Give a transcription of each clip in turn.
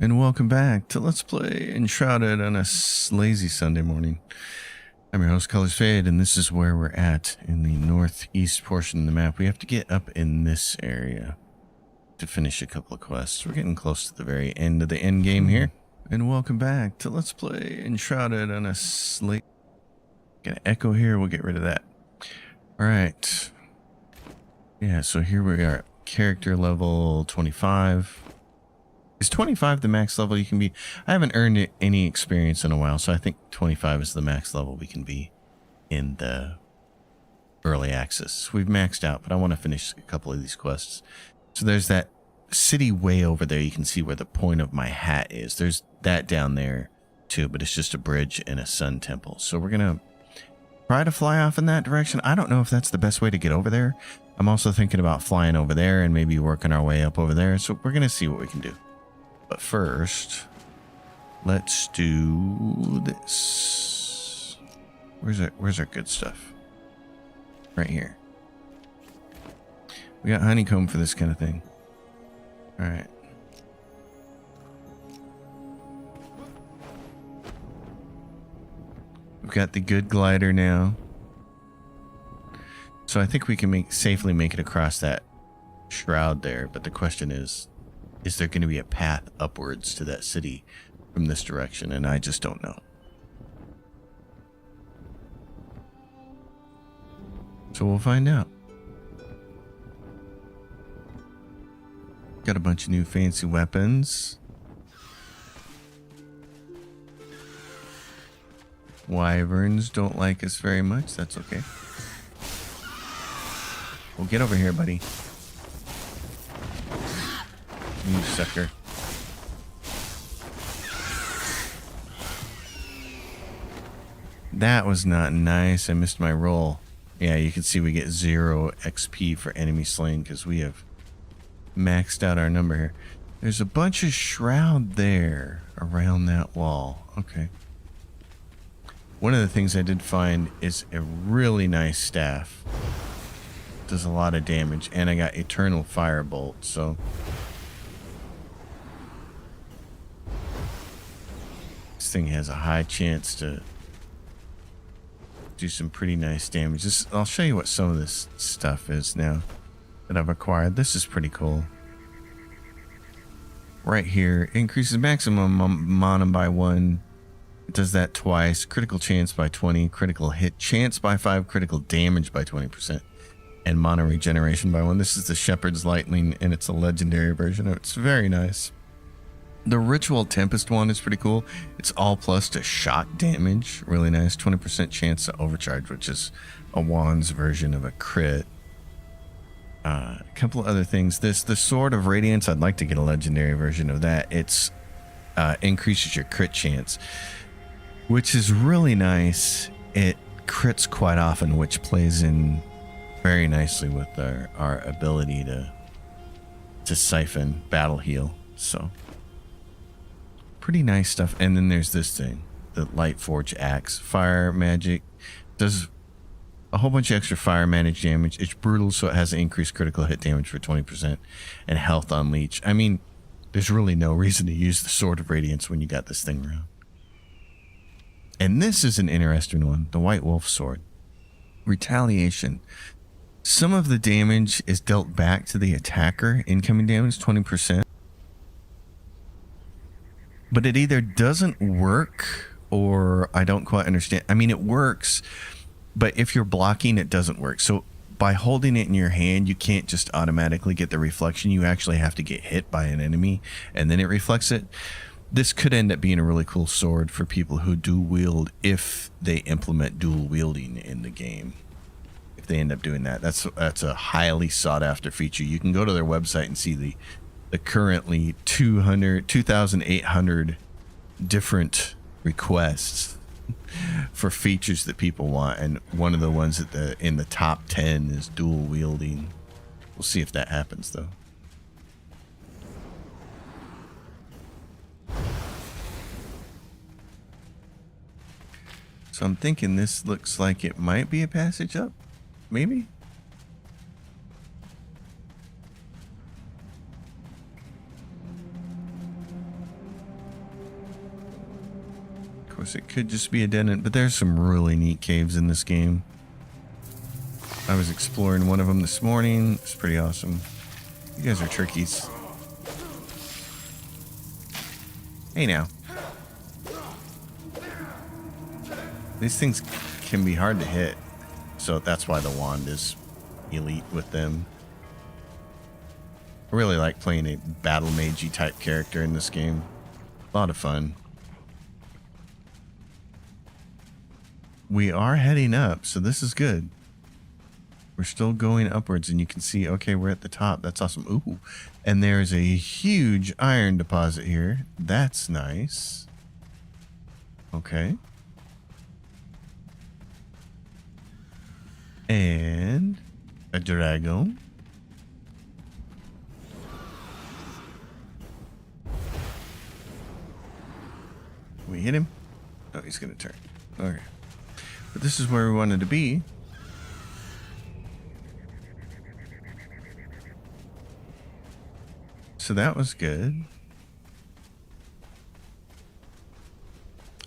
and welcome back to Let's Play Enshrouded on a lazy Sunday morning. I'm your host, Colors Fade, and this is where we're at in the northeast portion of the map. We have to get up in this area to finish a couple of quests. We're getting close to the very end of the end game here. And welcome back to Let's Play Enshrouded on a lazy... Gonna echo here, we'll get rid of that. Alright. Yeah, so here we are. Character level 25. Is 25 the max level you can be? I haven't earned any experience in a while, so I think 25 is the max level we can be in the early access. We've maxed out, but I want to finish a couple of these quests. So there's that city way over there. You can see where the point of my hat is. There's that down there too, but it's just a bridge and a sun temple. So we're going to try to fly off in that direction. I don't know if that's the best way to get over there. I'm also thinking about flying over there and maybe working our way up over there. So we're going to see what we can do. But first, let's do this. Where's our good stuff? Right here. We got honeycomb for this kind of thing. All right. We've got the good glider now. So I think we can safely make it across that shroud there. But the question is there going to be a path upwards to that city from this direction? And I just don't know. So we'll find out. Got a bunch of new fancy weapons. Wyverns don't like us very much. That's okay. Well, get over here, buddy. You sucker. That was not nice. I missed my roll. Yeah, you can see we get 0 XP for enemy slain because we have maxed out our number here. There's a bunch of shroud there around that wall. Okay. One of the things I did find is a really nice staff. Does a lot of damage, and I got Eternal Firebolt, so... This thing has a high chance to do some pretty nice damage. I'll show you what some of this stuff is now that I've acquired. This is pretty cool. Right here, increases maximum mana by 1. It does that twice. Critical chance by 20. Critical hit chance by 5. Critical damage by 20%. And mana regeneration by 1. This is the Shepherd's Lightning, and it's a legendary version of it. It's very nice. The Ritual Tempest one is pretty cool. It's all plus to shock damage. Really nice. 20% chance to overcharge, which is a wand's version of a crit. A couple of other things. The Sword of Radiance, I'd like to get a legendary version of that. It's increases your crit chance, which is really nice. It crits quite often, which plays in very nicely with our ability to siphon battle heal. So pretty nice stuff. And then there's this thing, the Lightforge Axe. Fire magic. Does a whole bunch of extra fire magic damage. It's brutal, so it has increased critical hit damage for 20% and health on leech. I mean, there's really no reason to use the Sword of Radiance when you got this thing around. And this is an interesting one, the White Wolf Sword. Retaliation. Some of the damage is dealt back to the attacker. Incoming damage, 20%. But it either doesn't work or I don't quite understand. I mean, it works, but if you're blocking, it doesn't work. So by holding it in your hand, you can't just automatically get the reflection. You actually have to get hit by an enemy and then it reflects it. This could end up being a really cool sword for people who dual wield if they implement dual wielding in the game. If they end up doing that, that's a highly sought after feature. You can go to their website and see the currently 2,800 different requests for features that people want, and one of the ones in the top 10 is dual wielding. We'll see if that happens though. So I'm thinking this looks like it might be a passage up, maybe. course, it could just be a dead end, but there's some really neat caves in this game. I was exploring one of them this morning. It's pretty awesome. You guys are turkeys. Hey now. These things can be hard to hit, so that's why the wand is elite with them. I really like playing a battle mage-y type character in this game. A lot of fun. We are heading up, so this is good. We're still going upwards, and you can see, okay, we're at the top. That's awesome. Ooh, and there's a huge iron deposit here. That's nice. Okay. And a dragon. We hit him. Oh, he's going to turn. Okay. But this is where we wanted to be. So that was good.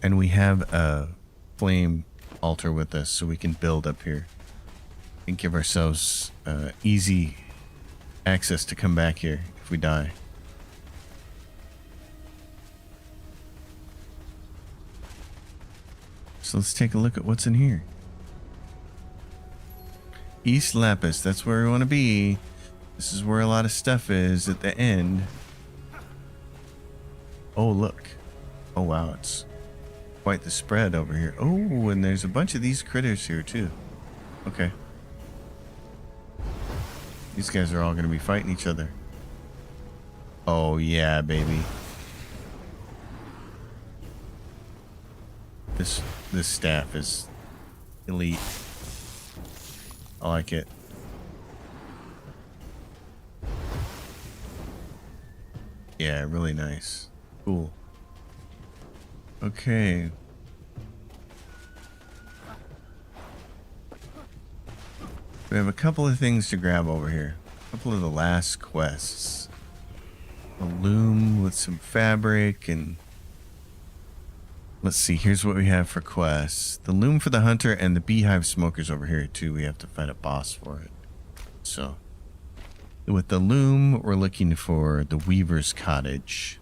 And we have a flame altar with us, so we can build up here and give ourselves easy access to come back here if we die. So let's take a look at what's in here. East Lapis, that's where we want to be. This is where a lot of stuff is at the end. Oh, look. Oh, wow, it's quite the spread over here. Oh, and there's a bunch of these critters here, too. Okay. These guys are all going to be fighting each other. Oh, yeah, baby. This staff is elite. I like it. Yeah, really nice. Cool. Okay. We have a couple of things to grab over here. A couple of the last quests. A loom with some fabric and... Let's see, here's what we have for quests. The loom for the hunter and the beehive smokers over here too. We have to fight a boss for it. So, with the loom, we're looking for the weaver's cottage.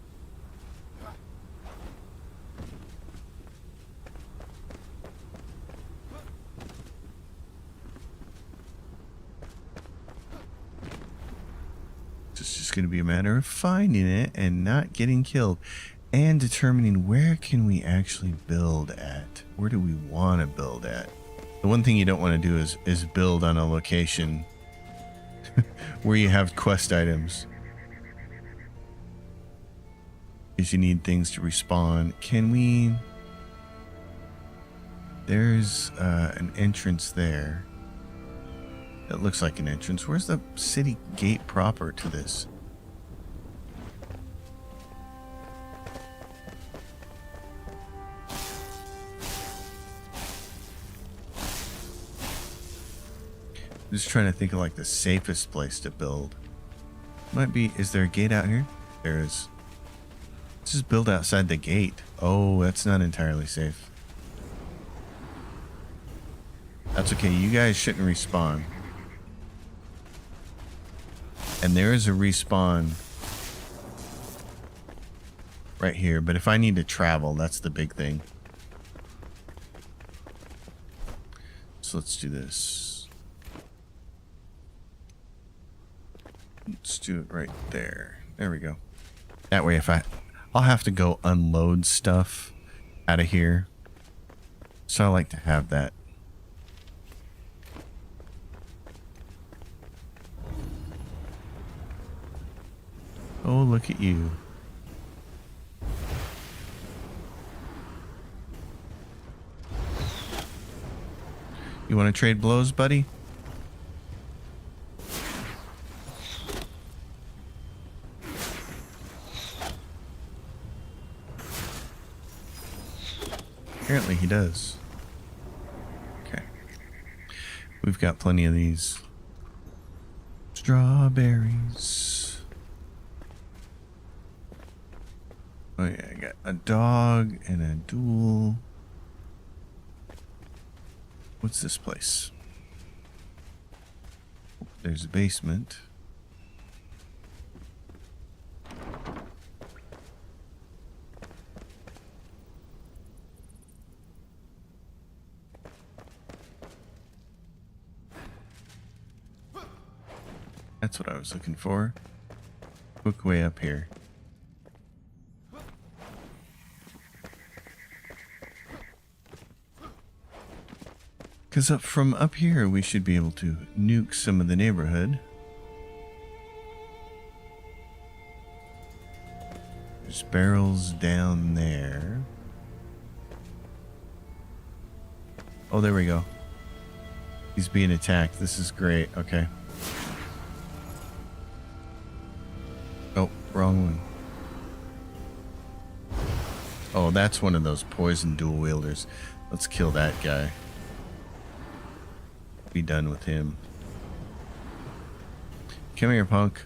It's just going to be a matter of finding it and not getting killed. And determining where can we actually build at. Where do we want to build at? The one thing you don't want to do is build on a location where you have quest items. Because you need things to respawn. Can we... There's an entrance there. That looks like an entrance. Where's the city gate proper to this? I'm just trying to think of like the safest place to build. Might be, is there a gate out here? There is. Let's just build outside the gate. Oh, that's not entirely safe. That's okay, you guys shouldn't respawn. And there is a respawn right here, but if I need to travel, that's the big thing. So let's do this. Let's do it right there. There we go. That way I'll have to go unload stuff out of here. So I like to have that. Oh, look at you. You want to trade blows, buddy? Apparently he does. Okay. We've got plenty of these. Strawberries. Oh yeah, I got a dog and a duel. What's this place? There's a basement. That's what I was looking for. Quick way up here. Because from up here, we should be able to nuke some of the neighborhood. There's barrels down there. Oh, there we go. He's being attacked. This is great. Okay. Oh, wrong one. Oh, that's one of those poison dual wielders. Let's kill that guy. Be done with him. Come here, punk.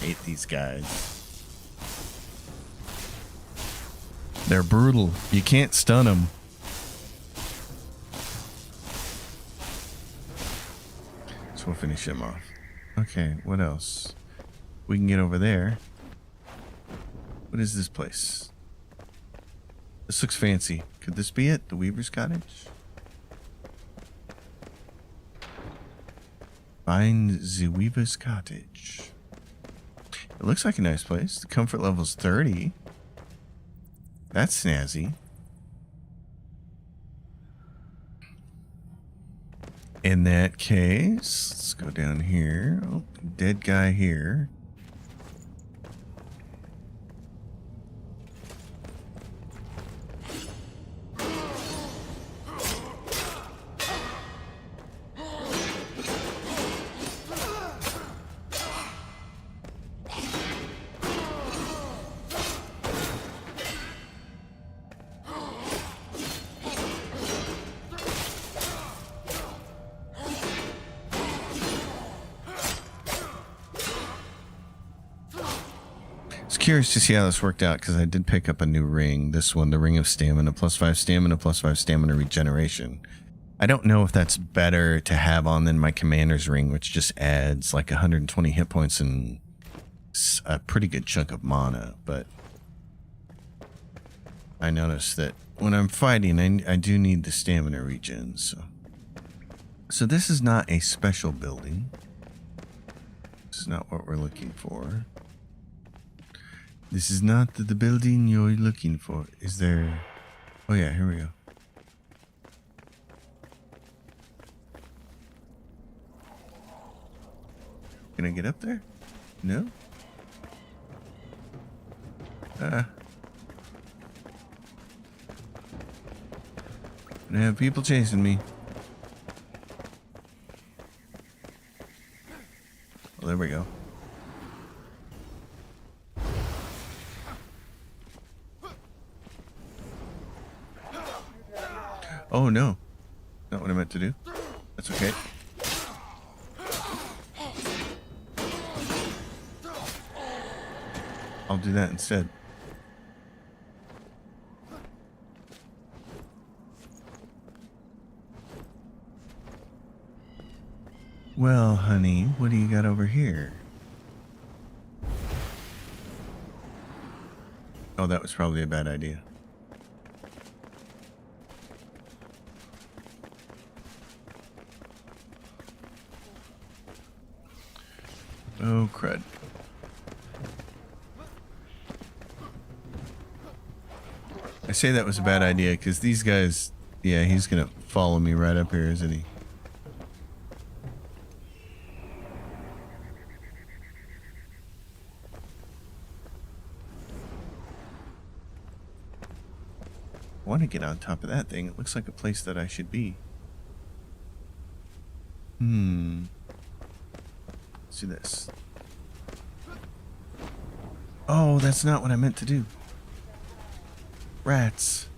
Hate these guys. They're brutal. You can't stun them. So we'll finish him off. Okay, what else? We can get over there. What is this place? This looks fancy. Could this be it? The Weaver's Cottage? Find the Weaver's Cottage. It looks like a nice place. The comfort level's 30. That's snazzy. In that case, let's go down here. Oh, dead guy here. Curious to see how this worked out because I did pick up a new ring. This one, the Ring of Stamina, +5 stamina, +5 stamina regeneration. I don't know if that's better to have on than my Commander's ring, which just adds like 120 hit points and a pretty good chunk of mana. But I noticed that when I'm fighting, I do need the stamina regen. So this is not a special building. This is not what we're looking for. This is not the building you're looking for. Is there... Oh yeah, here we go. Can I get up there? No? I have people chasing me. Well, there we go. Oh no, not what I meant to do. That's okay. I'll do that instead. Well, honey, what do you got over here? Oh, that was probably a bad idea. Oh, crud. I say that was a bad idea because these guys, yeah, he's going to follow me right up here, isn't he? I want to get on top of that thing. It looks like a place that I should be. Let's do this. Oh, that's not what I meant to do. Rats.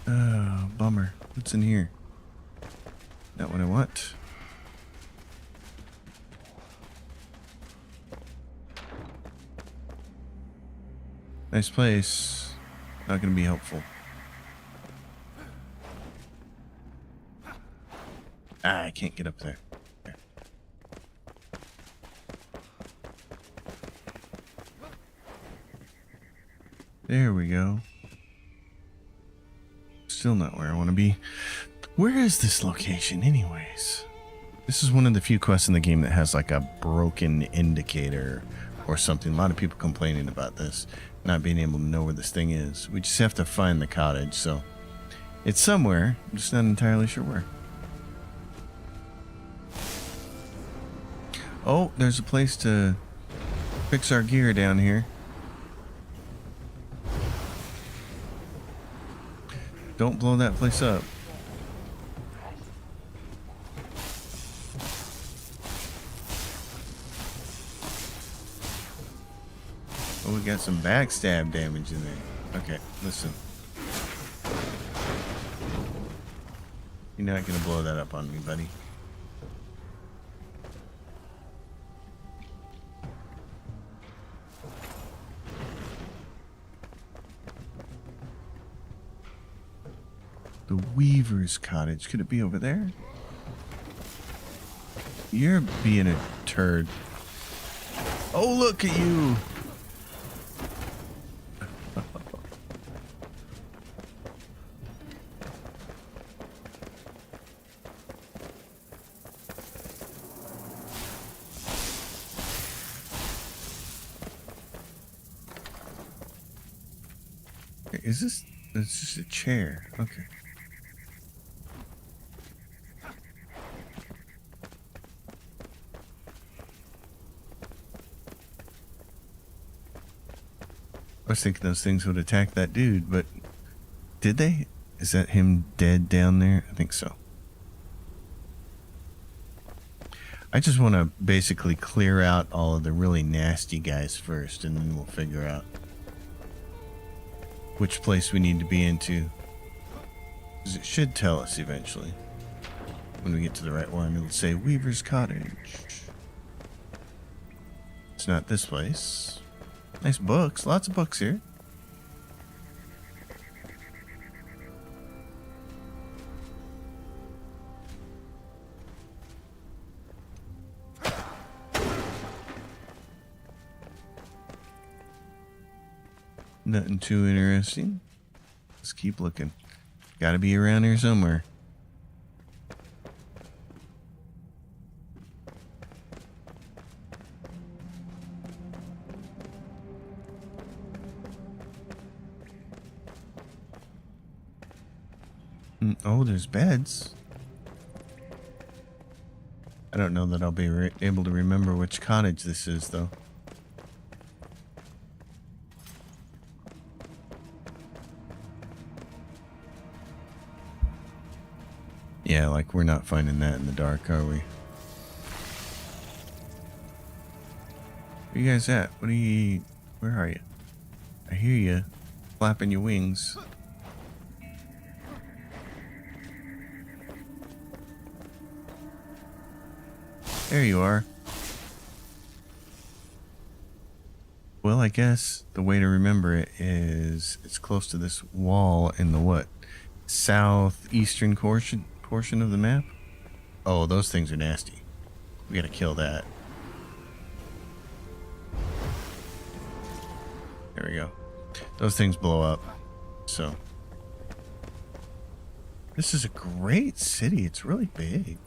Oh, bummer. What's in here? Not what I want. Nice place. Not going to be helpful. Ah, I can't get up there. Okay. There we go. Still not where I want to be. Where is this location anyways? This is one of the few quests in the game that has like a broken indicator or something. A lot of people complaining about this, not being able to know where this thing is. We just have to find the cottage, so it's somewhere. I'm just not entirely sure where. Oh, there's a place to fix our gear down here. Don't blow that place up. Oh, we got some backstab damage in there. Okay, listen. You're not gonna blow that up on me, buddy. The Weaver's Cottage. Could it be over there? You're being a turd. Oh, look at you. Is this? It's just a chair. Okay. I was thinking those things would attack that dude, but did they? Is that him dead down there? I think so. I just want to basically clear out all of the really nasty guys first, and then we'll figure out which place we need to be into. Because it should tell us eventually. When we get to the right one, it'll say Weaver's Cottage. It's not this place. Nice books. Lots of books here. Nothing too interesting. Let's keep looking. Gotta be around here somewhere. Oh, there's beds. I don't know that I'll be able to remember which cottage this is, though. Yeah, like we're not finding that in the dark, are we? Where you guys at? What are you... Where are you? I hear you flapping your wings. There you are. Well, I guess the way to remember it is it's close to this wall in the what? Southeastern portion of the map? Oh, those things are nasty. We gotta kill that. There we go. Those things blow up. So. This is a great city. It's really big.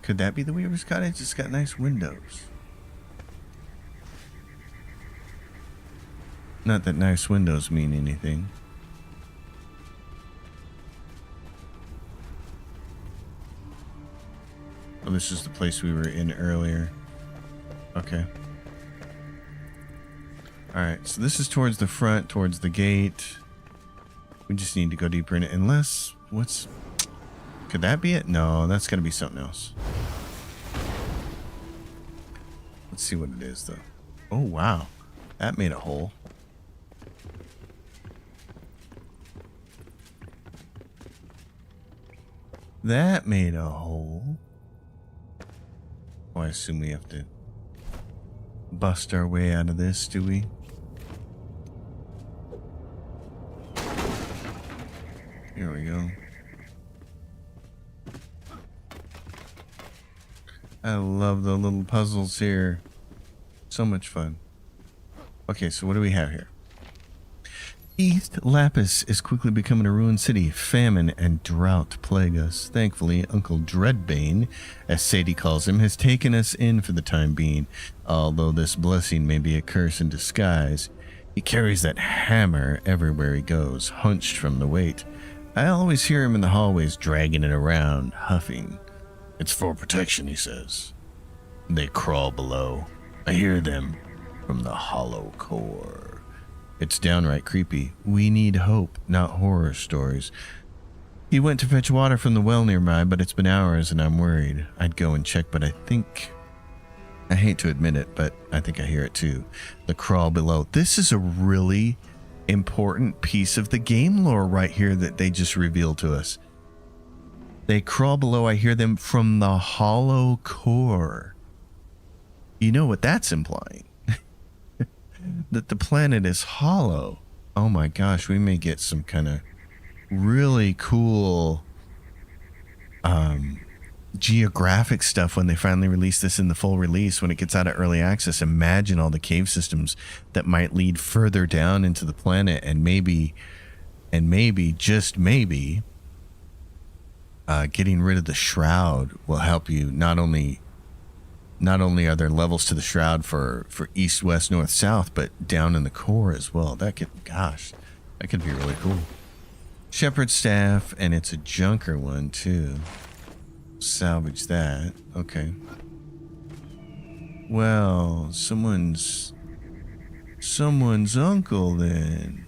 Could that be the Weaver's Cottage? It's got nice windows. Not that nice windows mean anything. Oh, this is the place we were in earlier. Okay. Alright, so this is towards the front, towards the gate. We just need to go deeper in it. Unless, what's... Could that be it? No, that's gotta be something else. Let's see what it is, though. Oh, wow. That made a hole. That made a hole. Oh, I assume we have to bust our way out of this, do we? go. I love the little puzzles here. So much fun. Okay, so what do we have here? East Lapis is quickly becoming a ruined city. Famine and drought plague us. Thankfully, Uncle Dreadbane, as Sadie calls him, has taken us in for the time being. Although this blessing may be a curse in disguise, he carries that hammer everywhere he goes, hunched from the weight. I always hear him in the hallways dragging it around, huffing. It's for protection, he says. They crawl below. I hear them from the hollow core. It's downright creepy. We need hope, not horror stories. He went to fetch water from the well nearby, but it's been hours and I'm worried. I'd go and check, but I hate to admit it, but I think I hear it too. The crawl below. This is a really important piece of the game lore right here that they just revealed to us. They crawl below. I hear them from the hollow core. You know what that's implying? That the planet is hollow. Oh my gosh, we may get some kind of really cool geographic stuff when they finally release this in the full release. When it gets out of early access, imagine all the cave systems that might lead further down into the planet, and maybe just maybe getting rid of the shroud will help you. Not only are there levels to the shroud for east, west, north, south, but down in the core as well. That could be really cool. Shepherd's staff, and it's a junker one too. Salvage that. Okay. Well, someone's uncle then.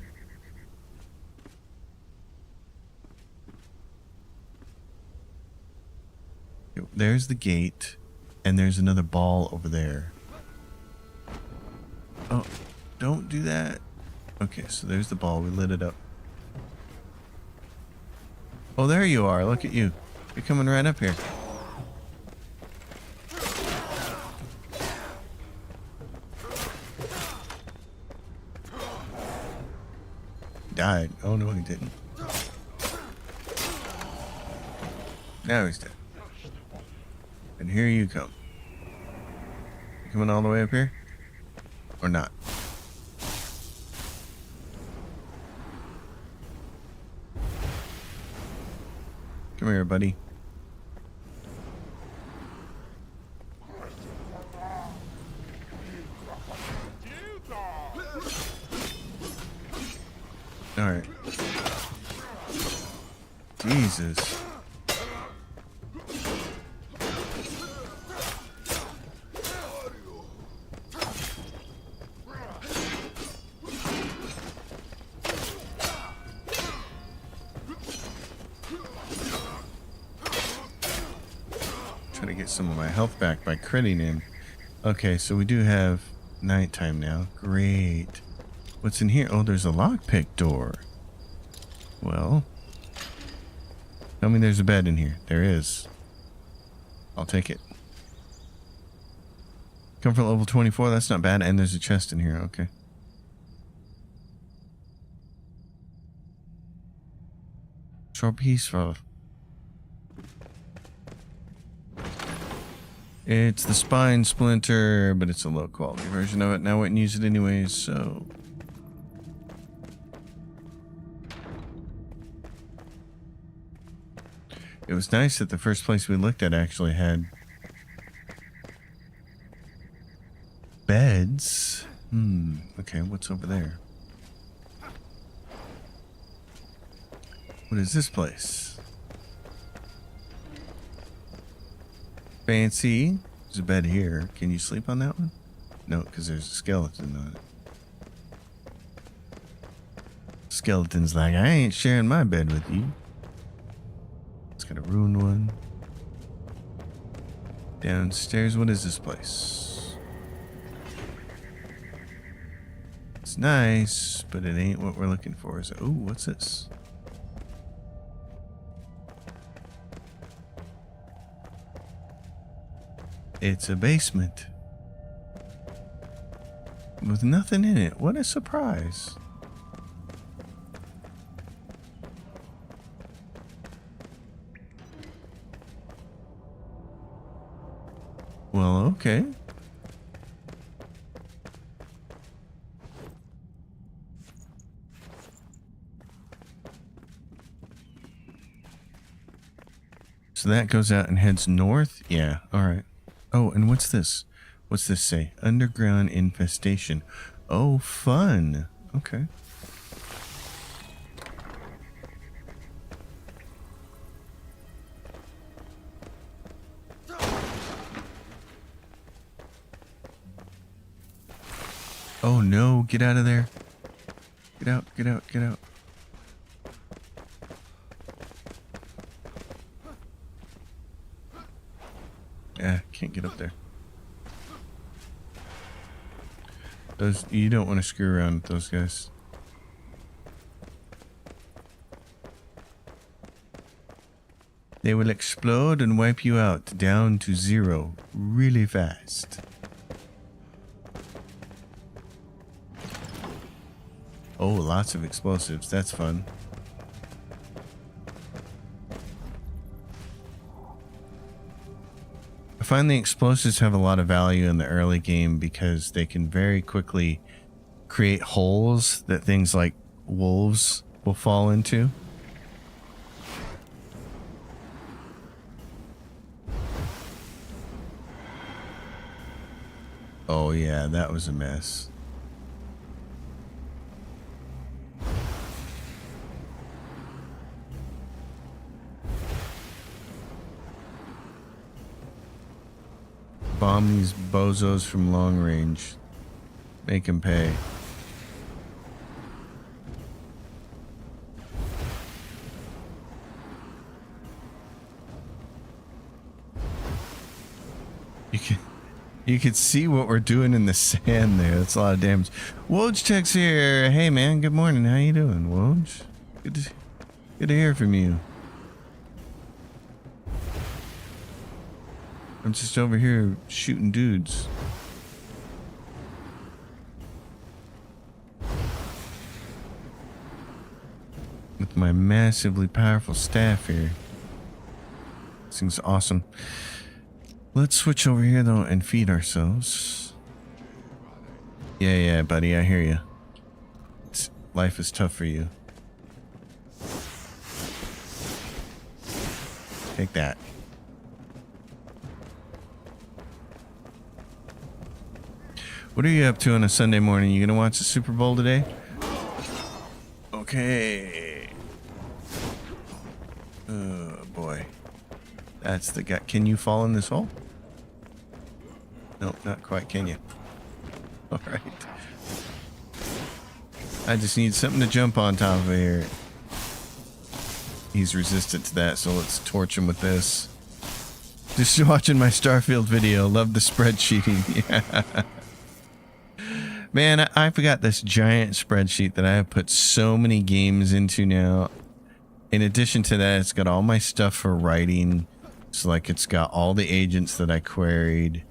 There's the gate. And there's another ball over there. Oh, don't do that. Okay, so there's the ball. We lit it up. Oh, there you are. Look at you. You're coming right up here. Died. Oh, no, he didn't. Now he's dead. And here you come. You coming all the way up here? Or not? Come here, buddy. Alright. Jesus. Some of my health back by critting in. Okay, so we do have nighttime now. Great. What's in here? Oh, there's a lockpick door. Well, tell me there's a bed in here. There is. I'll take it. Comfort level 24. That's not bad. And there's a chest in here. Okay. Short piece for. It's the spine splinter, but it's a low quality version of it. Now I wouldn't use it anyways, so. It was nice that the first place we looked at actually had beds. Okay, what's over there? What is this place? Fancy. There's a bed here. Can you sleep on that one? No, because there's a skeleton on it. Skeleton's like, I ain't sharing my bed with you. It's got a ruined one. Downstairs, what is this place? It's nice, but it ain't what we're looking for. Is it? Ooh, what's this? It's a basement with nothing in it. What a surprise. Okay. So that goes out and heads north? Yeah, alright. Oh, and what's this? What's this say? Underground infestation. Oh, fun. Okay. Oh no, get out of there. Get out, get out, get out. Yeah, can't get up there. Those, you don't want to screw around with those guys. They will explode and wipe you out down to 0 really fast. Oh, lots of explosives. That's fun. I find the explosives have a lot of value in the early game because they can very quickly create holes that things like wolves will fall into. Oh yeah, that was a mess. Bomb these bozos from long range. Make them pay. You can see what we're doing in the sand there. That's a lot of damage. Wojtek's here. Hey man, good morning. How you doing, Woj? Good to hear from you. I'm just over here shooting dudes. With my massively powerful staff here. This thing's awesome. Let's switch over here though and feed ourselves. Yeah, buddy, I hear you. Life is tough for you. Take that. What are you up to on a Sunday morning? You gonna watch the Super Bowl today? Okay. Oh boy. That's the guy. Can you fall in this hole? Nope, not quite, can you? Alright. I just need something to jump on top of here. He's resistant to that, so let's torch him with this. Just watching my Starfield video. Love the spreadsheeting. Yeah. Man, I forgot this giant spreadsheet that I have put so many games into now. In addition to that, it's got all my stuff for writing. So like it's got all the agents that I queried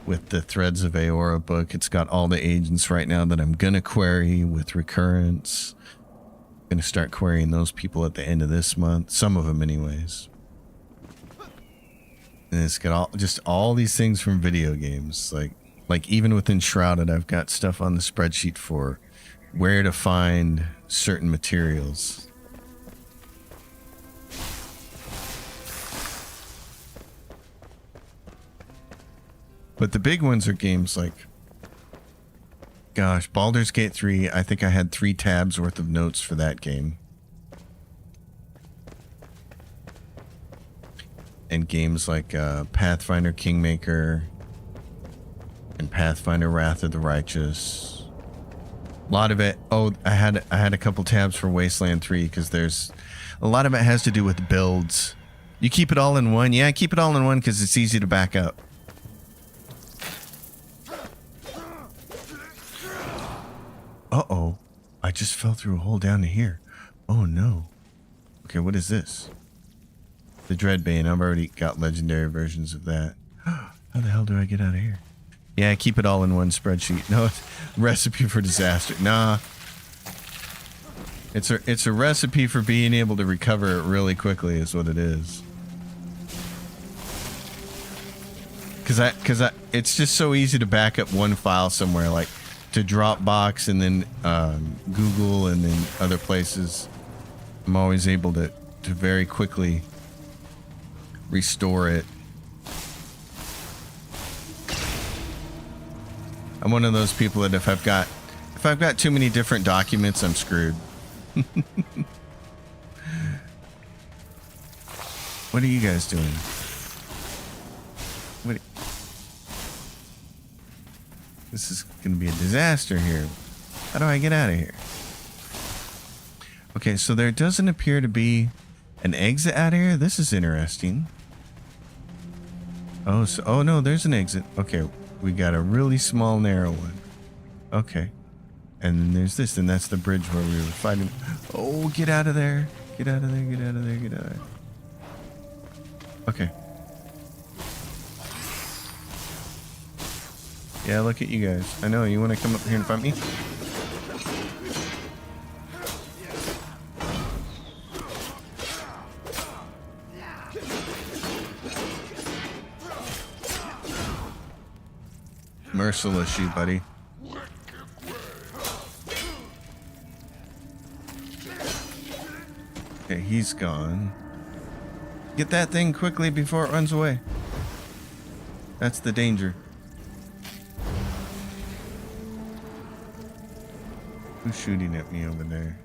with the Threads of Aora book. It's got all the agents right now that I'm gonna query with recurrence. I'm gonna start querying those people at the end of this month. Some of them anyways. And it's got all these things from video games. Like even with Enshrouded, I've got stuff on the spreadsheet for where to find certain materials. But the big ones are games like, gosh, Baldur's Gate 3. I think I had 3 tabs worth of notes for that game. And games like Pathfinder Kingmaker and Pathfinder Wrath of the Righteous. A lot of it. Oh, I had a couple tabs for Wasteland 3 because there's a lot of it has to do with builds. You keep it all in one. Yeah, keep it all in one because it's easy to back up. Uh-oh. I just fell through a hole down to here. Oh, no. Okay, what is this? The Dreadbane. I've already got legendary versions of that. How the hell do I get out of here? Yeah, I keep it all in one spreadsheet. No, it's recipe for disaster. Nah. It's a recipe for being able to recover it really quickly is what it is. Because it's just so easy to back up one file somewhere, like to Dropbox and then Google and then other places. I'm always able to very quickly restore it. I'm one of those people that if I've got too many different documents, I'm screwed. What are you guys doing? This is going to be a disaster here. How do I get out of here? Okay, so there doesn't appear to be an exit out of here. This is interesting. Oh no, there's an exit. Okay, we got a really small, narrow one. Okay. And then there's this, and that's the bridge where we were fighting. Oh, get out of there. Get out of there, get out of there, get out of there. Okay. Yeah, look at you guys. I know, you want to come up here and fight me? Merciless, you buddy. Okay, he's gone. Get that thing quickly before it runs away. That's the danger. Who's shooting at me over there?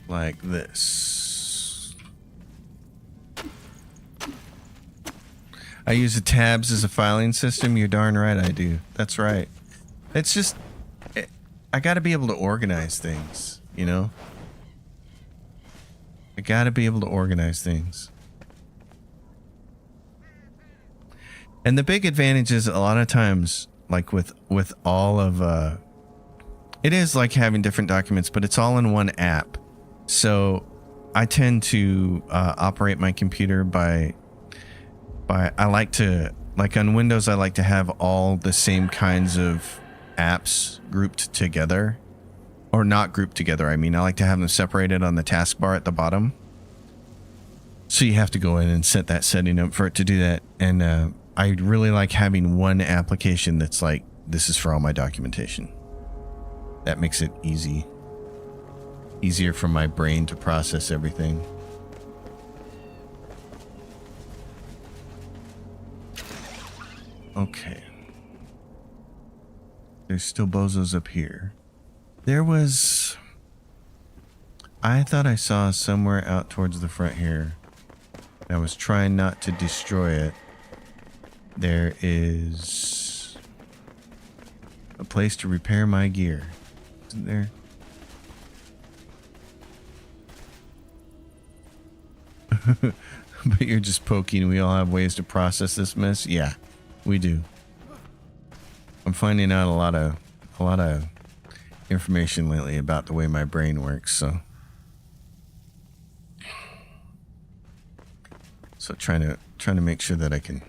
Like this. I use the tabs as a filing system. You're darn right I do. That's right. It's just, I gotta be able to organize things, you know? I gotta be able to organize things. And the big advantage is a lot of times, like with all of, it is like having different documents, but it's all in one app. So I tend to operate my computer by I like to, like on Windows, I like to have all the same kinds of apps grouped together, or not grouped together. I mean, I like to have them separated on the taskbar at the bottom. So you have to go in and set that setting up for it to do that. And I really like having one application that's like, this is for all my documentation. That makes it easier for my brain to process everything. Okay. There's still bozos up here. There was... I thought I saw somewhere out towards the front here. I was trying not to destroy it. There is... a place to repair my gear. Isn't there? But you're just poking. We all have ways to process this mess. Yeah. We do. I'm finding out a lot of information lately about the way my brain works, so trying to make sure that I can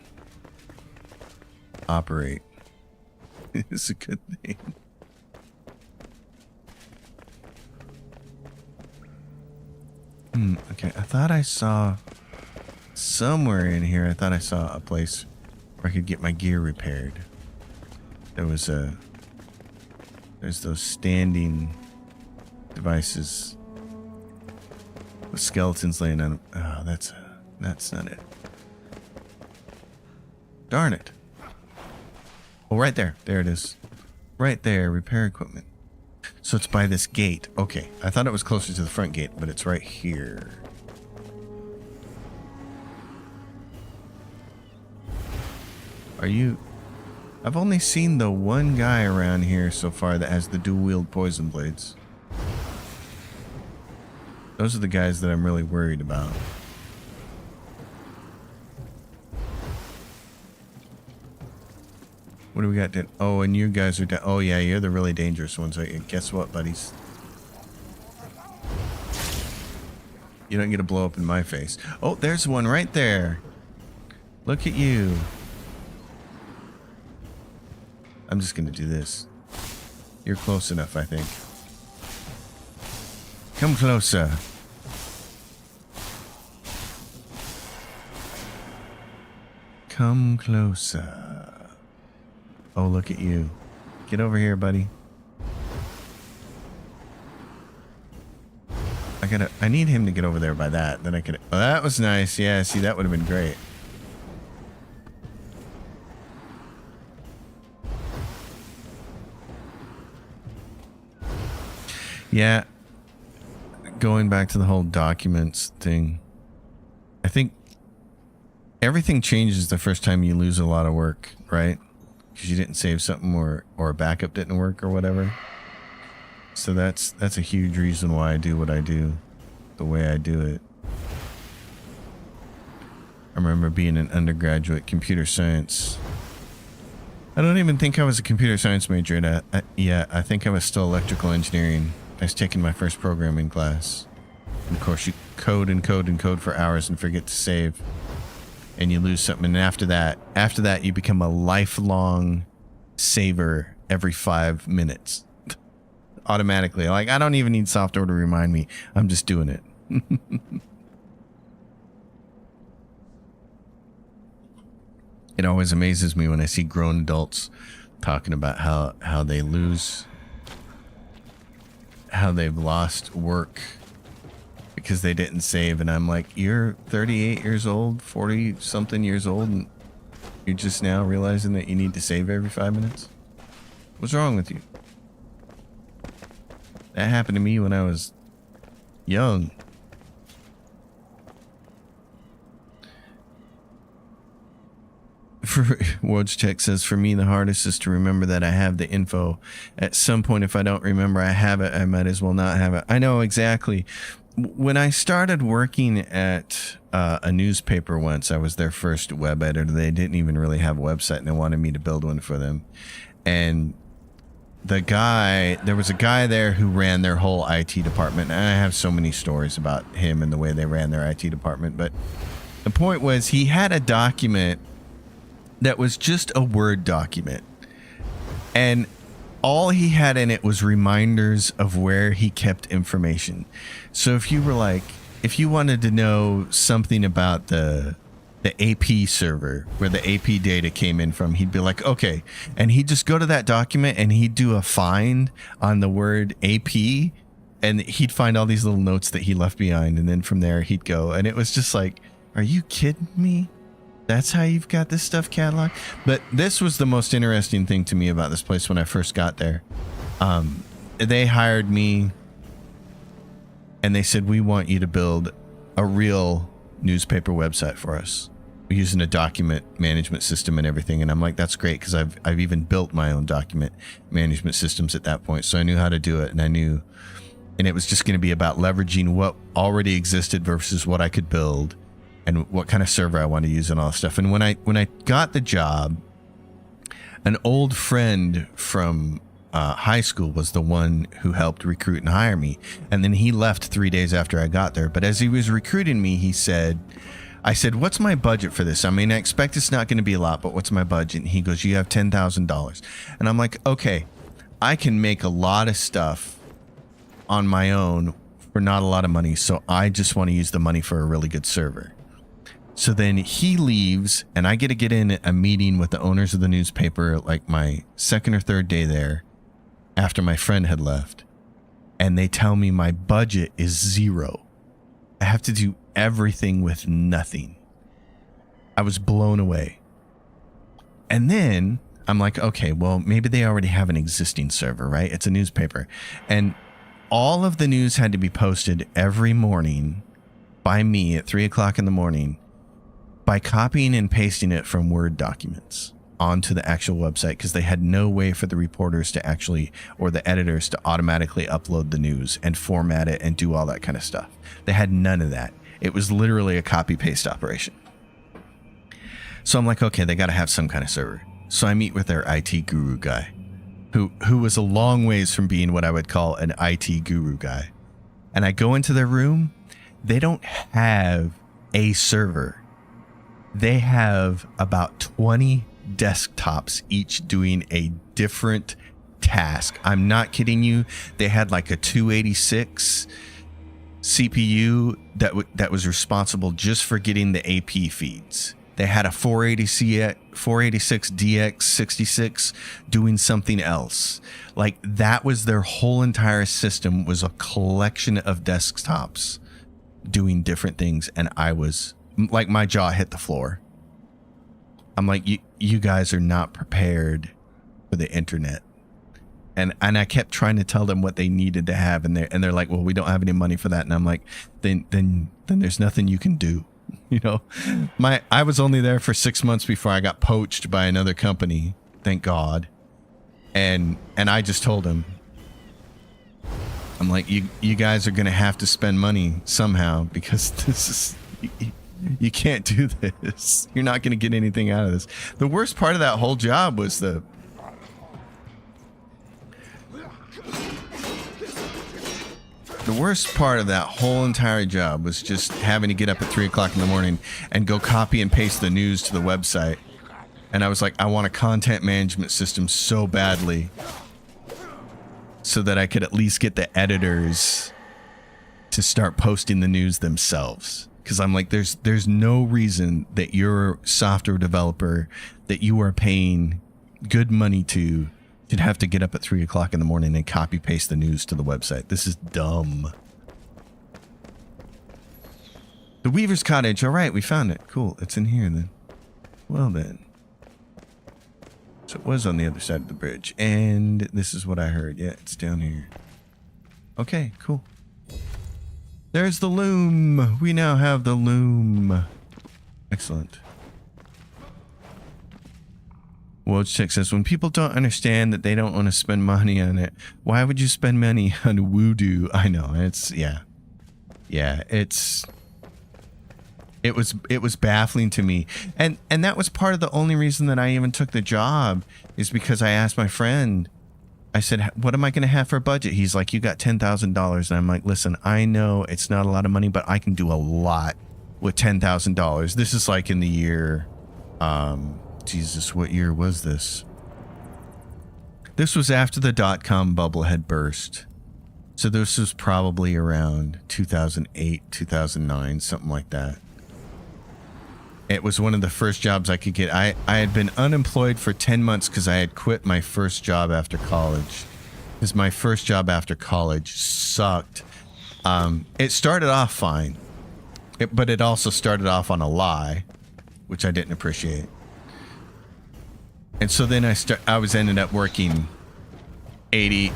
operate is a good thing. Okay, I thought I saw somewhere in here, I thought I saw a place where I could get my gear repaired. There's those standing devices with skeletons laying on them. Oh, that's not it. Darn it. Oh, right there. There it is. Right there, repair equipment. So it's by this gate. Okay, I thought it was closer to the front gate, but it's right here. Are you... I've only seen the one guy around here so far that has the dual-wield poison blades. Those are the guys that I'm really worried about. What do we got? Oh, and you guys are... Oh, yeah, you're the really dangerous ones, right? Guess what, buddies? You don't get to blow up in my face. Oh, there's one right there. Look at you. I'm just going to do this. You're close enough, I think. Come closer. Come closer. Oh, look at you. Get over here, buddy. I need him to get over there by that. Then I could. Oh, that was nice. Yeah, see, that would have been great. Yeah. Going back to the whole documents thing. I think everything changes the first time you lose a lot of work, right? Because you didn't save something or a backup didn't work or whatever. So that's a huge reason why I do what I do, the way I do it. I remember being an undergraduate computer science. I don't even think I was a computer science major yet. I think I was still electrical engineering. I was taking my first programming class. And of course, you code and code and code for hours and forget to save. And you lose something. And after that, you become a lifelong saver every 5 minutes. Automatically. Like, I don't even need software to remind me. I'm just doing it. It always amazes me when I see grown adults talking about how they lose, how they've lost work because they didn't save. And I'm like, you're 38 years old, 40 something years old, and you're just now realizing that you need to save every 5 minutes? What's wrong with you? That happened to me when I was young. Wojciech says, for me, the hardest is to remember that I have the info. At some point, if I don't remember I have it, I might as well not have it. I know exactly. When I started working at a newspaper once, I was their first web editor. They didn't even really have a website, and they wanted me to build one for them. And there was a guy there who ran their whole IT department. And I have so many stories about him and the way they ran their IT department. But the point was, he had a document that was just a Word document. And all he had in it was reminders of where he kept information. So if you wanted to know something about the AP server, where the AP data came in from, he'd be like, okay. And he'd just go to that document and he'd do a find on the word AP, and he'd find all these little notes that he left behind. And then from there he'd go. And it was just like, are you kidding me? That's how you've got this stuff cataloged? But this was the most interesting thing to me about this place when I first got there. They hired me and they said, we want you to build a real newspaper website for us. We're using a document management system and everything. And I'm like, that's great, because I've even built my own document management systems at that point. So I knew how to do it, and it was just going to be about leveraging what already existed versus what I could build and what kind of server I want to use and all that stuff. And when I got the job, an old friend from high school was the one who helped recruit and hire me. And then he left 3 days after I got there. But as he was recruiting me, I said, what's my budget for this? I mean, I expect it's not going to be a lot, but what's my budget? And he goes, you have $10,000. And I'm like, okay, I can make a lot of stuff on my own for not a lot of money. So I just want to use the money for a really good server. So then he leaves, and I get to get in a meeting with the owners of the newspaper, like my second or third day there, after my friend had left. And they tell me my budget is $0. I have to do everything with nothing. I was blown away. And then I'm like, okay, well, maybe they already have an existing server, right? It's a newspaper. And all of the news had to be posted every morning by me at 3 o'clock in the morning by copying and pasting it from Word documents onto the actual website, because they had no way for the reporters to actually, or the editors to automatically upload the news and format it and do all that kind of stuff. They had none of that. It was literally a copy paste operation. So I'm like, okay, they got to have some kind of server. So I meet with their IT guru guy, who was a long ways from being what I would call an IT guru guy. And I go into their room. They don't have a server. They have about 20 desktops, each doing a different task. I'm not kidding you. They had like a 286 CPU that was responsible just for getting the AP feeds. They had a 486 DX66 doing something else. Like that was their whole entire system, was a collection of desktops doing different things. And I was like, my jaw hit the floor. I'm like, you guys are not prepared for the internet. And I kept trying to tell them what they needed to have, and they're like, well, we don't have any money for that. And I'm like, then there's nothing you can do. You know, I was only there for 6 months before I got poached by another company, thank God. And I just told him, I'm like, you guys are gonna have to spend money somehow, because this is you can't do this. You're not gonna get anything out of this. The worst part of that whole job was the worst part of that whole entire job was just having to get up at 3 o'clock in the morning and go copy and paste the news to the website. And I was like, I want a content management system so badly so that I could at least get the editors to start posting the news themselves. Because I'm like, there's no reason that you're a software developer that you are paying good money to should have to get up at 3 o'clock in the morning and copy paste the news to the website. This is dumb. The Weaver's Cottage. All right, we found it. Cool. It's in here then. Well then. So it was on the other side of the bridge. And this is what I heard. Yeah, it's down here. Okay, cool. There's the loom. We now have the loom. Excellent. Wojciech says, when people don't understand that they don't want to spend money on it, why would you spend money on voodoo? I know, it's, yeah. Yeah, it was baffling to me. And that was part of the only reason that I even took the job, is because I asked my friend, I said, what am I going to have for a budget? He's like, you got $10,000. And I'm like, listen, I know it's not a lot of money, but I can do a lot with $10,000. This is like in the year, Jesus, what year was this? This was after the dot-com bubble had burst. So this was probably around 2008, 2009, something like that. It was one of the first jobs I could get. I had been unemployed for 10 months because I had quit my first job after college. Because my first job after college sucked. It started off fine. But it also started off on a lie, which I didn't appreciate. And so then I was ended up working 80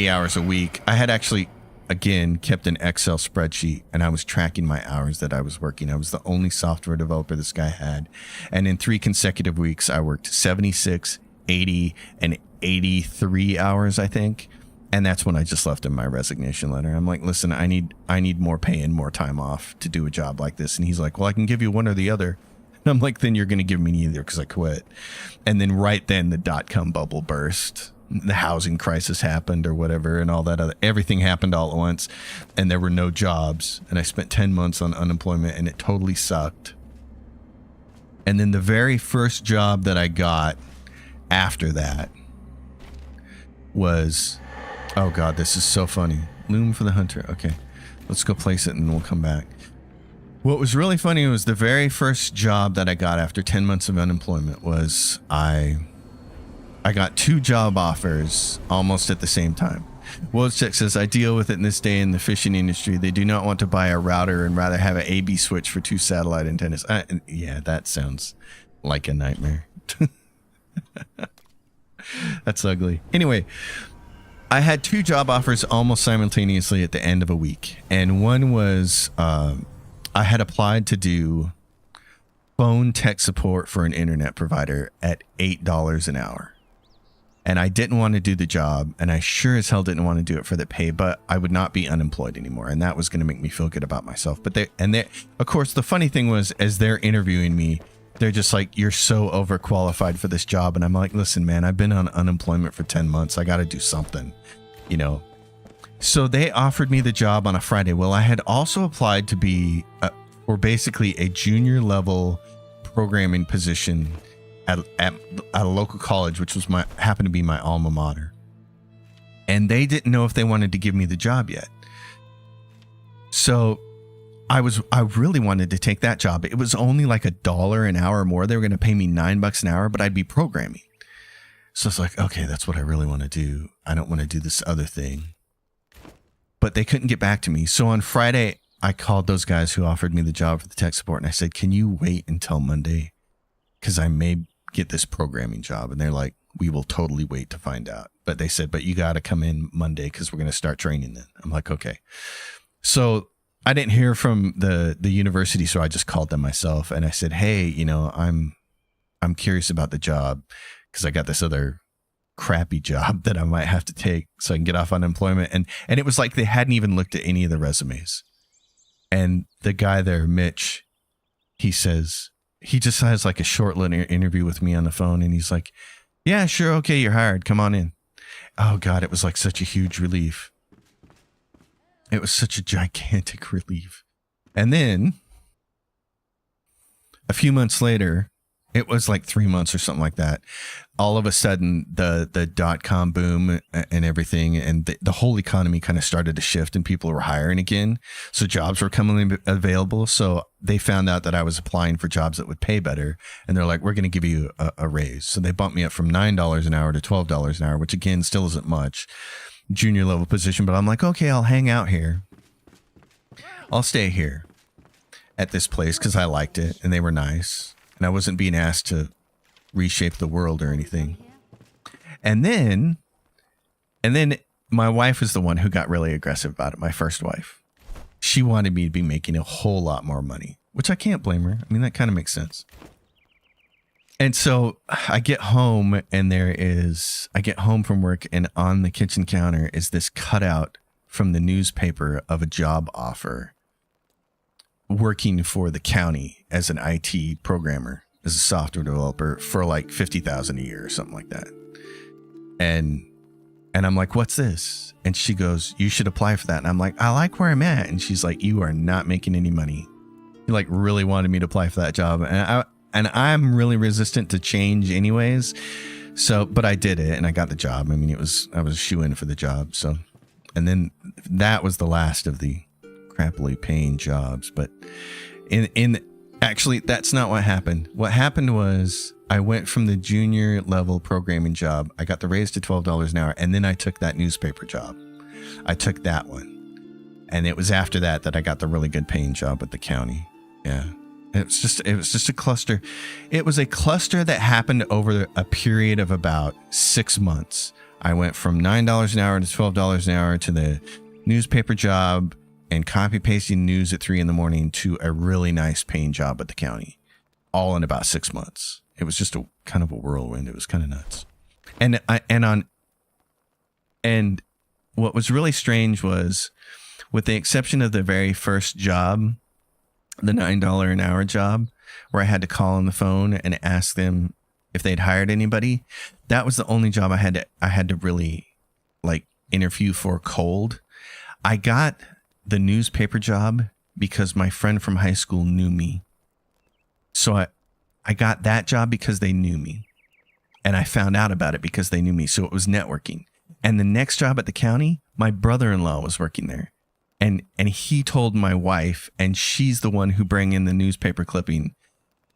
hours a week. I had actually, again, kept an Excel spreadsheet, and I was tracking my hours that I was working. I was the only software developer this guy had. And in 3 consecutive weeks, I worked 76, 80, and 83 hours, I think. And that's when I just left him my resignation letter. I'm like, listen, I need more pay and more time off to do a job like this. And he's like, well, I can give you one or the other. And I'm like, then you're going to give me neither, because I quit. And then right then the dot-com bubble burst. The housing crisis happened or whatever, and all that everything happened all at once, and there were no jobs. And I spent 10 months on unemployment, and it totally sucked. And then the very first job that I got after that was, oh God, this is so funny. Loom for the Hunter. Okay, let's go place it and we'll come back. What was really funny was the very first job that I got after 10 months of unemployment was I got 2 job offers almost at the same time. Wojciech says, I deal with it in this day in the fishing industry. They do not want to buy a router and rather have an AB switch for 2 satellite antennas. Yeah, that sounds like a nightmare. That's ugly. Anyway, I had 2 job offers almost simultaneously at the end of a week. And one was, I had applied to do phone tech support for an internet provider at $8 an hour. And I didn't want to do the job, and I sure as hell didn't want to do it for the pay, but I would not be unemployed anymore, and that was going to make me feel good about myself. But of course, the funny thing was, as they're interviewing me, they're just like, you're so overqualified for this job. And I'm like, listen, man, I've been on unemployment for 10 months. I got to do something, you know. So they offered me the job on a Friday. Well, I had also applied to be for basically a junior level programming position at a local college, which was happened to be my alma mater. And they didn't know if they wanted to give me the job yet. So I really wanted to take that job. It was only like $1 an hour more. They were going to pay me $9 an hour, but I'd be programming. So it's like, okay, that's what I really want to do. I don't want to do this other thing. But they couldn't get back to me. So on Friday, I called those guys who offered me the job for the tech support. And I said, can you wait until Monday? Because I may get this programming job. And they're like, we will totally wait to find out. But they said, but you got to come in Monday because we're going to start training then. I'm like, okay. So I didn't hear from the university. So I just called them myself. And I said, hey, you know, I'm curious about the job because I got this other crappy job that I might have to take so I can get off unemployment. And it was like they hadn't even looked at any of the resumes. And the guy there, Mitch, he says, he just has like a short little interview with me on the phone. And he's like, yeah, sure. Okay. You're hired. Come on in. Oh God. It was like such a huge relief. It was such a gigantic relief. And then a few months later, it was like 3 months or something like that. All of a sudden, the .com boom and everything, and the whole economy kind of started to shift, and people were hiring again. So jobs were coming available. So they found out that I was applying for jobs that would pay better, and they're like, "We're going to give you a raise." So they bumped me up from $9 an hour to $12 an hour, which again still isn't much, junior level position. But I'm like, okay, I'll hang out here. I'll stay here at this place because I liked it, and they were nice. And I wasn't being asked to reshape the world or anything. And then my wife was the one who got really aggressive about it. My first wife. She wanted me to be making a whole lot more money, which I can't blame her. I mean, that kind of makes sense. And so I get home and I get home from work, and on the kitchen counter is this cutout from the newspaper of a job offer working for the county as an IT programmer, as a software developer for like $50,000 a year or something like that. And I'm like, what's this? And she goes, you should apply for that. And I'm like, I like where I'm at. And she's like, you are not making any money. She like really wanted me to apply for that job. And I'm really resistant to change anyways. So, but I did it and I got the job. I mean, I was a shoo-in for the job. So, and then that was the last of the crappily paying jobs. But actually, that's not what happened. What happened was I went from the junior level programming job. I got the raise to $12 an hour. And then I took that newspaper job. I took that one. And it was after that I got the really good paying job at the county. Yeah. It was just a cluster. It was a cluster that happened over a period of about 6 months. I went from $9 an hour to $12 an hour to the newspaper job and copy pasting news at 3 a.m. to a really nice paying job at the county, all in about 6 months. It was just a kind of a whirlwind. It was kind of nuts. And what was really strange was, with the exception of the very first job, the $9 an hour job, where I had to call on the phone and ask them if they'd hired anybody, that was the only job I had to really like interview for cold. I got the newspaper job because my friend from high school knew me. So I got that job because they knew me, and I found out about it because they knew me. So it was networking. And the next job at the county, my brother-in-law was working there, and he told my wife, and she's the one who bring in the newspaper clipping.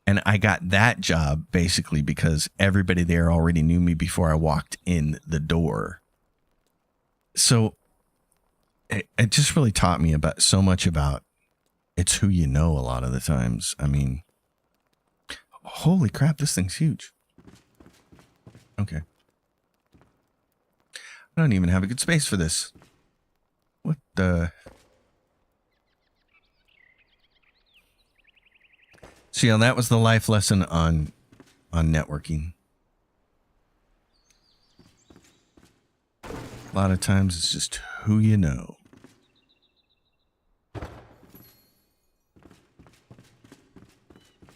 And I got that job basically because everybody there already knew me before I walked in the door. So it just really taught me about so much about it's who you know a lot of the times. I mean, holy crap, this thing's huge. Okay. I don't even have a good space for this. What the? So yeah, that was the life lesson on networking. A lot of times it's just who you know.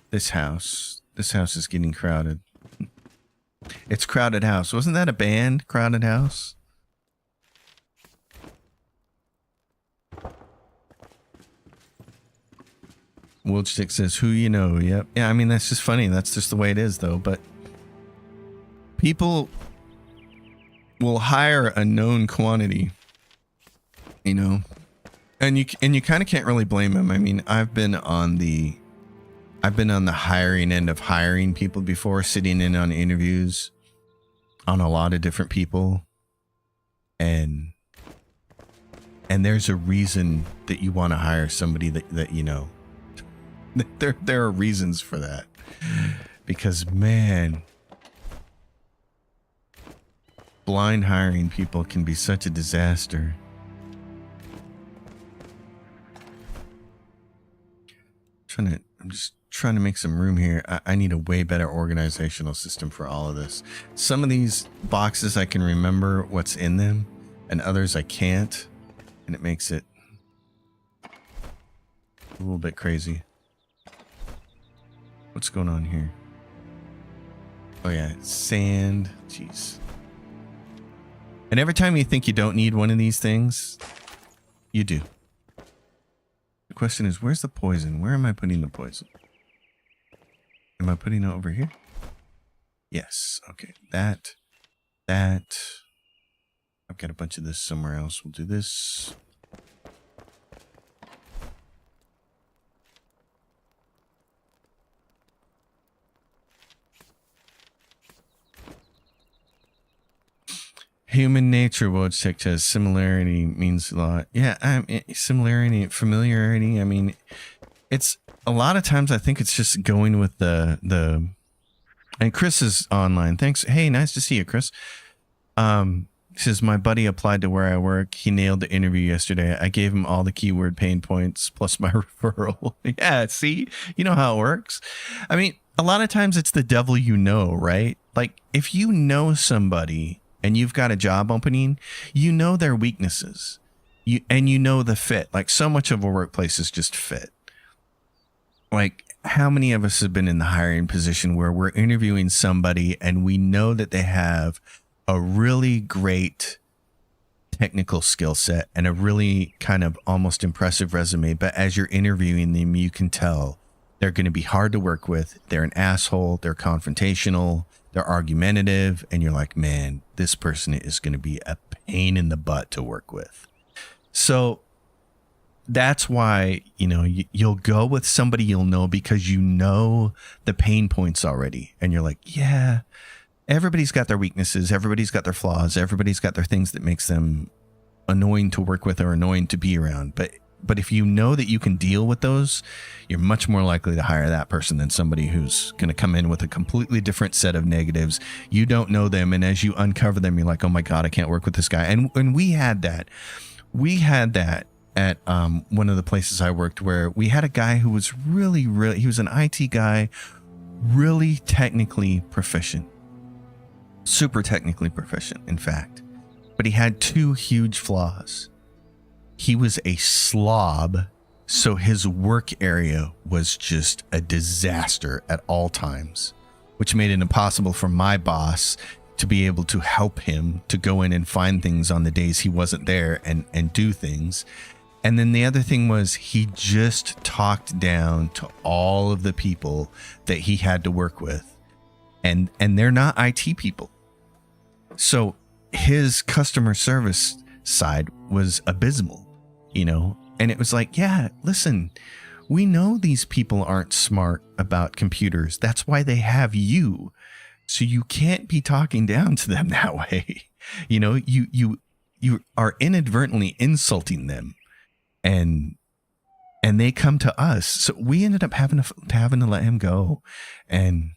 This house is getting crowded. It's Crowded House. Wasn't that a band, Crowded House? Wildstick says, who you know. Yep. Yeah, I mean, that's just funny. That's just the way it is, though. But people will hire a known quantity, you know. And you kind of can't really blame him. I mean, I've been on the hiring end of hiring people before, sitting in on interviews on a lot of different people, and there's a reason that you want to hire somebody that you know. There are reasons for that, because man, blind hiring people can be such a disaster. I'm just trying to make some room here. I need a way better organizational system for all of this. Some of these boxes I can remember what's in them, and others I can't, and it makes it a little bit crazy. What's going on here? Oh yeah, sand. Jeez. And every time you think you don't need one of these things, you do. The question is, where's the poison? Where am I putting the poison? Am I putting it over here? Yes. Okay. That. I've got a bunch of this somewhere else. We'll do this. Human nature, Wojciech says, similarity means a lot. Yeah, similarity, familiarity. I mean, it's a lot of times I think it's just going with the. And Chris is online. Thanks. Hey, nice to see you, Chris. He says, my buddy applied to where I work. He nailed the interview yesterday. I gave him all the keyword pain points plus my referral. Yeah, see, you know how it works. I mean, a lot of times it's the devil you know, right? Like if you know somebody and you've got a job opening, you know their weaknesses. You know the fit. Like so much of a workplace is just fit. Like how many of us have been in the hiring position where we're interviewing somebody and we know that they have a really great technical skill set and a really kind of almost impressive resume, but as you're interviewing them, you can tell they're going to be hard to work with. They're an asshole. They're confrontational. They're argumentative. And you're like, man, this person is going to be a pain in the butt to work with. So that's why, you know, you'll go with somebody you'll know because you know the pain points already. And you're like, yeah, everybody's got their weaknesses. Everybody's got their flaws. Everybody's got their things that makes them annoying to work with or annoying to be around. But if you know that you can deal with those, you're much more likely to hire that person than somebody who's going to come in with a completely different set of negatives. You don't know them. And as you uncover them, you're like, oh my God, I can't work with this guy. And we had that. We had that at one of the places I worked where we had a guy who was really, he was an IT guy, really technically proficient, super technically proficient, in fact. But he had two huge flaws. He was a slob, so his work area was just a disaster at all times, which made it impossible for my boss to be able to help him to go in and find things on the days he wasn't there and do things. And then the other thing was he just talked down to all of the people that he had to work with. And they're not IT people. So his customer service side was abysmal, you know, and it was like, yeah, listen, we know these people aren't smart about computers. That's why they have you. So you can't be talking down to them that way. You know, you are inadvertently insulting them and they come to us. So we ended up having to let him go. And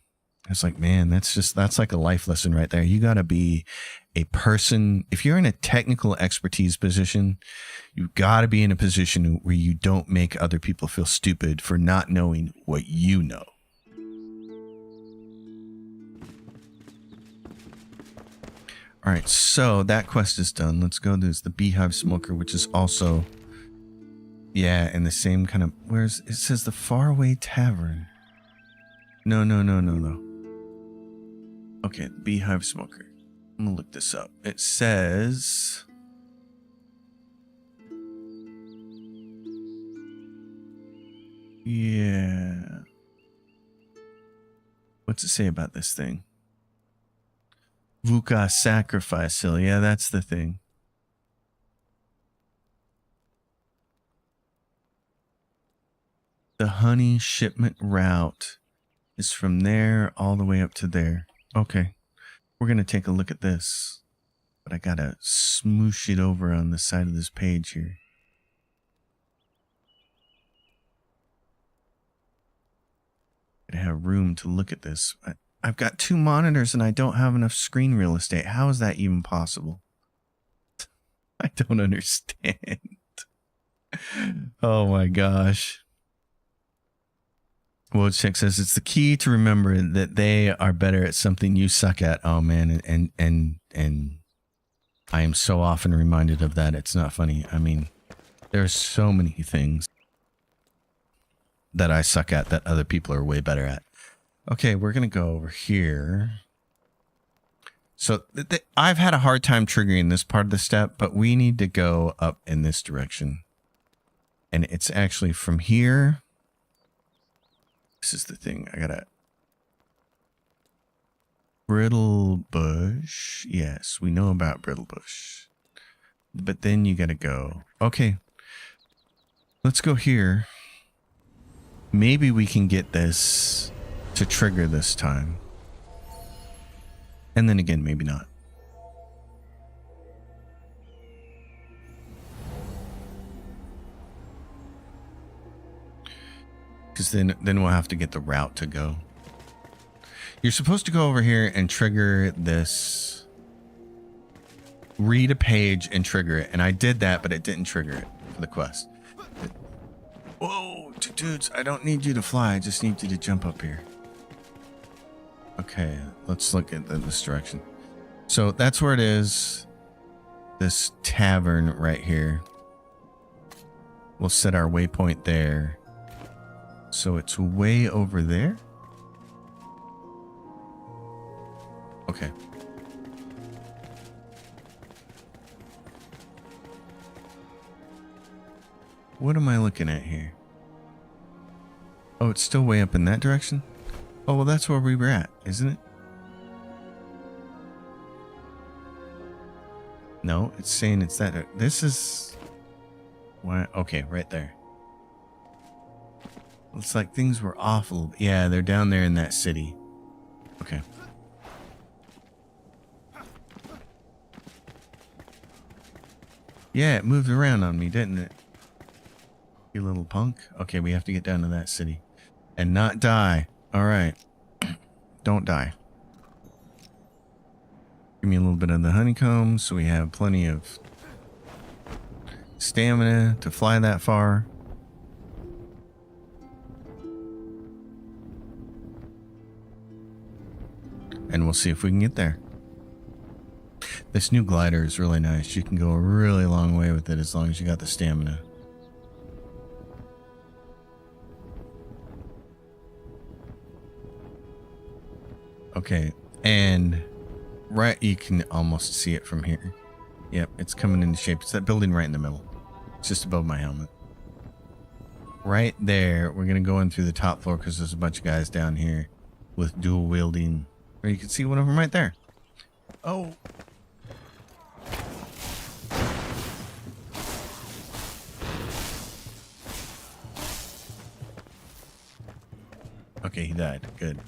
I was like, man, that's like a life lesson right there. You got to be a person. If you're in a technical expertise position, you've got to be in a position where you don't make other people feel stupid for not knowing what you know. All right, so that quest is done. Let's go. There's the Beehive Smoker, which is also, yeah, in the same kind of, it says the Faraway Tavern. No. Okay, Beehive Smoker. I'm gonna look this up. It says, yeah. What's it say about this thing? Vuka Sacrifice Hill. Yeah, that's the thing. The honey shipment route is from there all the way up to there. Okay. We're going to take a look at this. But I got to smoosh it over on the side of this page here. I have room to look at this. I've got 2 monitors and I don't have enough screen real estate. How is that even possible? I don't understand. Oh my gosh. Wojciech says it's the key to remember that they are better at something you suck at. Oh man, and I am so often reminded of that. It's not funny. I mean, there's so many things that I suck at that other people are way better at. Okay, we're going to go over here. So I've had a hard time triggering this part of the step, but we need to go up in this direction. And it's actually from here. This is the thing. I got to... Brittle bush. Yes, we know about brittle bush. But then you got to go. Okay. Let's go here. Maybe we can get this to trigger this time. And then again, maybe not. Because then we'll have to get the route to go. You're supposed to go over here and trigger this. Read a page and trigger it. And I did that, but it didn't trigger it for the quest. Whoa, dudes, I don't need you to fly. I just need you to jump up here. Okay, let's look at this direction. So that's where it is. This tavern right here. We'll set our waypoint there. So it's way over there. Okay. What am I looking at here? Oh, it's still way up in that direction? Oh, well, that's where we were at, isn't it? No, it's saying it's that. This is... Why? Okay, right there. Looks like things were off a little bit. Yeah, they're down there in that city. Okay. Yeah, it moved around on me, didn't it? You little punk. Okay, we have to get down to that city. And not die. Alright. Don't die. Give me a little bit of the honeycomb so we have plenty of stamina to fly that far. And we'll see if we can get there. This new glider is really nice. You can go a really long way with it as long as you got the stamina. Okay, and right, you can almost see it from here. Yep, it's coming into shape. It's that building right in the middle. It's just above my helmet. Right there, we're going to go in through the top floor because there's a bunch of guys down here with dual wielding. Or you can see one of them right there. Oh. Okay, he died. Good.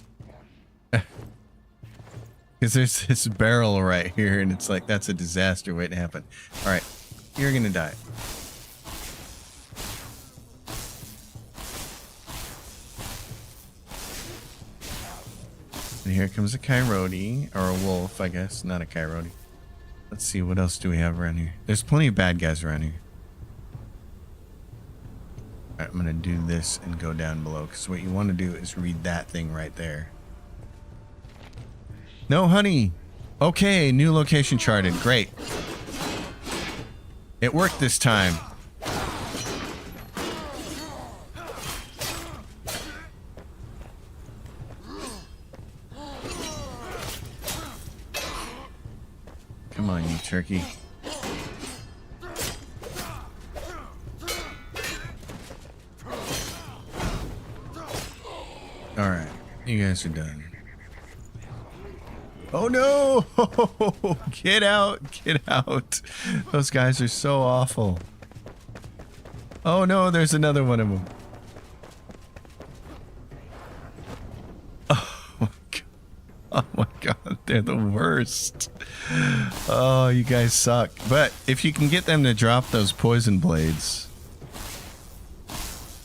Because there's this barrel right here, and it's like, that's a disaster waiting to happen. Alright, you're gonna die. And here comes a coyote, or a wolf, I guess. Not a coyote. Let's see, what else do we have around here? There's plenty of bad guys around here. Alright, I'm gonna do this and go down below, because what you want to do is read that thing right there. No honey. Okay, new location charted. Great. It worked this time. Come on, you turkey. All right, you guys are done. Oh no! Get out! Get out! Those guys are so awful. Oh no, there's another one of them. They're the worst. Oh, you guys suck. But if you can get them to drop those poison blades,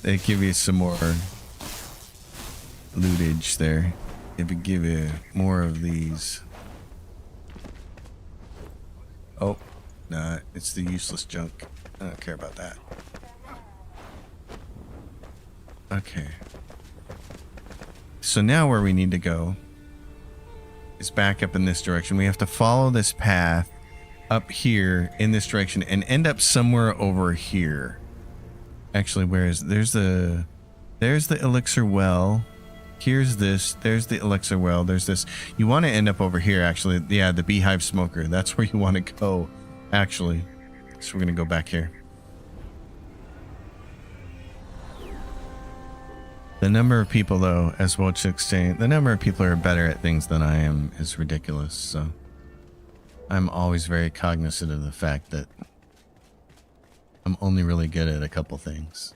they give you some more lootage there. If it give you more of these. Oh, nah, it's the useless junk. I don't care about that. Okay. So now where we need to go is back up in this direction. We have to follow this path up here in this direction and end up somewhere over here. Actually, where is there's the elixir well. Here's this. There's the elixir well. There's this. You want to end up over here, actually. Yeah, the beehive smoker. That's where you want to go, actually. So we're going to go back here. The number of people, though, as Wojcik saying, the number of people who are better at things than I am is ridiculous. So I'm always very cognizant of the fact that I'm only really good at a couple things.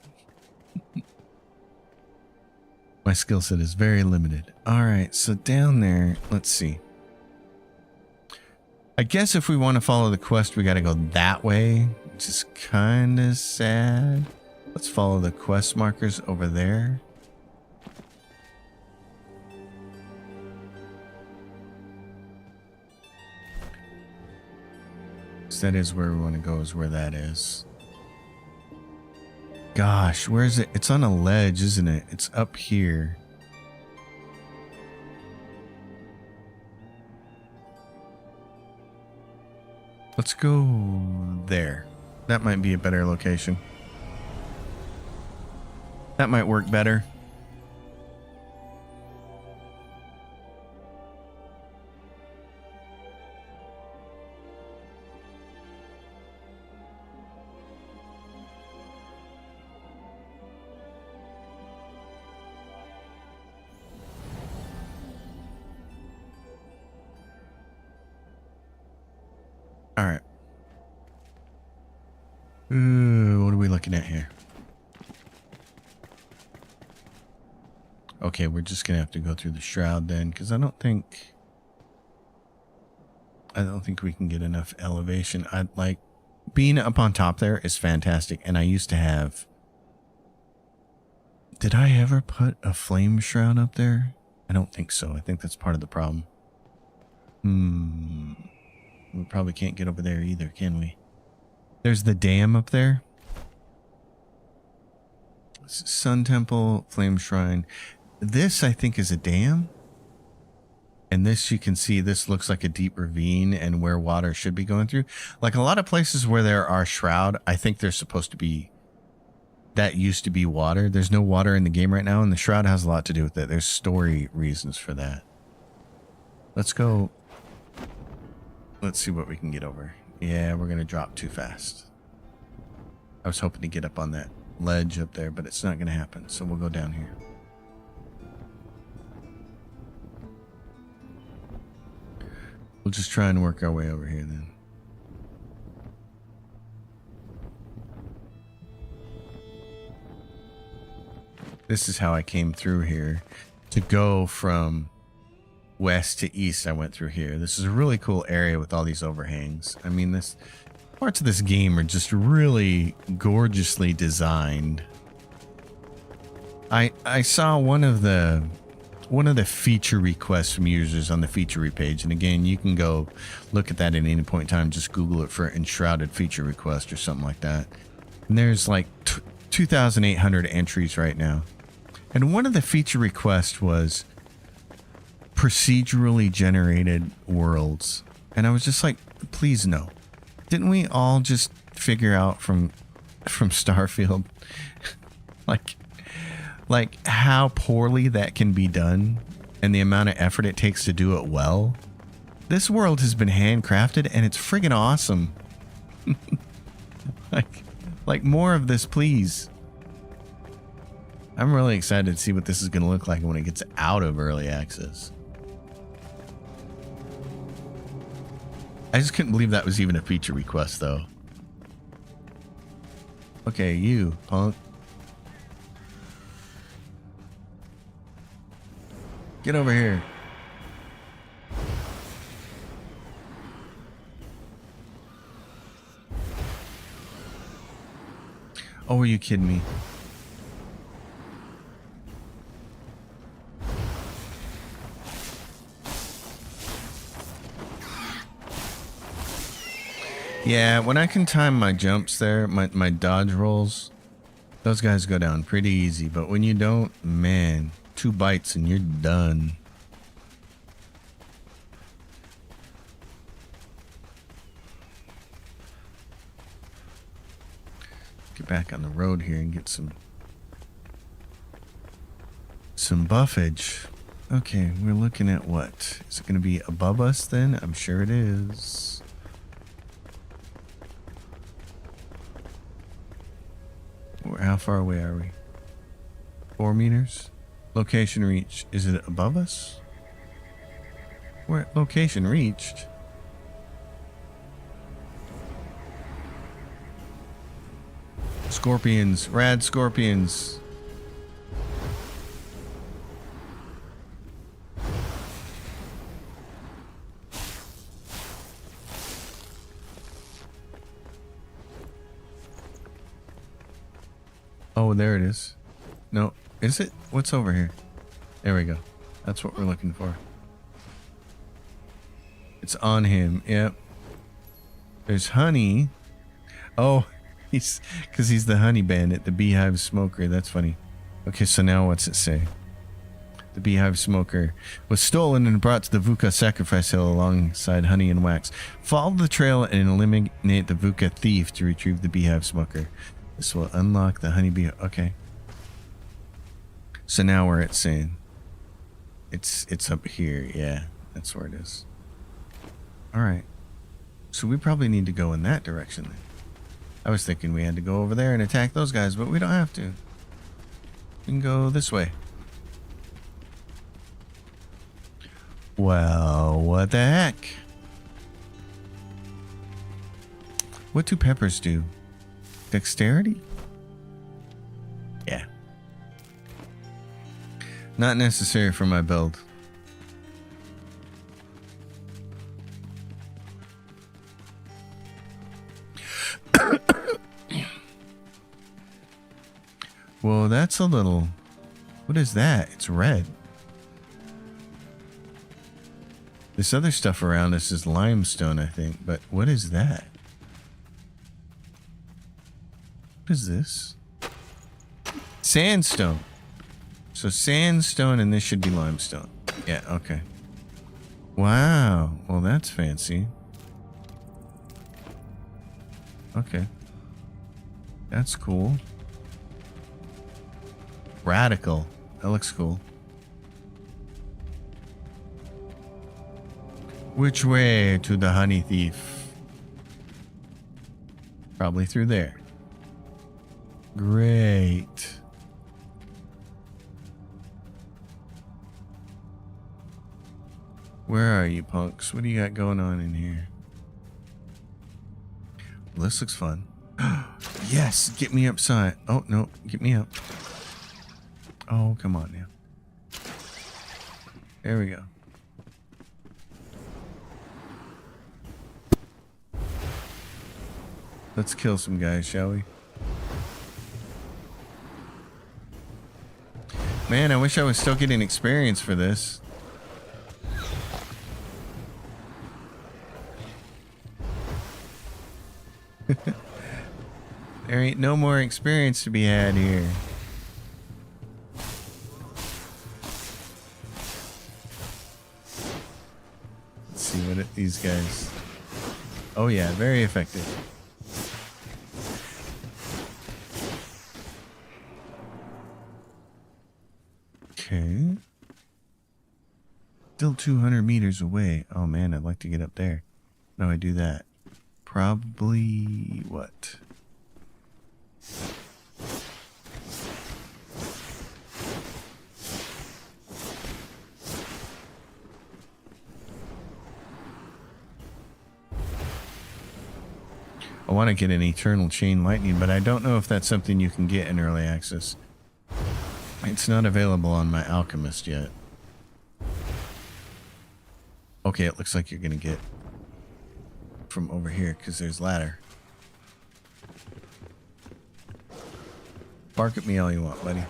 My skill set is very limited. All right, so down there, let's see. I guess if we want to follow the quest, we got to go that way, which is kind of sad. Let's follow the quest markers over there. So that is where we want to go, is where that is. Gosh, where is it? It's on a ledge, isn't it? It's up here. Let's go there. That might be a better location. That might work better. All right. What are we looking at here? Okay, we're just gonna have to go through the shroud then, because I don't think we can get enough elevation. I like being up on top there is fantastic, and I used to have. Did I ever put a flame shroud up there? I don't think so. I think that's part of the problem. We probably can't get over there either, can we? There's the dam up there. Sun Temple, Flame Shrine. This, I think, is a dam. And this, you can see, this looks like a deep ravine and where water should be going through. Like a lot of places where there are shroud, I think there's supposed to be... That used to be water. There's no water in the game right now, and the shroud has a lot to do with it. There's story reasons for that. Let's go... Let's see what we can get over. Yeah, we're going to drop too fast. I was hoping to get up on that ledge up there, but it's not going to happen. So we'll go down here. We'll just try and work our way over here then. This is how I came through here. To go from west to east, I went through here. This is a really cool area with all these overhangs. I mean, this parts of this game are just really gorgeously designed. I saw one of the feature requests from users on the feature page, and again, you can go look at that at any point in time. Just Google it for Enshrouded feature request or something like that. And there's like 2,800 entries right now. And one of the feature requests was procedurally generated worlds. And I was just like, please no. Didn't we all just figure out from Starfield like how poorly that can be done and the amount of effort it takes to do it well? This world has been handcrafted and it's friggin' awesome. like more of this, please. I'm really excited to see what this is going to look like when it gets out of early access. I just couldn't believe that was even a feature request, though. Okay, you, punk. Get over here. Oh, are you kidding me? Yeah, when I can time my jumps there, my dodge rolls, those guys go down pretty easy. But when you don't, man, 2 bites and you're done. Get back on the road here and get some buffage. Okay, we're looking at what? Is it going to be above us then? I'm sure it is. How far away are we? 4 meters? Location reached. Is it above us? Where? Location reached? Scorpions. Rad scorpions. Oh, there it is. No, is it? What's over here? There we go. That's what we're looking for. It's on him. Yep. There's honey. Oh, because he's the honey bandit, the beehive smoker. That's funny. Okay, so now what's it say? The beehive smoker was stolen and brought to the Vuka sacrifice hill alongside honey and wax. Follow the trail and eliminate the Vuka thief to retrieve the beehive smoker. This will unlock the honeybee. Okay. So now where it's saying. It's up here. Yeah, that's where it is. Alright. So we probably need to go in that direction then. I was thinking we had to go over there and attack those guys, but we don't have to. We can go this way. Well, what the heck? What do peppers do? Dexterity? Yeah. Not necessary for my build. Well, that's a little... What is that? It's red. This other stuff around us is limestone, I think. But what is that? What is this? Sandstone. So sandstone and this should be limestone. Yeah, okay. Wow. Well, that's fancy. Okay. That's cool. Radical. That looks cool. Which way to the honey thief? Probably through there. Great. Where are you, punks? What do you got going on in here? Well, this looks fun. Yes, get me upside. Oh, no, get me up. Oh, come on now. There we go. Let's kill some guys, shall we? Man, I wish I was still getting experience for this. There ain't no more experience to be had here. Let's see what these guys... Oh yeah, very effective. Okay. Still 200 meters away. Oh man, I'd like to get up there. How do I do that? Probably what? I want to get an eternal chain lightning, but I don't know if that's something you can get in early access. It's not available on my alchemist yet. Okay, it looks like you're gonna get from over here because there's ladder. Bark at me all you want, buddy.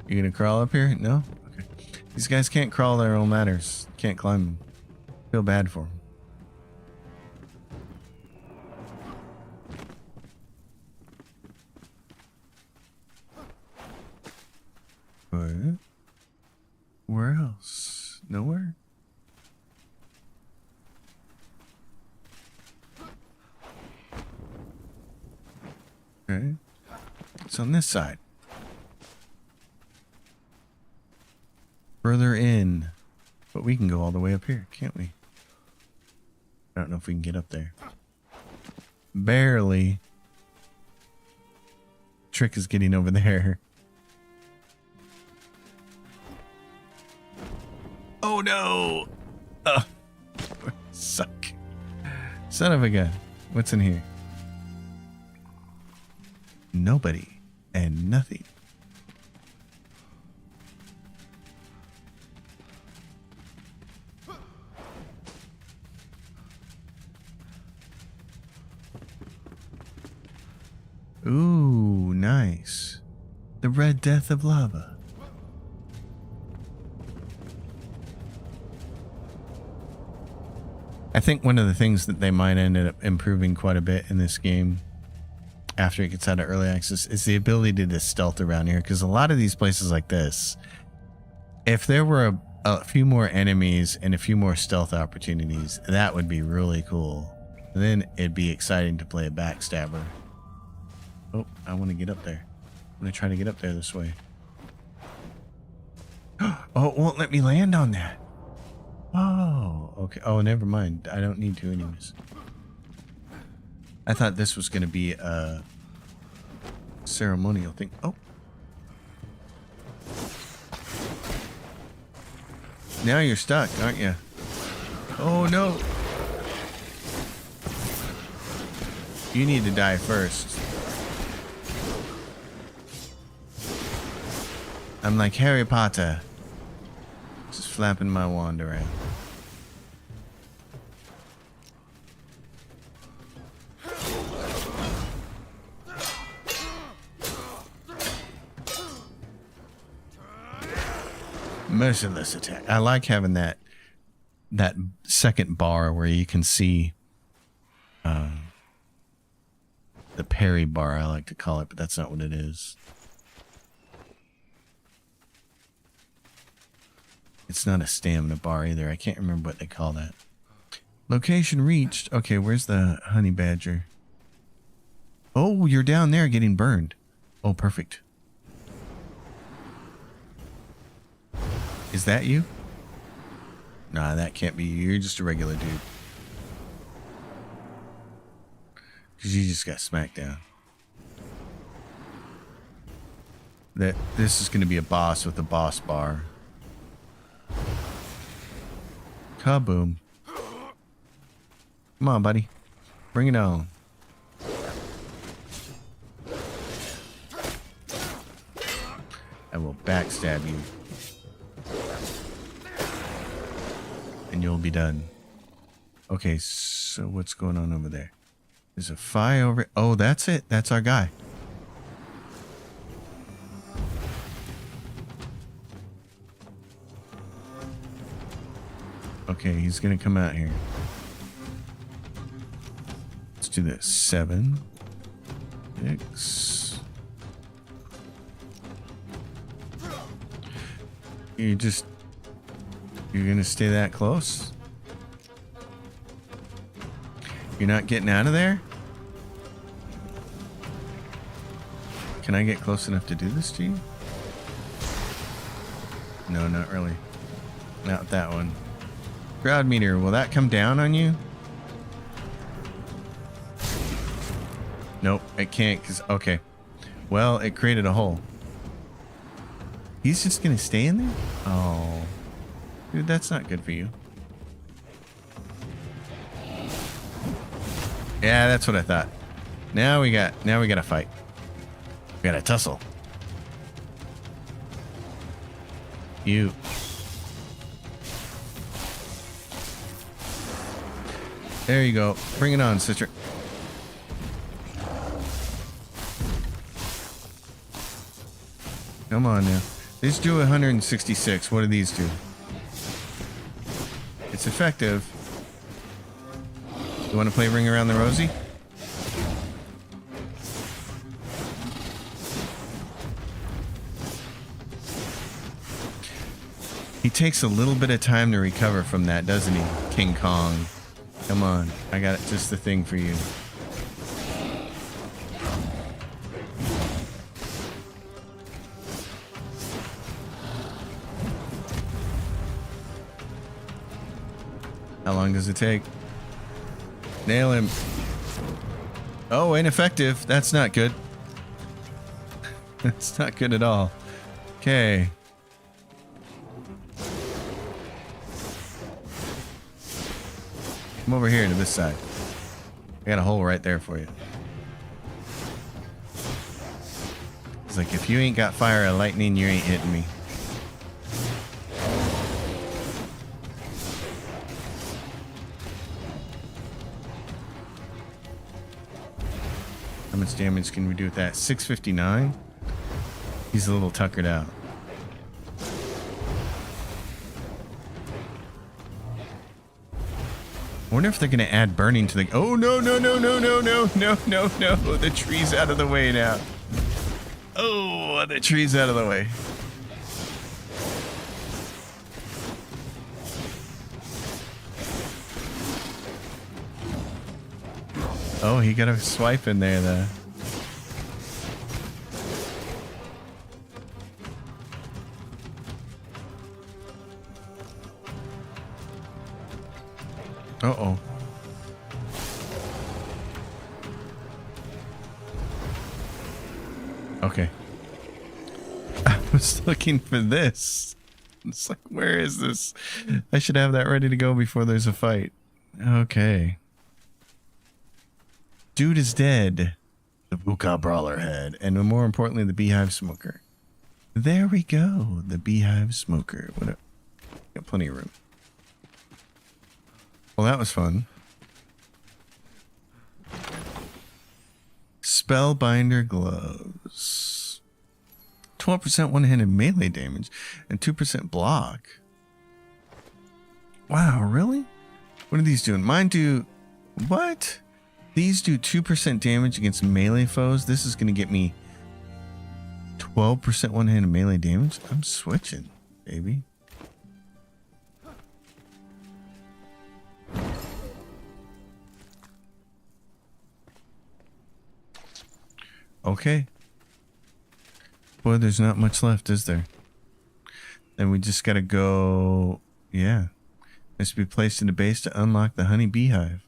You gonna crawl up here? No? Okay. These guys can't crawl their own ladders. Can't climb them. Feel bad for them. What? Where else? Nowhere? Okay. It's on this side. Further in. But we can go all the way up here, can't we? I don't know if we can get up there. Barely. Trick is getting over there. Oh no! Suck. Son of a gun. What's in here? Nobody and nothing. Ooh, nice. The Red Death of Lava. I think one of the things that they might end up improving quite a bit in this game after it gets out of early access is the ability to stealth around here, because a lot of these places like this, if there were a few more enemies and a few more stealth opportunities, that would be really cool. Then it'd be exciting to play a backstabber. Oh, I want to get up there. I'm going to try to get up there this way. Oh, it won't let me land on that. Oh, okay. Oh, never mind. I don't need to anyways. I thought this was going to be a ceremonial thing. Oh. Now you're stuck, aren't you? Oh, no. You need to die first. I'm like Harry Potter. Just flapping my wand around. Merciless attack. I like having that second bar where you can see the parry bar, I like to call it, but that's not what it is. It's not a stamina bar either. I can't remember what they call that. Location reached. Okay, where's the honey badger? Oh, you're down there getting burned. Oh, perfect. Is that you? Nah, that can't be you. You're just a regular dude. Because you just got smacked down. This is going to be a boss with a boss bar. Kaboom. Come on, buddy. Bring it on. I will backstab you. And you'll be done. Okay, so what's going on over there? There's a fire over... Oh, that's it. That's our guy. Okay, he's gonna come out here. Let's do this. 7, 6. You're gonna stay that close? You're not getting out of there? Can I get close enough to do this to you? No, not really. Not that one. Crowd meter, will that come down on you? Nope, it can't, because, okay. Well, it created a hole. He's just gonna stay in there? Oh. Dude, that's not good for you. Yeah, that's what I thought. Now we got a fight. We got a tussle. You. There you go. Bring it on, sister. Come on now. These do 166. What do these do? It's effective. You want to play Ring Around the Rosie? He takes a little bit of time to recover from that, doesn't he? King Kong. Come on. I got just the thing for you. How long does it take? Nail him. Oh, ineffective. That's not good. That's not good at all. Okay. Come over here to this side. I got a hole right there for you. It's like, if you ain't got fire or lightning, you ain't hitting me. How much damage can we do with that? 659? He's a little tuckered out. I wonder if they're going to add burning to the... Oh, no, no, no, no, no, no, no, no, no. The tree's out of the way now. Oh, the tree's out of the way. Oh, he got a swipe in there, though. Uh-oh. Okay. I was looking for this. It's like, where is this? I should have that ready to go before there's a fight. Okay. Dude is dead. The Buka Brawler head. And more importantly, the Beehive Smoker. There we go. The Beehive Smoker. What got plenty of room. Well, that was fun. Spellbinder gloves. 12% one-handed melee damage and 2% block. Wow, really? What are these doing? Mine do... What? These do 2% damage against melee foes. This is going to get me 12% one-handed melee damage. I'm switching, baby. Okay. Boy, there's not much left, is there? Then we just gotta go... Yeah. Must be placed in the base to unlock the honey beehive.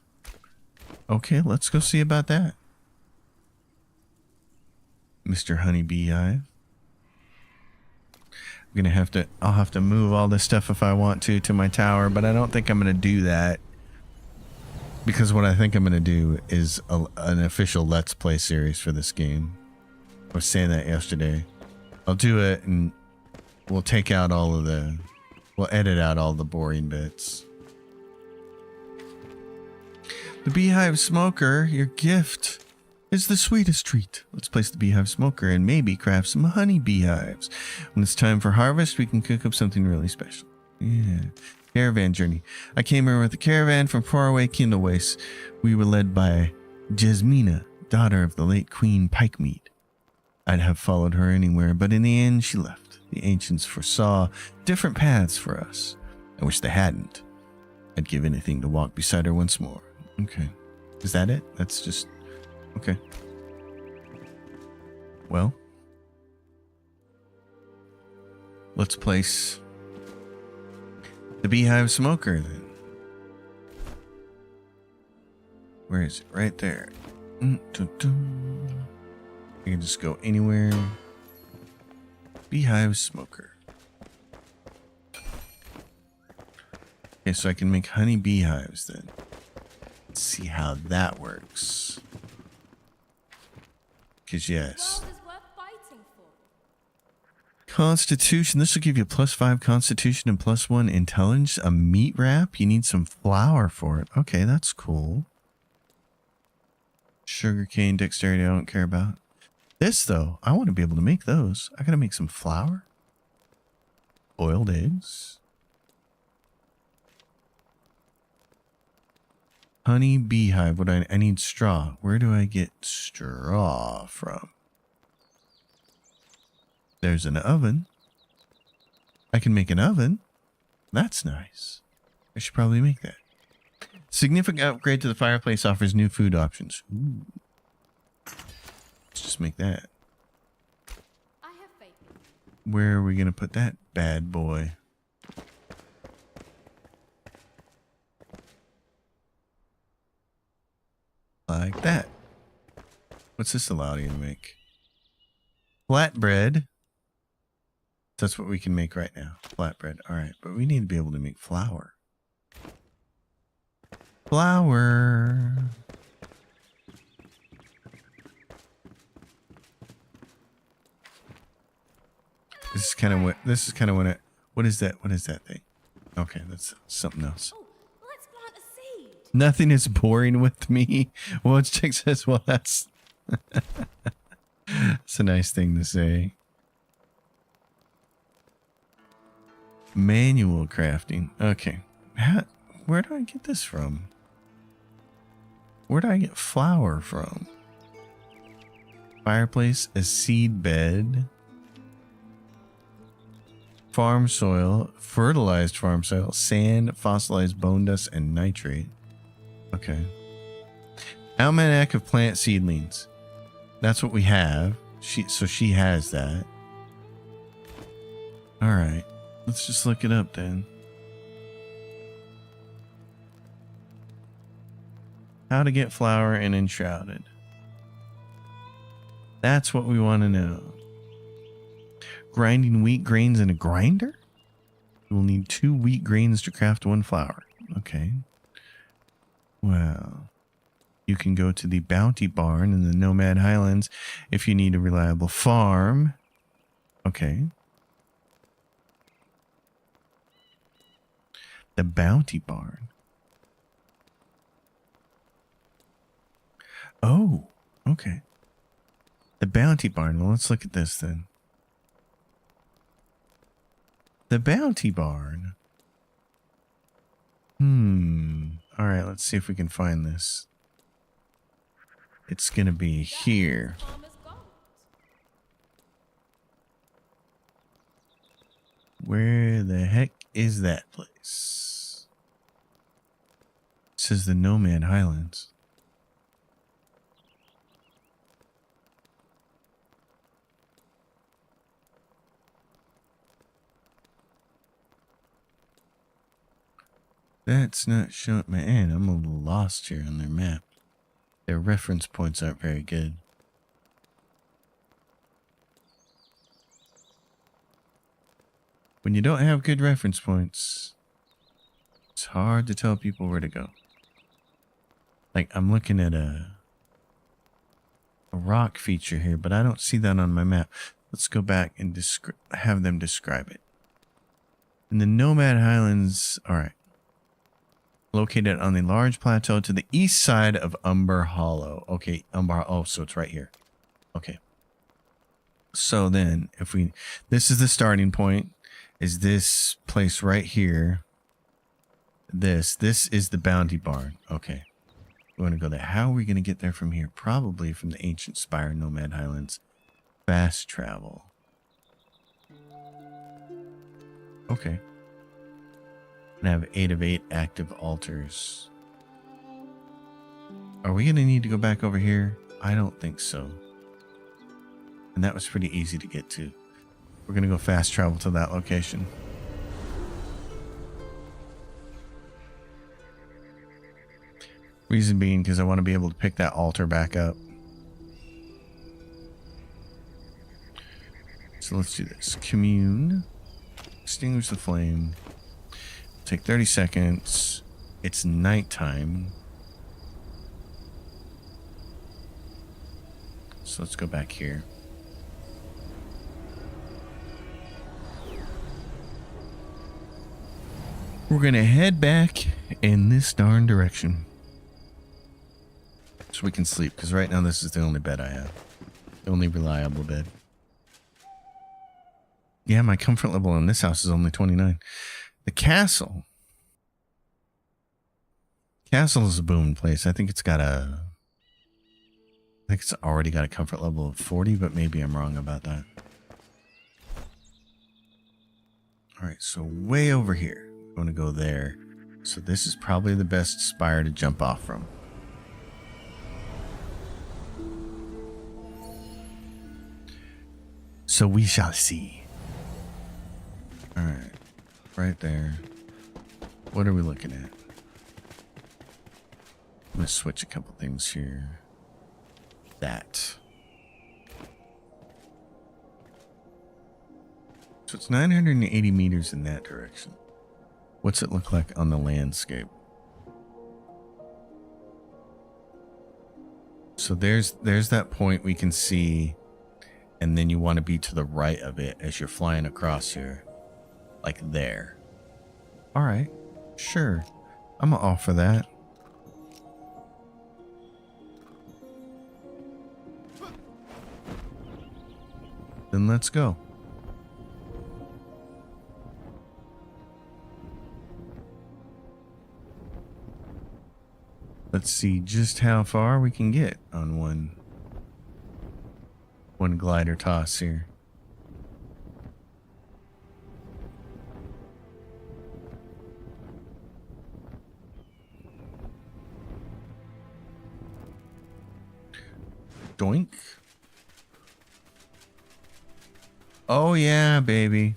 Okay, let's go see about that. Mr. Honey Beehive. I'm gonna have to... I'll have to move all this stuff if I want to my tower, but I don't think I'm gonna do that. Because what I think I'm going to do is an official Let's Play series for this game. I was saying that yesterday. I'll do it and we'll take out all of the... We'll edit out all the boring bits. The Beehive Smoker, your gift, is the sweetest treat. Let's place the Beehive Smoker and maybe craft some honey beehives. When it's time for harvest, we can cook up something really special. Yeah. Caravan journey. I came here with a caravan from faraway Kindlewaste. We were led by Jasmina, daughter of the late Queen Pikemeat. I'd have followed her anywhere, but in the end she left. The ancients foresaw different paths for us. I wish they hadn't. I'd give anything to walk beside her once more. Okay. Is that it? That's just... Okay. Well. Let's place... the Beehive Smoker, then. Where is it? Right there. You can just go anywhere. Beehive Smoker. Okay, so I can make honey beehives, then. Let's see how that works. Because, yes. Constitution. This will give you +5 Constitution and +1 Intelligence. A meat wrap. You need some flour for it. Okay, that's cool. Sugarcane, dexterity, I don't care about. This, though, I want to be able to make those. I got to make some flour. Boiled eggs. Honey beehive. What I need straw. Where do I get straw from? There's an oven. I can make an oven. That's nice. I should probably make that. Significant upgrade to the fireplace offers new food options. Ooh. Let's just make that. I have faith. Where are we going to put that bad boy? Like that. What's this allow you to make? Flatbread. That's what we can make right now. Flatbread. All right. But we need to be able to make flour. Flour. This is kind of when it, what is that? What is that thing? Okay. That's something else. Oh, let's plant a seed. Nothing is boring with me. Well, Chick says, well, that's, it's a nice thing to say. Manual crafting. Okay. Where do I get this from? Where do I get flour from? Fireplace, a seed bed, farm soil, fertilized farm soil, sand, fossilized bone dust, and nitrate. Okay. Almanac of plant seedlings. That's what we have. So she has that. All right. Let's just look it up then. How to get flour in Enshrouded. That's what we want to know. Grinding wheat grains in a grinder? We'll need 2 wheat grains to craft 1 flour. Okay. Well, you can go to the Bounty Barn in the Nomad Highlands if you need a reliable farm. Okay. The Bounty Barn. Oh, okay. The Bounty Barn. Well, let's look at this then. The Bounty Barn. All right, let's see if we can find this. It's going to be here. Where the heck is that place? It says the Nomad Highlands. That's not showing. Man, I'm a little lost here on their map. Their reference points aren't very good. When you don't have good reference points, it's hard to tell people where to go. Like, I'm looking at a rock feature here, but I don't see that on my map. Let's go back and have them describe it. In the Nomad Highlands, all right. Located on the large plateau to the east side of Umber Hollow. Okay, oh, so it's right here. Okay. So then, if we, this is the starting point, is this place right here. This is the Bounty Barn. Okay. We want to go there. How are we going to get there from here? Probably from the Ancient Spire, Nomad Highlands. Fast travel. Okay. And have 8 of 8 active altars. Are we going to need to go back over here? I don't think so. And that was pretty easy to get to. We're going to go fast travel to that location. Reason being because I want to be able to pick that altar back up. So let's do this. Commune. Extinguish the flame. Take 30 seconds. It's nighttime. So let's go back here. We're going to head back in this darn direction. So we can sleep, because right now this is the only bed I have. The only reliable bed. Yeah, my comfort level in this house is only 29. The castle. Castle is a booming place. I think it's already got a comfort level of 40, but maybe I'm wrong about that. All right, so way over here. I'm going to go there. So this is probably the best spire to jump off from. So we shall see. All right, right there. What are we looking at? I'm going to switch a couple things here. That. So it's 980 meters in that direction. What's it look like on the landscape? So there's that point we can see, and then you want to be to the right of it as you're flying across here. Like there. All right, sure. I'm gonna offer that. Then let's go. Let's see just how far we can get on one glider toss here. Doink. Oh yeah, baby.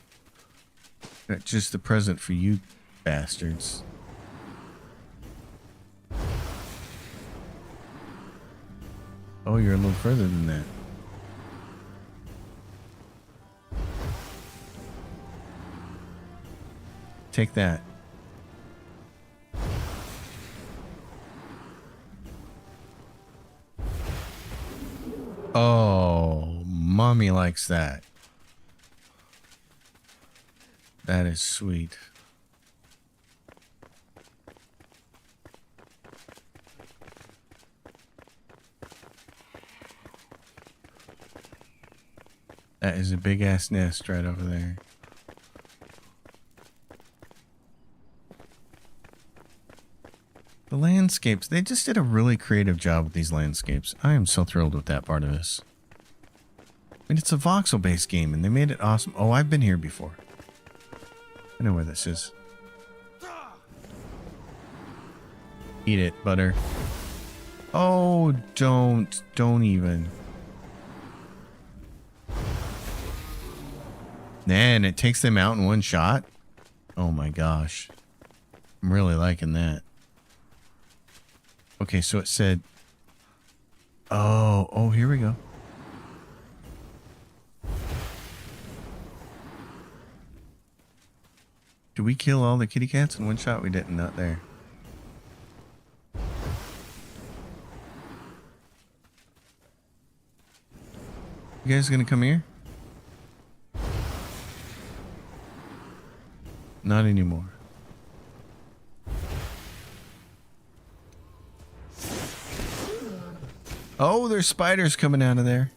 Got just the present for you bastards. Oh, you're a little further than that. Take that. Oh, mommy likes that. That is sweet. That is a big ass nest right over there. The landscapes, they just did a really creative job with these landscapes. I am so thrilled with that part of this. I mean, it's a voxel-based game, and they made it awesome. Oh, I've been here before. I know where this is. Eat it, butter. Oh, don't even. Man, it takes them out in one shot. Oh my gosh. I'm really liking that. Okay, so it said... Oh, here we go. Did we kill all the kitty cats in one shot? We didn't, not there. You guys gonna come here? Not anymore. Oh, there's spiders coming out of there.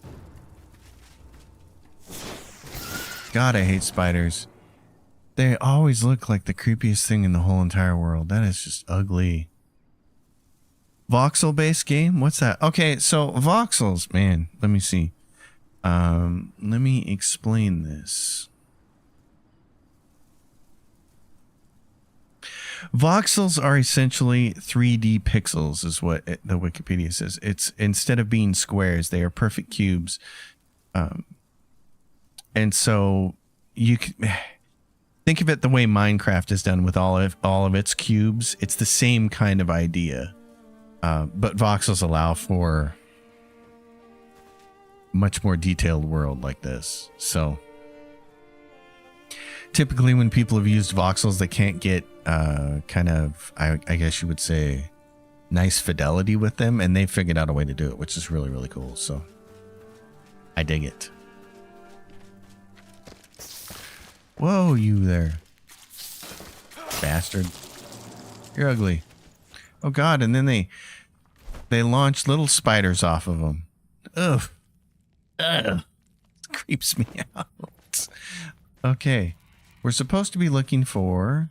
God, I hate spiders. They always look like the creepiest thing in the whole entire world. That is just ugly. Voxel-based game? What's that? Okay, so voxels, man. Let me see. Let me explain this. Voxels are essentially 3D pixels, is what the Wikipedia says. It's instead of being squares, they are perfect cubes. And so you can think of it the way Minecraft is done with all of its cubes. It's the same kind of idea, but voxels allow for much more detailed world like this. So typically when people have used voxels, they can't get kind of, I guess you would say, nice fidelity with them, and they figured out a way to do it, which is really, really cool. So I dig it. Whoa, you there, bastard. You're ugly. Oh God, and then they launch little spiders off of them. Ugh. Ugh, it creeps me out. Okay. We're supposed to be looking for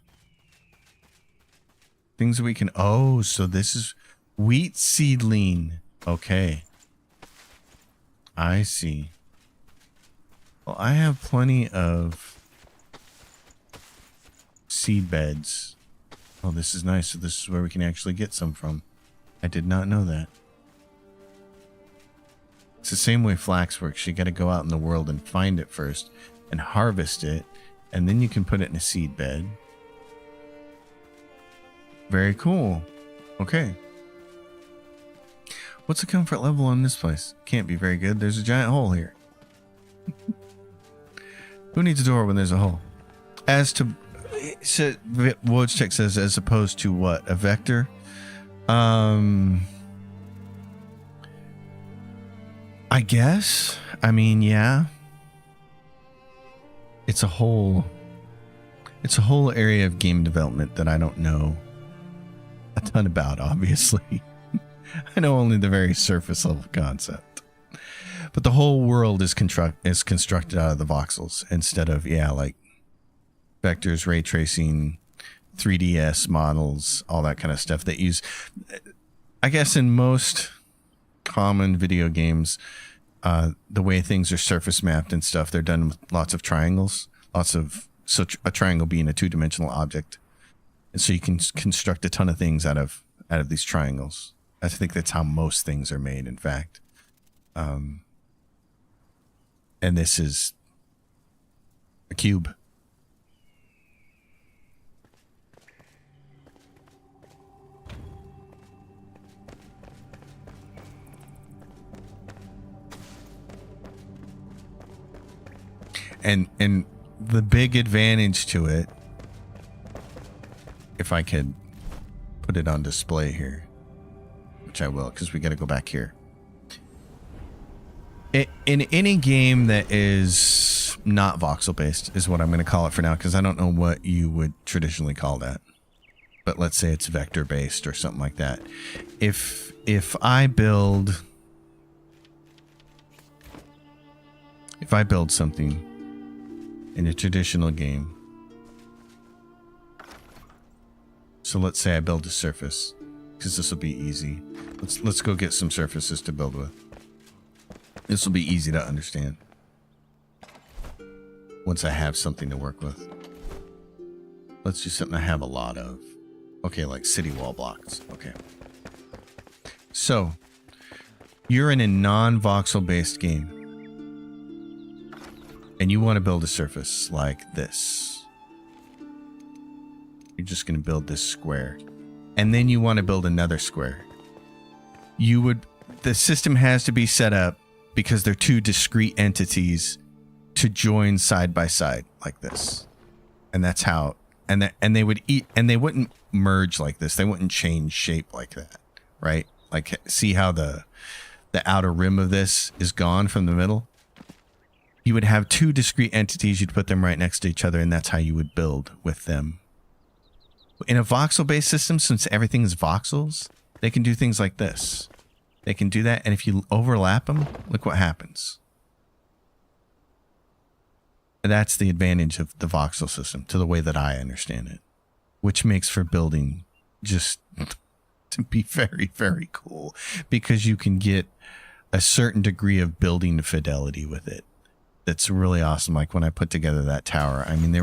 things that we can... Oh, so this is wheat seedling. Okay. I see. Well, I have plenty of seed beds. Oh, this is nice. So this is where we can actually get some from. I did not know that. It's the same way flax works. You got to go out in the world and find it first and harvest it, and then you can put it in a seed bed. Very cool. Okay. What's the comfort level on this place? Can't be very good. There's a giant hole here. Who needs a door when there's a hole? As to... So, Wojciech says, as opposed to what? A vector? I guess. I mean, yeah. It's a whole area of game development that I don't know a ton about, obviously. I know only the very surface level concept. But the whole world is constructed out of the voxels instead of, like vectors, ray tracing, 3DS models, all that kind of stuff that use, I guess in most common video games, the way things are surface mapped and stuff, they're done with lots of triangles, so a triangle being a two-dimensional object. And so you can construct a ton of things out of these triangles. I think that's how most things are made, in fact. And this is a cube. And the big advantage to it, if I could put it on display here, which I will, because we got to go back here. In any game that is not voxel based is what I'm going to call it for now, because I don't know what you would traditionally call that. But let's say it's vector based or something like that. If I build something in a traditional game, so let's say I build a surface, because this will be easy. Let's go get some surfaces to build with. This will be easy to understand once I have something to work with. Let's do something I have a lot of. Okay, like city wall blocks. Okay. So, you're in a non-voxel based game. And you want to build a surface like this. You're just going to build this square. And then you want to build another square. The system has to be set up because they're two discrete entities to join side by side like this. And that's how, and they wouldn't merge like this. They wouldn't change shape like that, right? Like, see how the outer rim of this is gone from the middle? You would have two discrete entities, you'd put them right next to each other, and that's how you would build with them. In a voxel-based system, since everything is voxels, they can do things like this. They can do that, and if you overlap them, look what happens. And that's the advantage of the voxel system, to the way that I understand it, which makes for building just to be very, very cool, because you can get a certain degree of building fidelity with it. That's really awesome. Like when I put together that tower, I mean, it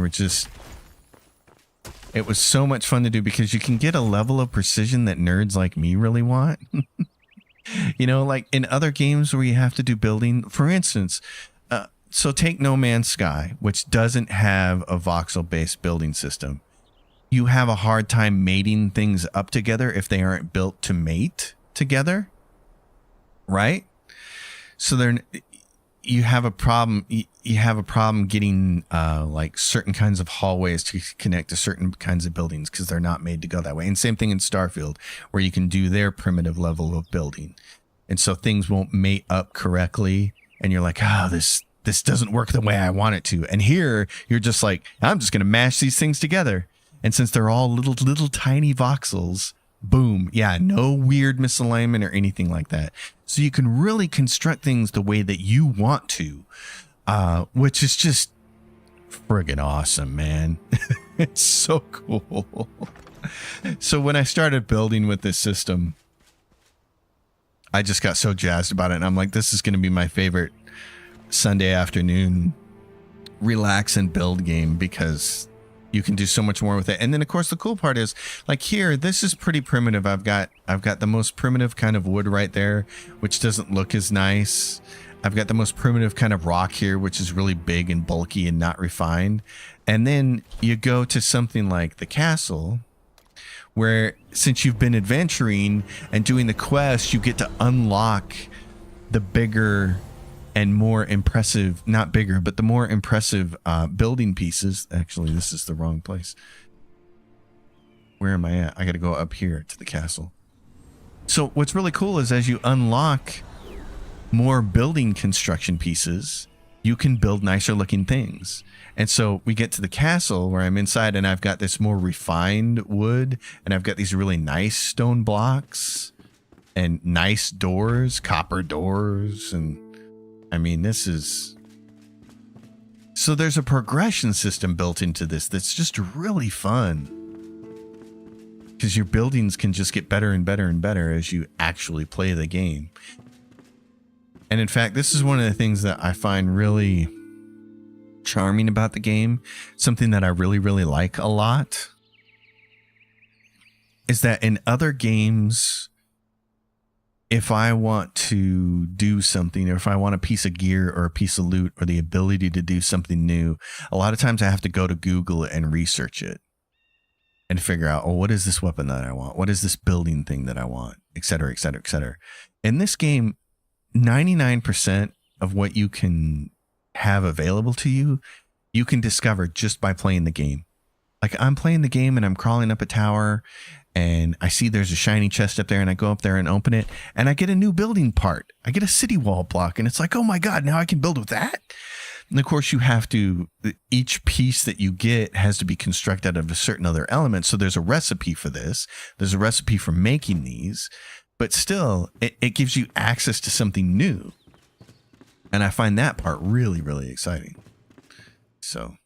was so much fun to do because you can get a level of precision that nerds like me really want. You know, like in other games where you have to do building, for instance, so take No Man's Sky, which doesn't have a voxel-based building system. You have a hard time mating things up together if they aren't built to mate together, right? So you have a problem. You have a problem getting like certain kinds of hallways to connect to certain kinds of buildings because they're not made to go that way. And same thing in Starfield, where you can do their primitive level of building, and so things won't mate up correctly. And you're like, oh, this doesn't work the way I want it to. And here you're just like, I'm just going to mash these things together. And since they're all little tiny voxels, Boom. Yeah, no weird misalignment or anything like that. So you can really construct things the way that you want to, which is just friggin' awesome, man. It's so cool. So when I started building with this system, I just got so jazzed about it. And I'm like, this is going to be my favorite Sunday afternoon relax and build game because you can do so much more with it. And then of course the cool part is like here, this is pretty primitive. I've got the most primitive kind of wood right there, which doesn't look as nice. I've got the most primitive kind of rock here, which is really big and bulky and not refined. And then you go to something like the castle, where since you've been adventuring and doing the quest, you get to unlock the bigger and more impressive, not bigger, but the more impressive building pieces. Actually, this is the wrong place. Where am I at? I got to go up here to the castle. So what's really cool is as you unlock more building construction pieces, you can build nicer looking things. And so we get to the castle where I'm inside and I've got this more refined wood and I've got these really nice stone blocks and nice doors, copper doors. And I mean, this is... So there's a progression system built into this that's just really fun. Because your buildings can just get better and better and better as you actually play the game. And in fact, this is one of the things that I find really charming about the game. Something that I really, really like a lot. Is that in other games, if I want to do something, or if I want a piece of gear or a piece of loot or the ability to do something new, a lot of times I have to go to Google and research it. And figure out, oh, what is this weapon that I want? What is this building thing that I want? Et cetera, et cetera, et cetera. In this game, 99% of what you can have available to you, you can discover just by playing the game. Like I'm playing the game and I'm crawling up a tower and I see there's a shiny chest up there and I go up there and open it and I get a new building part. I get a city wall block and it's like, oh my God, now I can build with that. And of course you have to, each piece that you get has to be constructed out of a certain other element. So there's a recipe for this. There's a recipe for making these. But still, it gives you access to something new. And I find that part really, really exciting. So,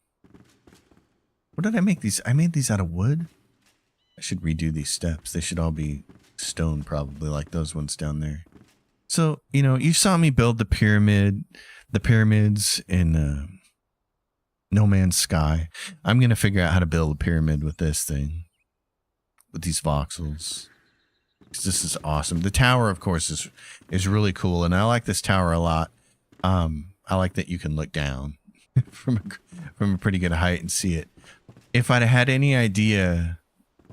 what did I make these? I made these out of wood. I should redo these steps. They should all be stone, probably, like those ones down there. So, you know, you saw me build the pyramids in No Man's Sky. I'm going to figure out how to build a pyramid with this thing. With these voxels. This is awesome. The tower, of course, is really cool, and I like this tower a lot. I like that you can look down from a pretty good height and see it. If I'd had any idea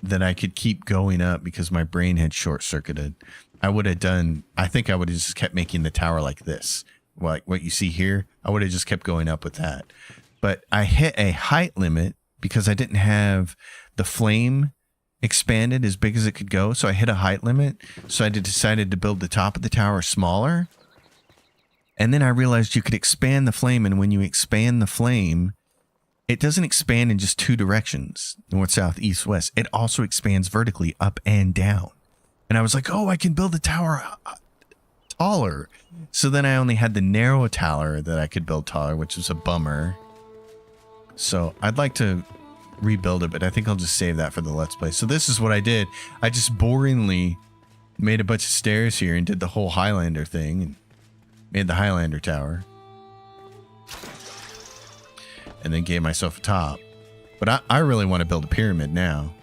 that I could keep going up because my brain had short-circuited, I would have done. I think I would have just kept making the tower like this, like what you see here. I would have just kept going up with that. But I hit a height limit because I didn't have the flame expanded as big as it could go, so I hit a height limit. So I decided to build the top of the tower smaller, and then I realized you could expand the flame, and when you expand the flame, it doesn't expand in just two directions, north, south, east, west. It also expands vertically up and down. And I was like, oh, I can build the tower taller. So then I only had the narrow tower that I could build taller, which was a bummer. So I'd like to rebuild it, but I think I'll just save that for the Let's Play. So this is what I did. I just boringly made a bunch of stairs here and did the whole Highlander thing and made the Highlander tower. And then gave myself a top. But I really want to build a pyramid now.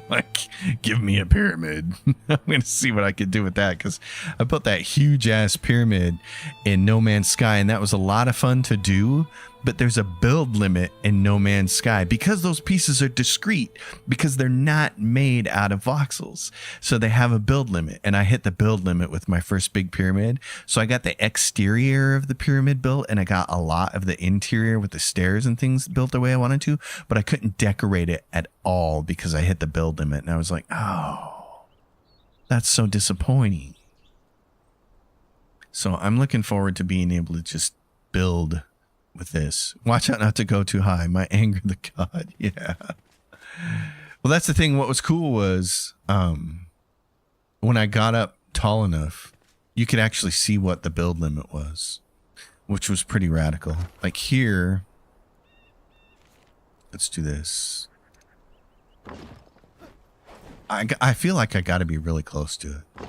Like, give me a pyramid. I'm going to see what I could do with that, because I built that huge ass pyramid in No Man's Sky, and that was a lot of fun to do. But there's a build limit in No Man's Sky because those pieces are discrete, because they're not made out of voxels. So they have a build limit, and I hit the build limit with my first big pyramid. So I got the exterior of the pyramid built, and I got a lot of the interior with the stairs and things built the way I wanted to, but I couldn't decorate it at all because I hit the build limit. And I was like, oh, that's so disappointing. So I'm looking forward to being able to just build with this. Watch out not to go too high. My anger the god. Yeah. Well, that's the thing. What was cool was when I got up tall enough, you could actually see what the build limit was, which was pretty radical. Like here, let's do this. I feel like I got to be really close to it.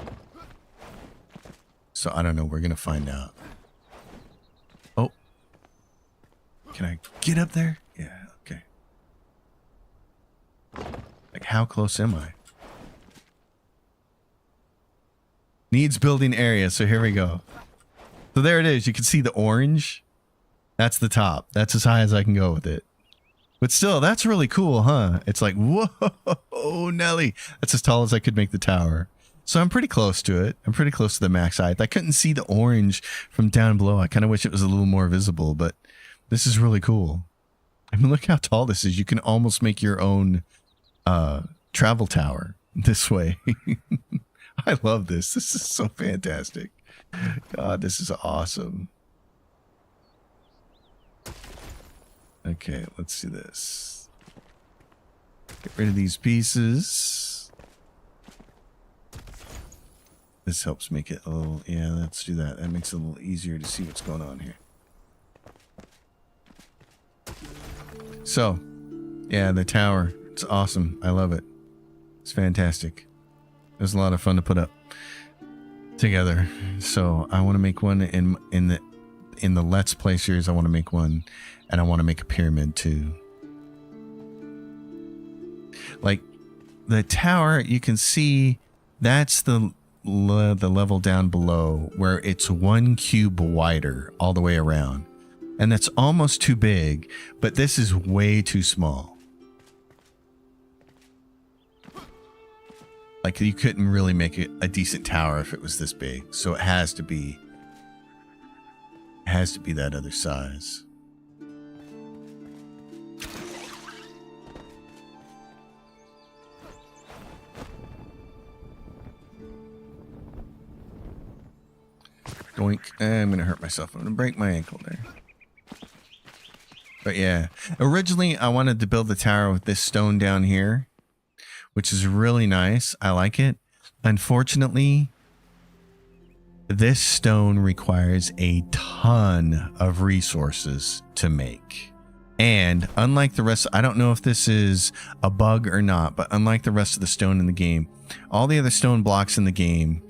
So I don't know. We're going to find out. Oh. Can I get up there? Yeah, okay. Like, how close am I? Needs building area. So here we go. So there it is. You can see the orange. That's the top. That's as high as I can go with it. But still, that's really cool, huh? It's like, whoa, Nelly. That's as tall as I could make the tower. So I'm pretty close to it. I'm pretty close to the max height. I couldn't see the orange from down below. I kind of wish it was a little more visible, but this is really cool. I mean, look how tall this is. You can almost make your own travel tower this way. I love this. This is so fantastic. God, this is awesome. Okay, let's do this. Get rid of these pieces. This helps make it a little... Yeah, let's do that. That makes it a little easier to see what's going on here. So, yeah, the tower. It's awesome. I love it. It's fantastic. It was a lot of fun to put up together. So I want to make one in the Let's Play series. I want to make one, and I want to make a pyramid too. Like the tower, you can see that's the level down below where it's 1 cube wider all the way around, and that's almost too big. But this is way too small. Like, you couldn't really make it a decent tower if it was this big. So it has to be that other size. Doink. I'm going to hurt myself. I'm going to break my ankle there. But yeah, originally I wanted to build the tower with this stone down here, which is really nice. I like it. Unfortunately, this stone requires a ton of resources to make. And unlike the rest, I don't know if this is a bug or not, but unlike the rest of the stone in the game, all the other stone blocks in the game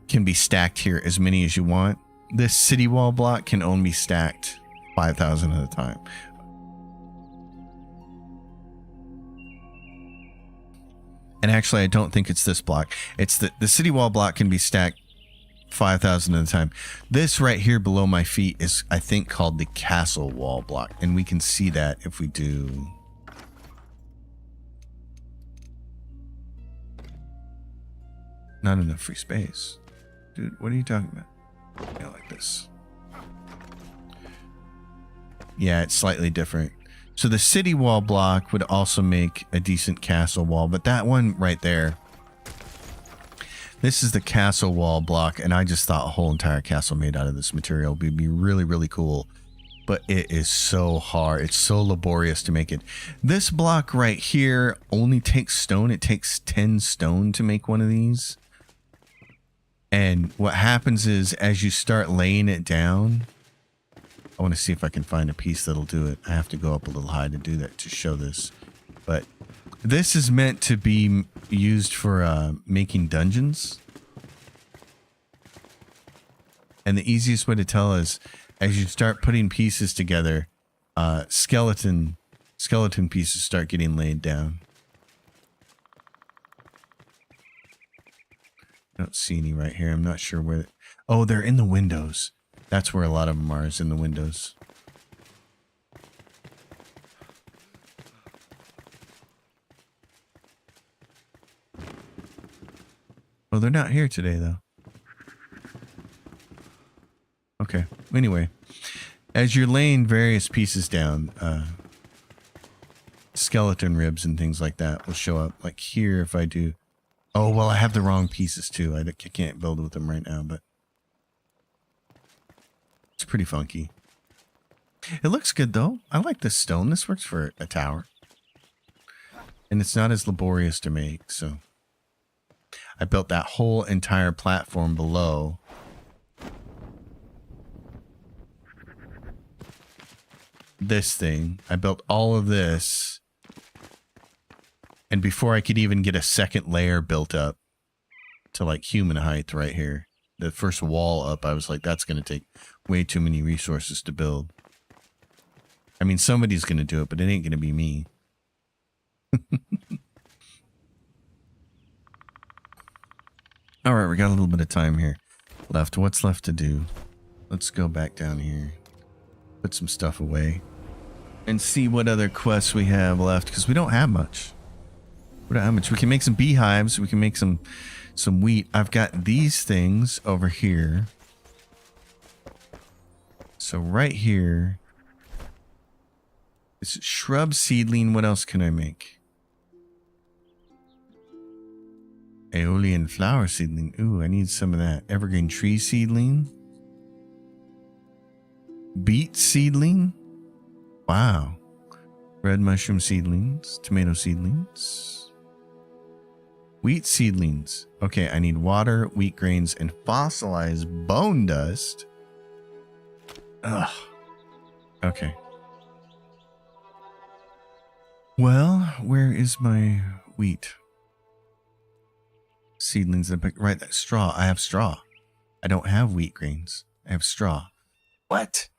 can be stacked here as many as you want. This city wall block can only be stacked 5,000 at a time. And actually, I don't think it's this block. It's the city wall block can be stacked 5,000 at a time. This right here below my feet is, I think, called the castle wall block. And we can see that if we do... Not enough free space. Dude, what are you talking about? Yeah, like this. Yeah, it's slightly different. So the city wall block would also make a decent castle wall, but that one right there, this is the castle wall block, and I just thought a whole entire castle made out of this material would be really, really cool. But it is so hard. It's so laborious to make it. This block right here only takes stone. It takes 10 stone to make one of these. And what happens is, as you start laying it down... I want to see if I can find a piece that'll do it. I have to go up a little high to do that, to show this. But this is meant to be used for making dungeons. And the easiest way to tell is, as you start putting pieces together, skeleton pieces start getting laid down. I don't see any right here. I'm not sure where... Oh, they're in the windows. That's where a lot of them are, is in the windows. Oh, they're not here today, though. Okay. Anyway, as you're laying various pieces down, skeleton ribs and things like that will show up. Like here, if I do... Oh, well, I have the wrong pieces, too. I can't build with them right now, but... It's pretty funky. It looks good, though. I like this stone. This works for a tower. And it's not as laborious to make, so. I built that whole entire platform below. This thing. I built all of this. And before I could even get a second layer built up to like human height right here, the first wall up, I was like, that's going to take way too many resources to build. I mean, somebody's going to do it, but it ain't going to be me. All right, we got a little bit of time here left. What's left to do? Let's go back down here, put some stuff away, and see what other quests we have left, because we don't have much. We don't have much. We can make some beehives. We can make some wheat. I've got these things over here. So right here, it's shrub seedling. What else can I make? Aeolian flower seedling. Ooh, I need some of that. Evergreen tree seedling. Beet seedling. Wow. Red mushroom seedlings. Tomato seedlings. Wheat seedlings. Okay, I need water, wheat grains, and fossilized bone dust. Ugh. Okay. Well, where is my wheat? Seedlings that I picked. Right, that straw. I have straw. I don't have wheat grains. I have straw. What?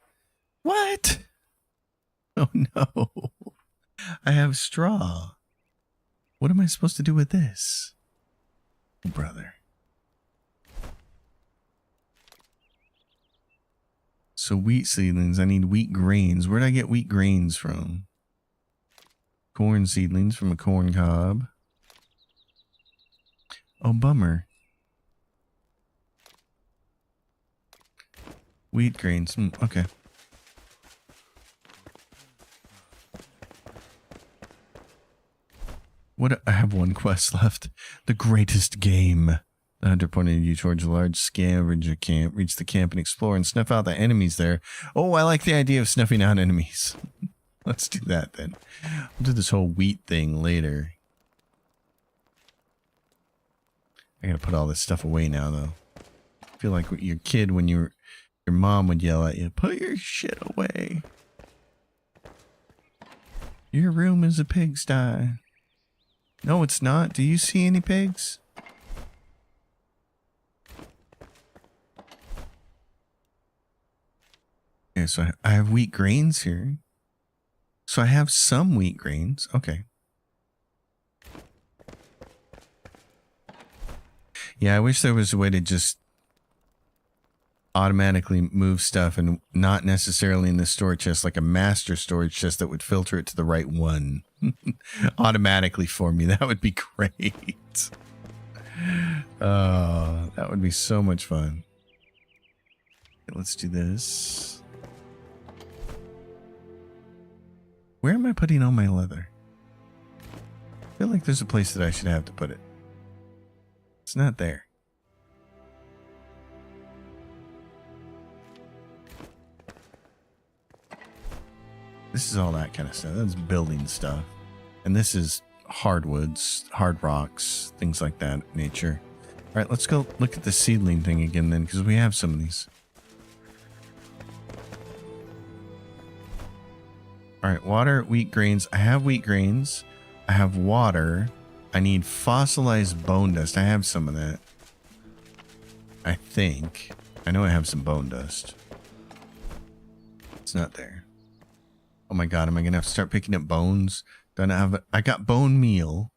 What? Oh no. I have straw. What am I supposed to do with this? Oh, brother. So wheat seedlings. I need wheat grains. Where'd I get wheat grains from? Corn seedlings from a corn cob. Oh, bummer. Wheat grains. Okay. What? I have one quest left. The greatest game. The hunter pointed you towards a large scavenger camp. Reach the camp and explore and snuff out the enemies there. Oh, I like the idea of snuffing out enemies. Let's do that then. We'll do this whole wheat thing later. I gotta put all this stuff away now, though. I feel like your kid when your mom would yell at you, put your shit away. Your room is a pigsty. No, it's not. Do you see any pigs? Okay, so I have wheat grains here. So I have some wheat grains. Okay. Yeah, I wish there was a way to just automatically move stuff and not necessarily in the storage chest, like a master storage chest that would filter it to the right one automatically for me. That would be great. Oh, that would be so much fun. Okay, let's do this. Where am I putting all my leather? I feel like there's a place that I should have to put it. It's not there. This is all that kind of stuff. That's building stuff. And this is hardwoods, hard rocks, things like that nature. All right, let's go look at the seedling thing again then, because we have some of these. All right, water, wheat grains. I have wheat grains. I have water. I need fossilized bone dust. I have some of that. I think. I know I have some bone dust. It's not there. Oh my god, am I going to have to start picking up bones? Don't I have I got bone meal.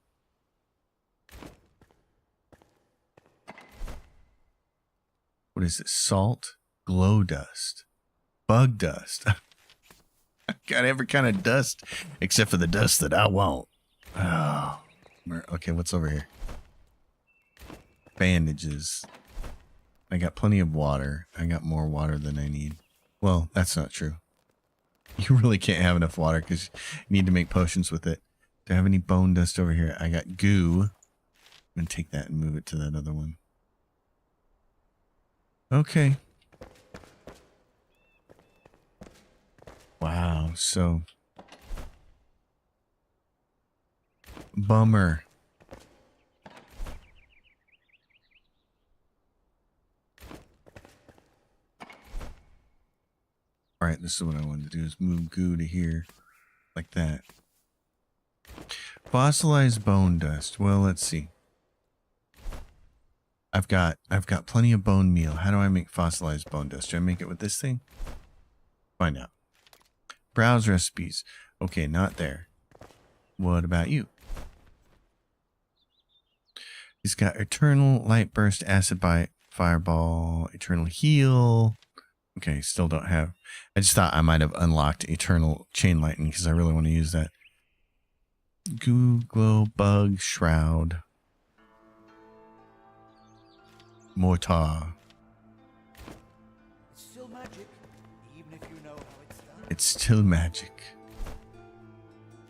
What is it? Salt, glow dust, bug dust. I got every kind of dust except for the dust that I want. Oh. Okay, what's over here? Bandages. I got plenty of water. I got more water than I need. Well, that's not true. You really can't have enough water because you need to make potions with it. Do I have any bone dust over here? I got goo. I'm going to take that and move it to that other one. Okay. Wow, so Bummer. All right, this is what I wanted to do, is move goo to here like that. Fossilized bone dust. Well, let's see. I've got plenty of bone meal. How do I make fossilized bone dust? Do I make it with this thing? Find out. Browse recipes. Okay, not there. What about you? He's got Eternal Light Burst, Acid Bite, Fireball, Eternal Heal. Okay, still don't have. I just thought I might have unlocked Eternal Chain Lightning because I really want to use that. Goo, Glow, Bug, Shroud. Mortar. It's still magic, even if you know how it's done. It's still magic.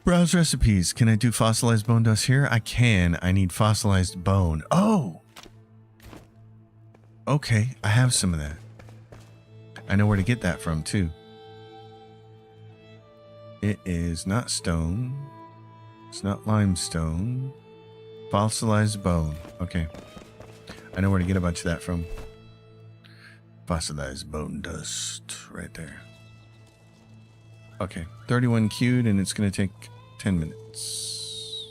Browse recipes. Can I do fossilized bone dust here? I can. I need fossilized bone. Oh! Okay, I have some of that. I know where to get that from, too. It is not stone. It's not limestone. Fossilized bone. Okay. I know where to get a bunch of that from. Fossilized bone dust. Right there. Okay. 31 queued, and it's going to take 10 minutes.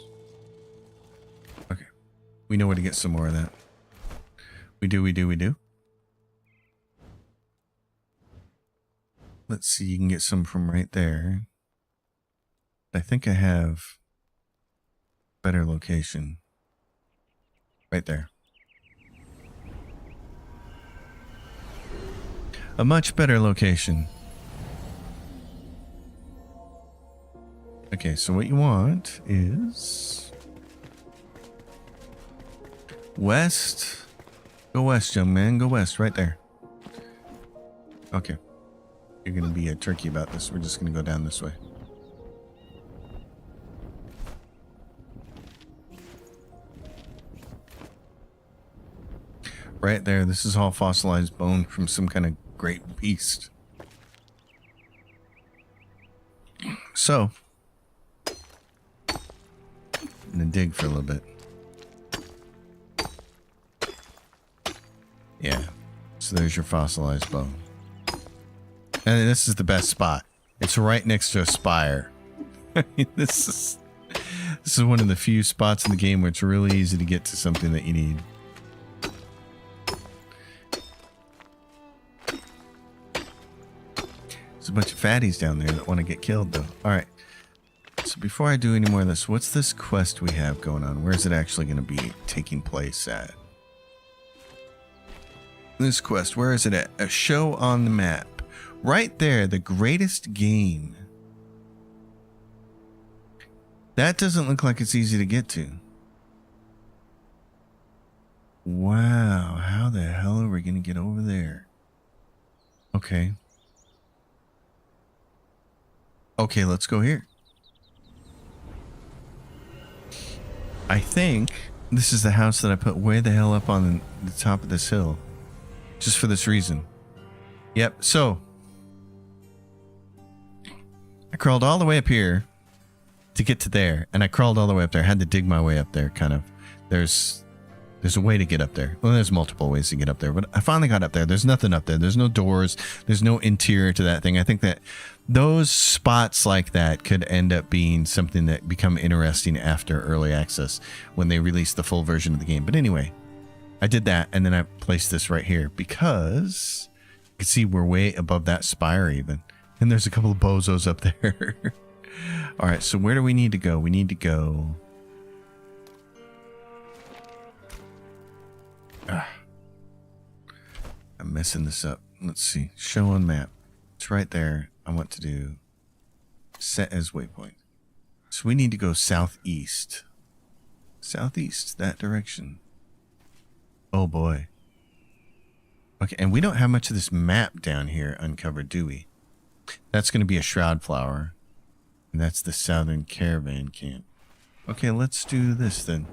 Okay. We know where to get some more of that. We do. Let's see. You can get some from right there. I think I have better location. Right there. A much better location. Okay, so what you want is west. Go west, young man. Go west, right there. Okay. You're going to be a turkey about this. We're just going to go down this way. Right there. This is all fossilized bone from some kind of great beast. So, I'm going to dig for a little bit. Yeah. So there's your fossilized bone. And this is the best spot. It's right next to a spire. I mean, this is one of the few spots in the game where it's really easy to get to something that you need. There's a bunch of fatties down there that want to get killed, though. All right. So before I do any more of this, what's this quest we have going on? Where is it actually going to be taking place at? This quest, where is it at? A show on the map. Right there, the greatest game. That doesn't look like it's easy to get to. Wow, how the hell are we going to get over there? Okay. Okay, let's go here. I think this is the house that I put way the hell up on the top of this hill. Just for this reason. Yep, so I crawled all the way up here to get to there, and I crawled all the way up there. I had to dig my way up there, kind of. There's a way to get up there. Well, there's multiple ways to get up there, but I finally got up there. There's nothing up there. There's no doors. There's no interior to that thing. I think that those spots like that could end up being something that become interesting after early access when they release the full version of the game. But anyway, I did that, and then I placed this right here because you can see we're way above that spire even. And there's a couple of bozos up there. All right, so where do we need to go? We need to go... I'm messing this up. Let's see. Show on map. It's right there. I want to do set as waypoint. So we need to go southeast. Southeast, that direction. Oh boy. Okay, and we don't have much of this map down here uncovered, do we? That's going to be a shroud flower. And that's the southern caravan camp. Okay, let's do this then.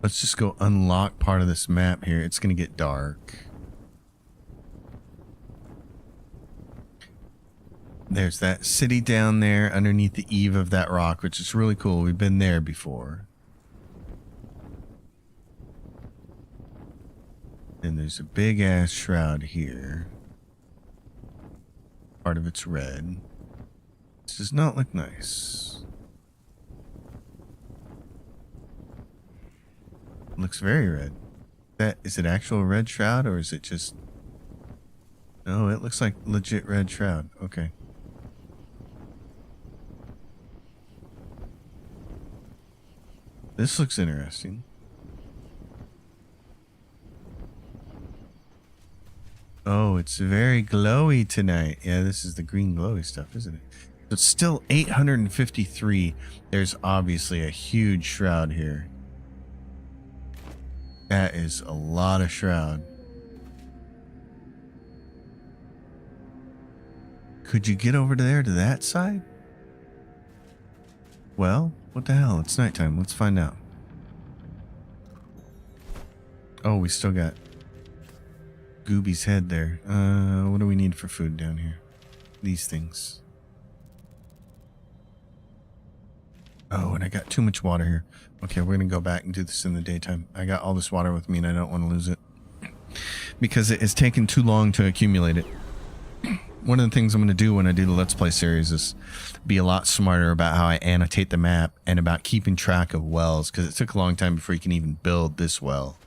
Let's just go unlock part of this map here. It's going to get dark. There's that city down there underneath the eave of that rock, which is really cool. We've been there before. And there's a big ass shroud here. Part of it's red. This does not look nice. Looks very red. Is it actual red shroud or is it just... No, it looks like legit red shroud. Okay. This looks interesting. Oh, it's very glowy tonight. Yeah, this is the green glowy stuff, isn't it? It's still 853. There's obviously a huge shroud here. That is a lot of shroud. Could you get over there to that side? Well, what the hell? It's nighttime. Let's find out. Oh, we still got Gooby's head there. What do we need for food down here? These things. Oh, and I got too much water here. Okay, we're going to go back and do this in the daytime. I got all this water with me and I don't want to lose it. Because it has taken too long to accumulate it. One of the things I'm going to do when I do the Let's Play series is be a lot smarter about how I annotate the map and about keeping track of wells. Because it took a long time before you can even build this well.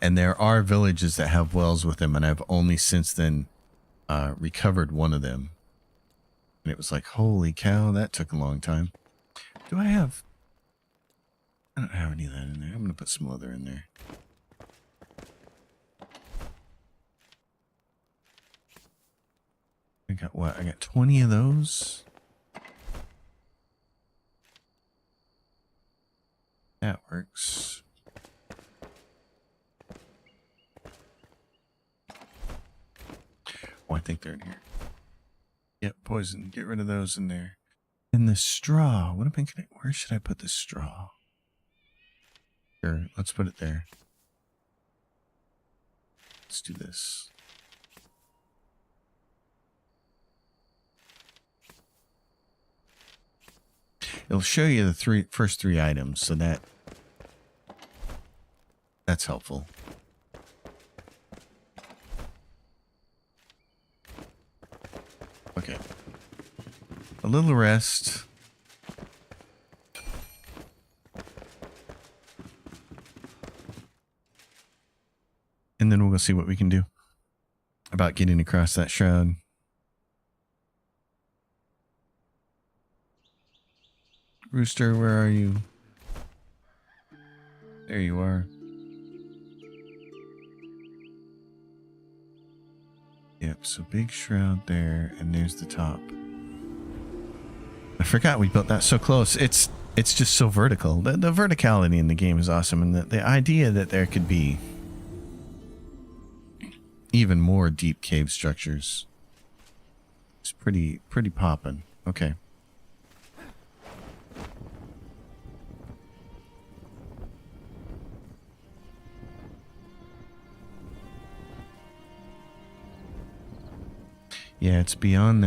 And there are villages that have wells with them, and I've only since then recovered one of them. And it was like, holy cow, that took a long time. Do I have... I don't have any of that in there. I'm going to put some leather in there. I got what? I got 20 of those. That works. Oh, I think they're in here. Yep, poison. Get rid of those in there. And the straw. What am I gonna... Where should I put the straw? Sure, let's put it there. Let's do this. It'll show you the first three items, so that's helpful. Okay. A little rest. And then we'll go see what we can do about getting across that shroud. Rooster, where are you? There you are. Yep, so big shroud there, and there's the top. I forgot we built that so close. It's just so vertical. The verticality in the game is awesome, and the idea that there could be even more deep cave structures is pretty poppin'. Okay. Yeah, it's beyond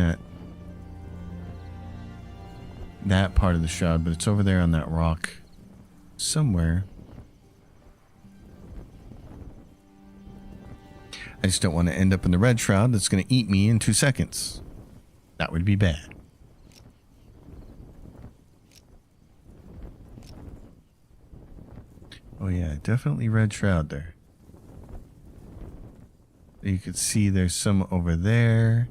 that part of the shroud, but it's over there on that rock somewhere. I just don't want to end up in the red shroud that's going to eat me in 2 seconds. That would be bad. Oh yeah, definitely red shroud there. You could see there's some over there.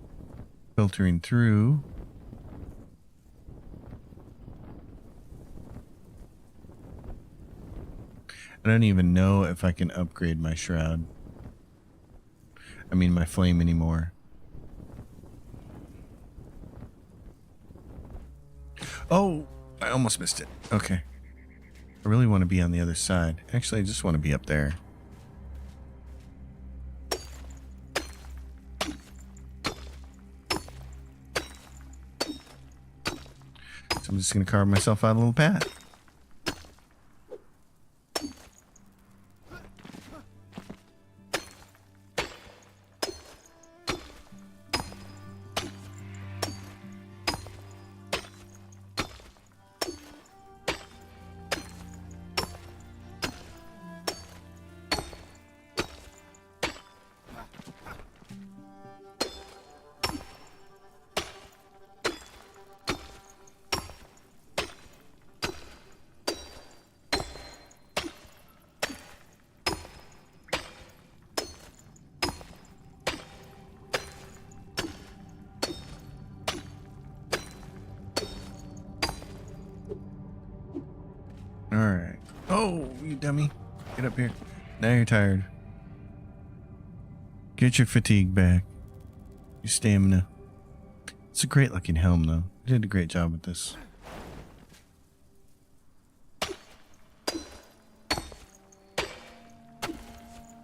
Filtering through. I don't even know if I can upgrade my shroud. I mean my flame anymore. Oh, I almost missed it. Okay. I really want to be on the other side. Actually, I just want to be up there. So I'm just going to carve myself out a little path. you dummy. Get up here. Now you're tired. Get your fatigue back. Your stamina. It's a great looking helm, though. You did a great job with this.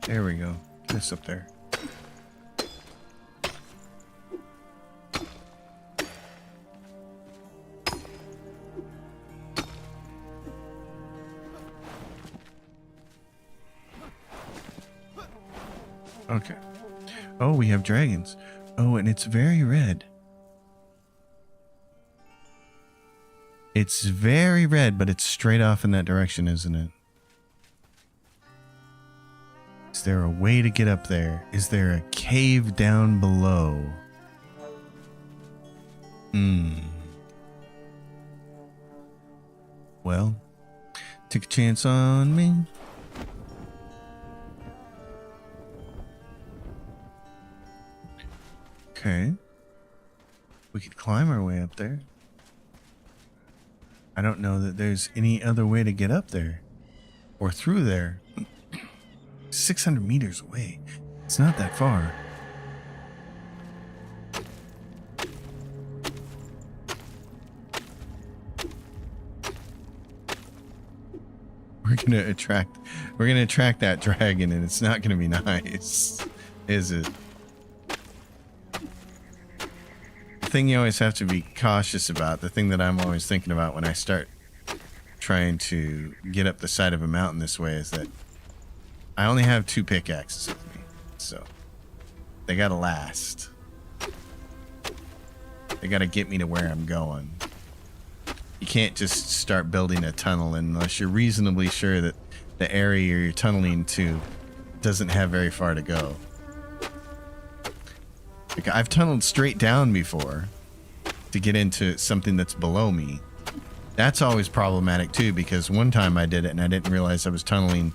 There we go. Get this up there. Okay. Oh, we have dragons. Oh, and it's very red. It's very red, but it's straight off in that direction, isn't it? Is there a way to get up there? Is there a cave down below? Well, take a chance on me. Okay. We could climb our way up there. I don't know that there's any other way to get up there. Or through there. 600 meters away. It's not that far. We're gonna attract that dragon, and it's not gonna be nice, is it? Thing you always have to be cautious about, the thing that I'm always thinking about when I start trying to get up the side of a mountain this way, is that I only have 2 pickaxes with me, so they gotta last. They gotta get me to where I'm going. You can't just start building a tunnel unless you're reasonably sure that the area you're tunneling to doesn't have very far to go. Like, I've tunneled straight down before to get into something that's below me. That's always problematic too, because one time I did it and I didn't realize I was tunneling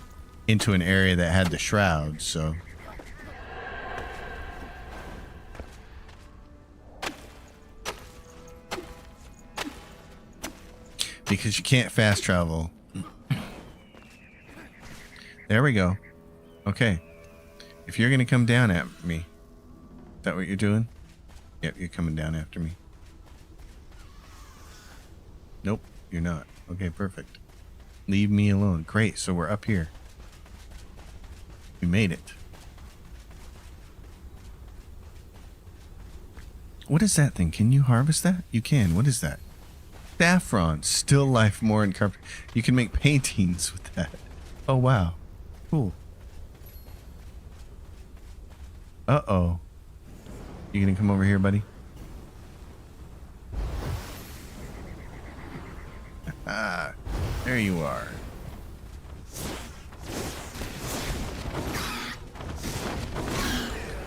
into an area that had the shroud, so. Because you can't fast travel. There we go. Okay. If you're going to come down at me. Is that what you're doing? Yep, you're coming down after me. Nope, you're not. Okay, perfect. Leave me alone. Great, so we're up here. We made it. What is that thing? Can you harvest that? You can. What is that? Saffron. Still life, more and carpet. You can make paintings with that. Oh, wow. Cool. Uh-oh. You gonna come over here, buddy? Ah, there you are.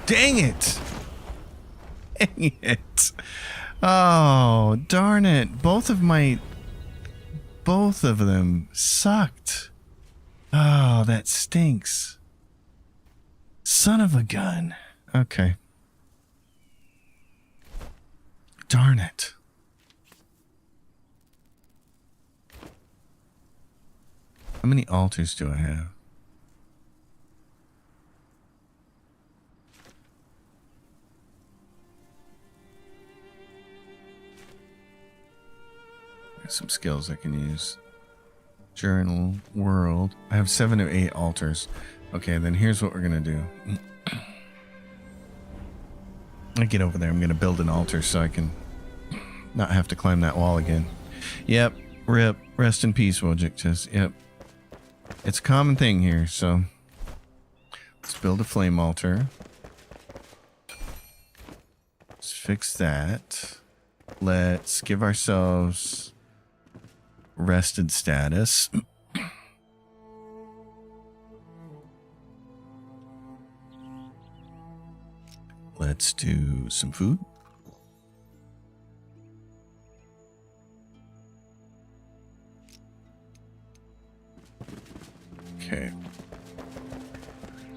Dang it! Dang it! Oh, darn it! Both of them sucked. Oh, that stinks. Son of a gun. Okay. Darn it. How many altars do I have? Got some skills I can use. Journal, world. I have 7 or 8 altars. Okay, then here's what we're gonna do. I get over there. I'm gonna build an altar so I can not have to climb that wall again. Yep. Rip. Rest in peace, Wojcik says. Yep. It's a common thing here, so let's build a flame altar. Let's fix that. Let's give ourselves rested status. Let's do some food. Okay.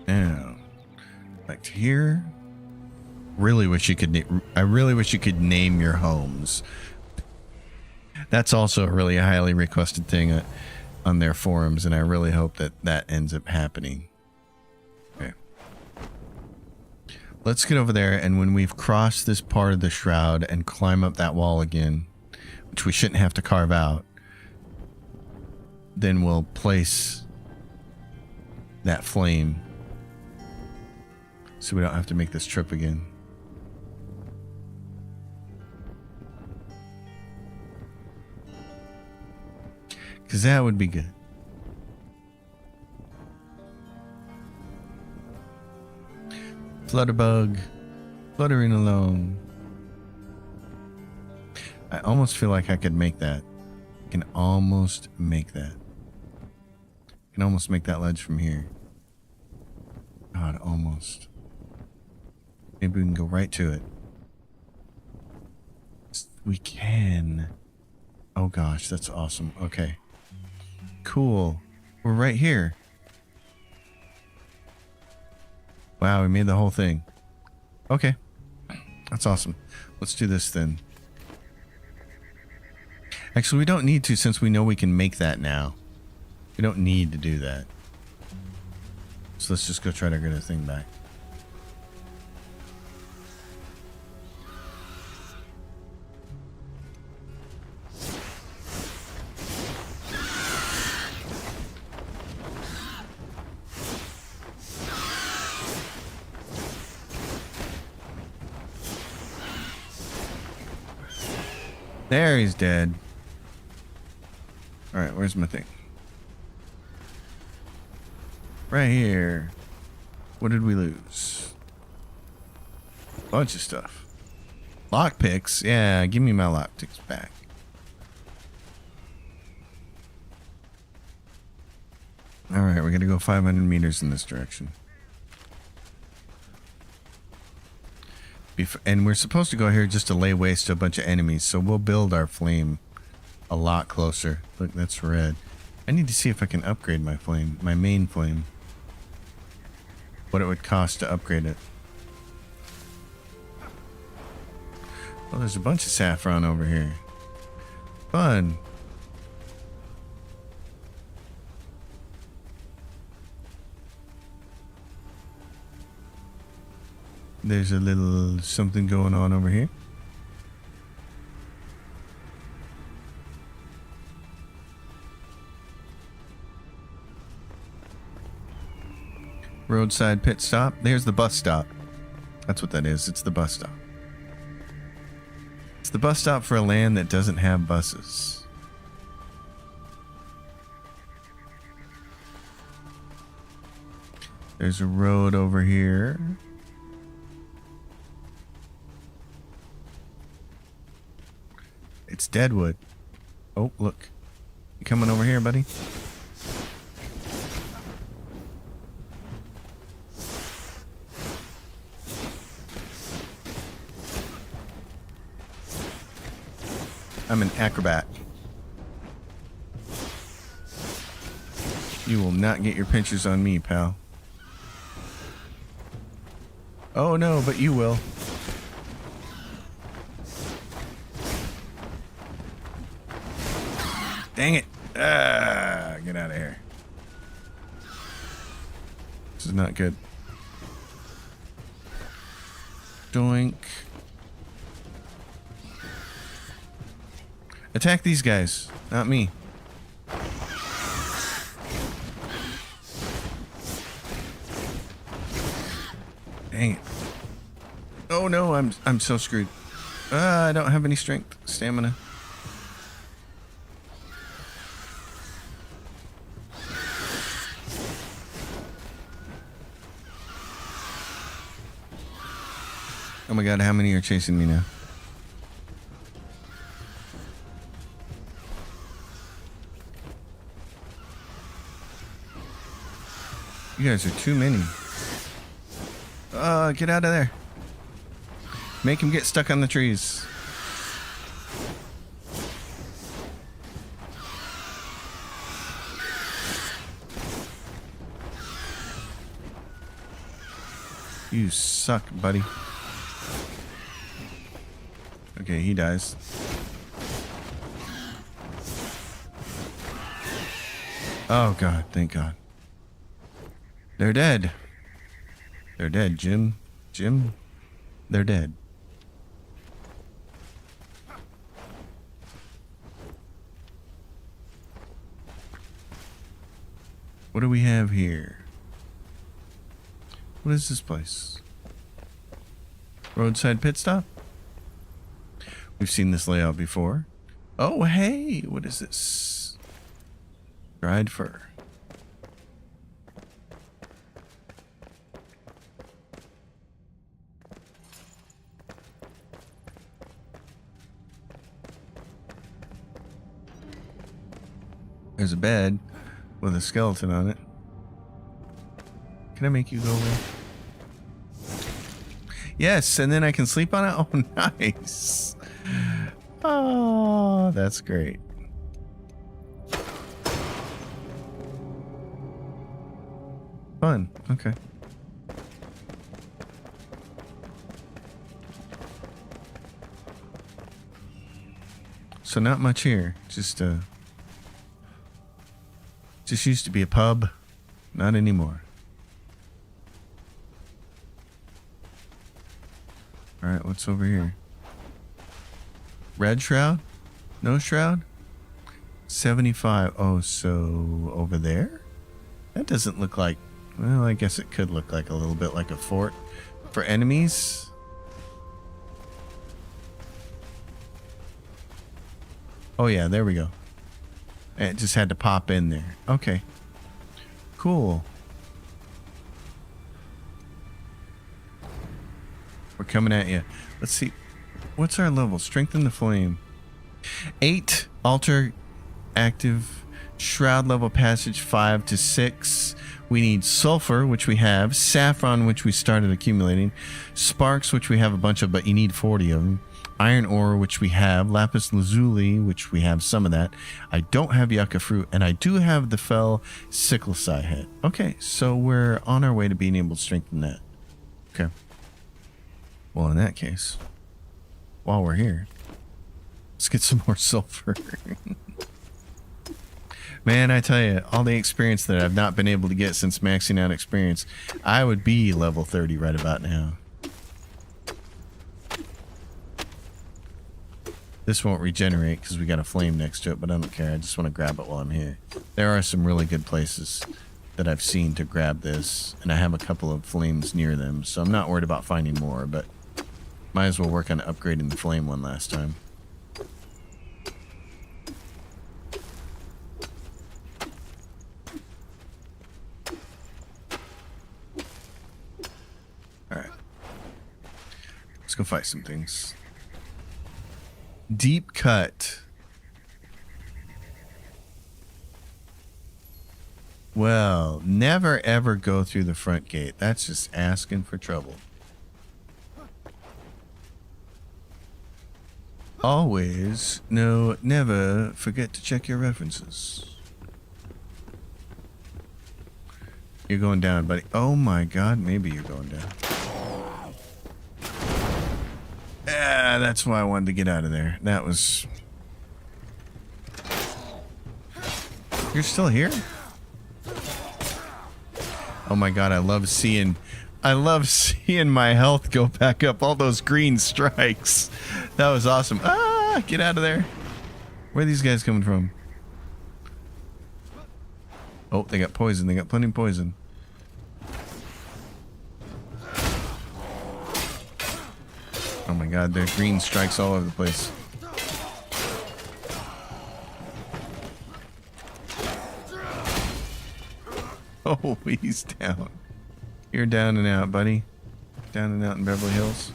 Now, back to here. Really wish you could. I really wish you could name your homes. That's also a really highly requested thing. on their forums, and I really hope that that ends up happening. Okay. Let's get over there, and when we've crossed this part of the shroud and climb up that wall again, which we shouldn't have to carve out, then we'll place that flame so we don't have to make this trip again. Because that would be good. Flutterbug, fluttering alone. I almost feel like I could make that. I can almost make that. I can almost make that ledge from here. God, almost. Maybe we can go right to it. We can. Oh gosh, that's awesome. Okay. Cool. We're right here. Wow, we made the whole thing. Okay. That's awesome. Let's do this then. Actually, we don't need to, since we know we can make that now. We don't need to do that. So let's just go try to get a thing back. There, he's dead. Alright, where's my thing? Right here. What did we lose? Bunch of stuff. Lockpicks? Yeah, give me my lockpicks back. Alright, we're gonna go 500 meters in this direction. And we're supposed to go here just to lay waste to a bunch of enemies, so we'll build our flame a lot closer. Look, that's red. I need to see if I can upgrade my flame, my main flame. What it would cost to upgrade it. Oh, there's a bunch of saffron over here. Fun. There's a little something going on over here. Roadside pit stop. There's the bus stop. That's what that is. It's the bus stop. It's the bus stop for a land that doesn't have buses. There's a road over here. It's Deadwood. Oh, look. You coming over here, buddy? I'm an acrobat. You will not get your pinchers on me, pal. Oh no, but you will. Dang it. Get out of here. This is not good. Doink. Attack these guys, not me. Dang it. Oh no, I'm so screwed. I don't have any strength, stamina. Oh my god, how many are chasing me now? You guys are too many. Get out of there. Make him get stuck on the trees. You suck, buddy. Okay, he dies. Oh God, thank God. They're dead. They're dead, Jim. Jim, they're dead. What do we have here? What is this place? Roadside pit stop? We've seen this layout before. Oh, hey, what is this? Dried fur. There's a bed with a skeleton on it. Can I make you go away? Yes, and then I can sleep on it? Oh, nice. Oh, that's great. Fun. Okay. So not much here. Just used to be a pub. Not anymore. All right, what's over here? Red shroud? No shroud? 75. Oh, so over there? That doesn't look like... Well, I guess it could look like a little bit like a fort for enemies. Oh, yeah, there we go. It just had to pop in there. Okay. Cool. We're coming at you. Let's see. What's our level? Strengthen the flame. 8. Altar active. Shroud level passage 5 to 6. We need sulfur, which we have. Saffron, which we started accumulating. Sparks, which we have a bunch of, but you need 40 of them. Iron ore, which we have. Lapis lazuli, which we have some of that. I don't have yucca fruit, and I do have the fell sickle side head. Okay, so we're on our way to being able to strengthen that. Okay. Well, in that case, while we're here, let's get some more sulfur. Man, I tell you, all the experience that I've not been able to get since maxing out experience, I would be level 30 right about now. This won't regenerate because we got a flame next to it, but I don't care. I just want to grab it while I'm here. There are some really good places that I've seen to grab this, and I have a couple of flames near them, so I'm not worried about finding more, but might as well work on upgrading the flame one last time. Alright. Let's go fight some things. Deep cut. Well, never ever go through the front gate. That's just asking for trouble. Always, no, never forget to check your references. You're going down, buddy. Oh my God, maybe you're going down. Yeah, that's why I wanted to get out of there. That was... You're still here? Oh my God, I love seeing my health go back up. All those green strikes. That was awesome. Ah, get out of there. Where are these guys coming from? Oh, they got poison. They got plenty of poison. Oh my God, there are green strikes all over the place. Oh, he's down. You're down and out, buddy. Down and out in Beverly Hills.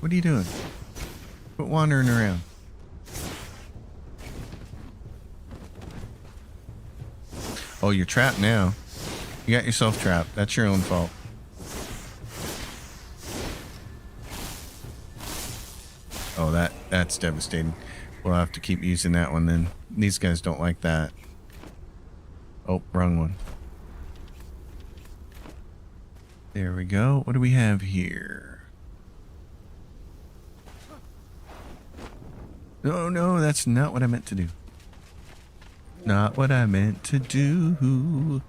What are you doing? Quit wandering around. Oh, you're trapped now. You got yourself trapped. That's your own fault. Oh, that's devastating. We'll have to keep using that one then. These guys don't like that. Oh, wrong one. There we go. What do we have here? Oh, no, that's not what I meant to do. Not what I meant to do.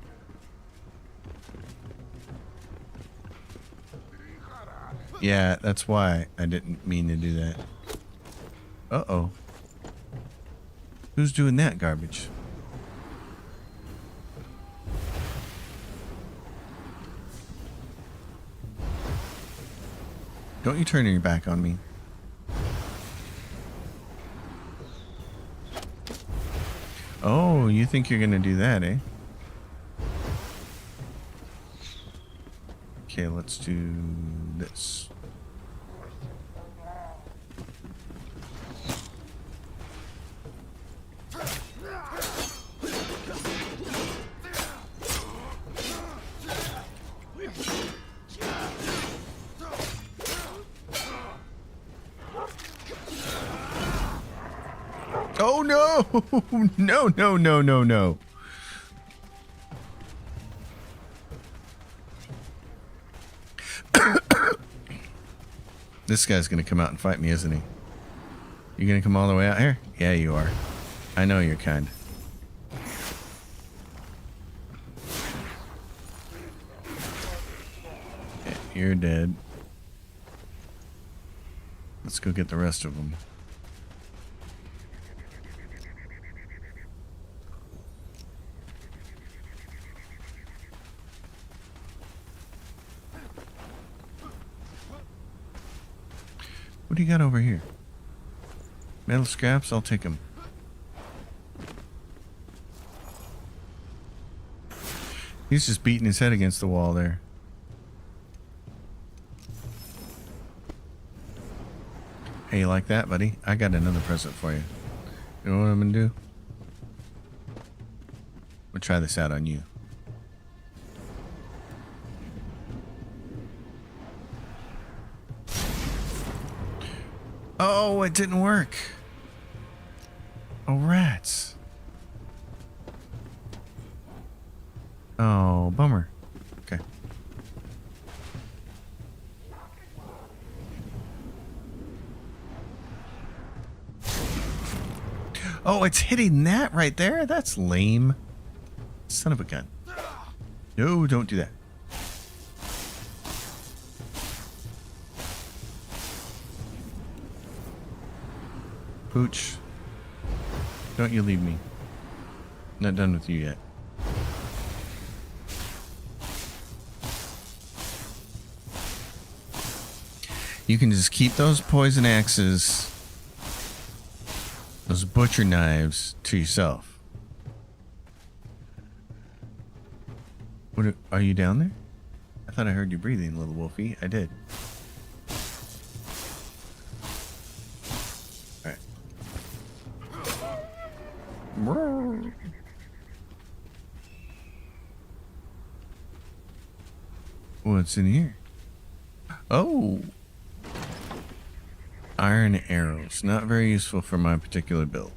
Yeah, that's why I didn't mean to do that. Uh-oh. Who's doing that garbage? Don't you turn your back on me. Oh, you think you're gonna do that, eh? Okay, let's do this. Oh no! No, no, no, no, no. This guy's gonna come out and fight me, isn't he? You gonna come all the way out here? Yeah, you are. I know you're kind. Yeah, you're dead. Let's go get the rest of them. What do you got over here? Metal scraps? I'll take them. He's just beating his head against the wall there. Hey, you like that, buddy? I got another present for you. You know what I'm gonna do? We'll try this out on you. Oh, it didn't work. Oh, rats. Oh, bummer. Okay. Oh, it's hitting that right there? That's lame. Son of a gun. No, don't do that. Pooch. Don't you leave me. Not done with you yet. You can just keep those poison axes, those butcher knives, to yourself. What are you down there? I thought I heard you breathing, little wolfie. I did. What's in here? Oh, iron arrows. Not very useful for my particular build.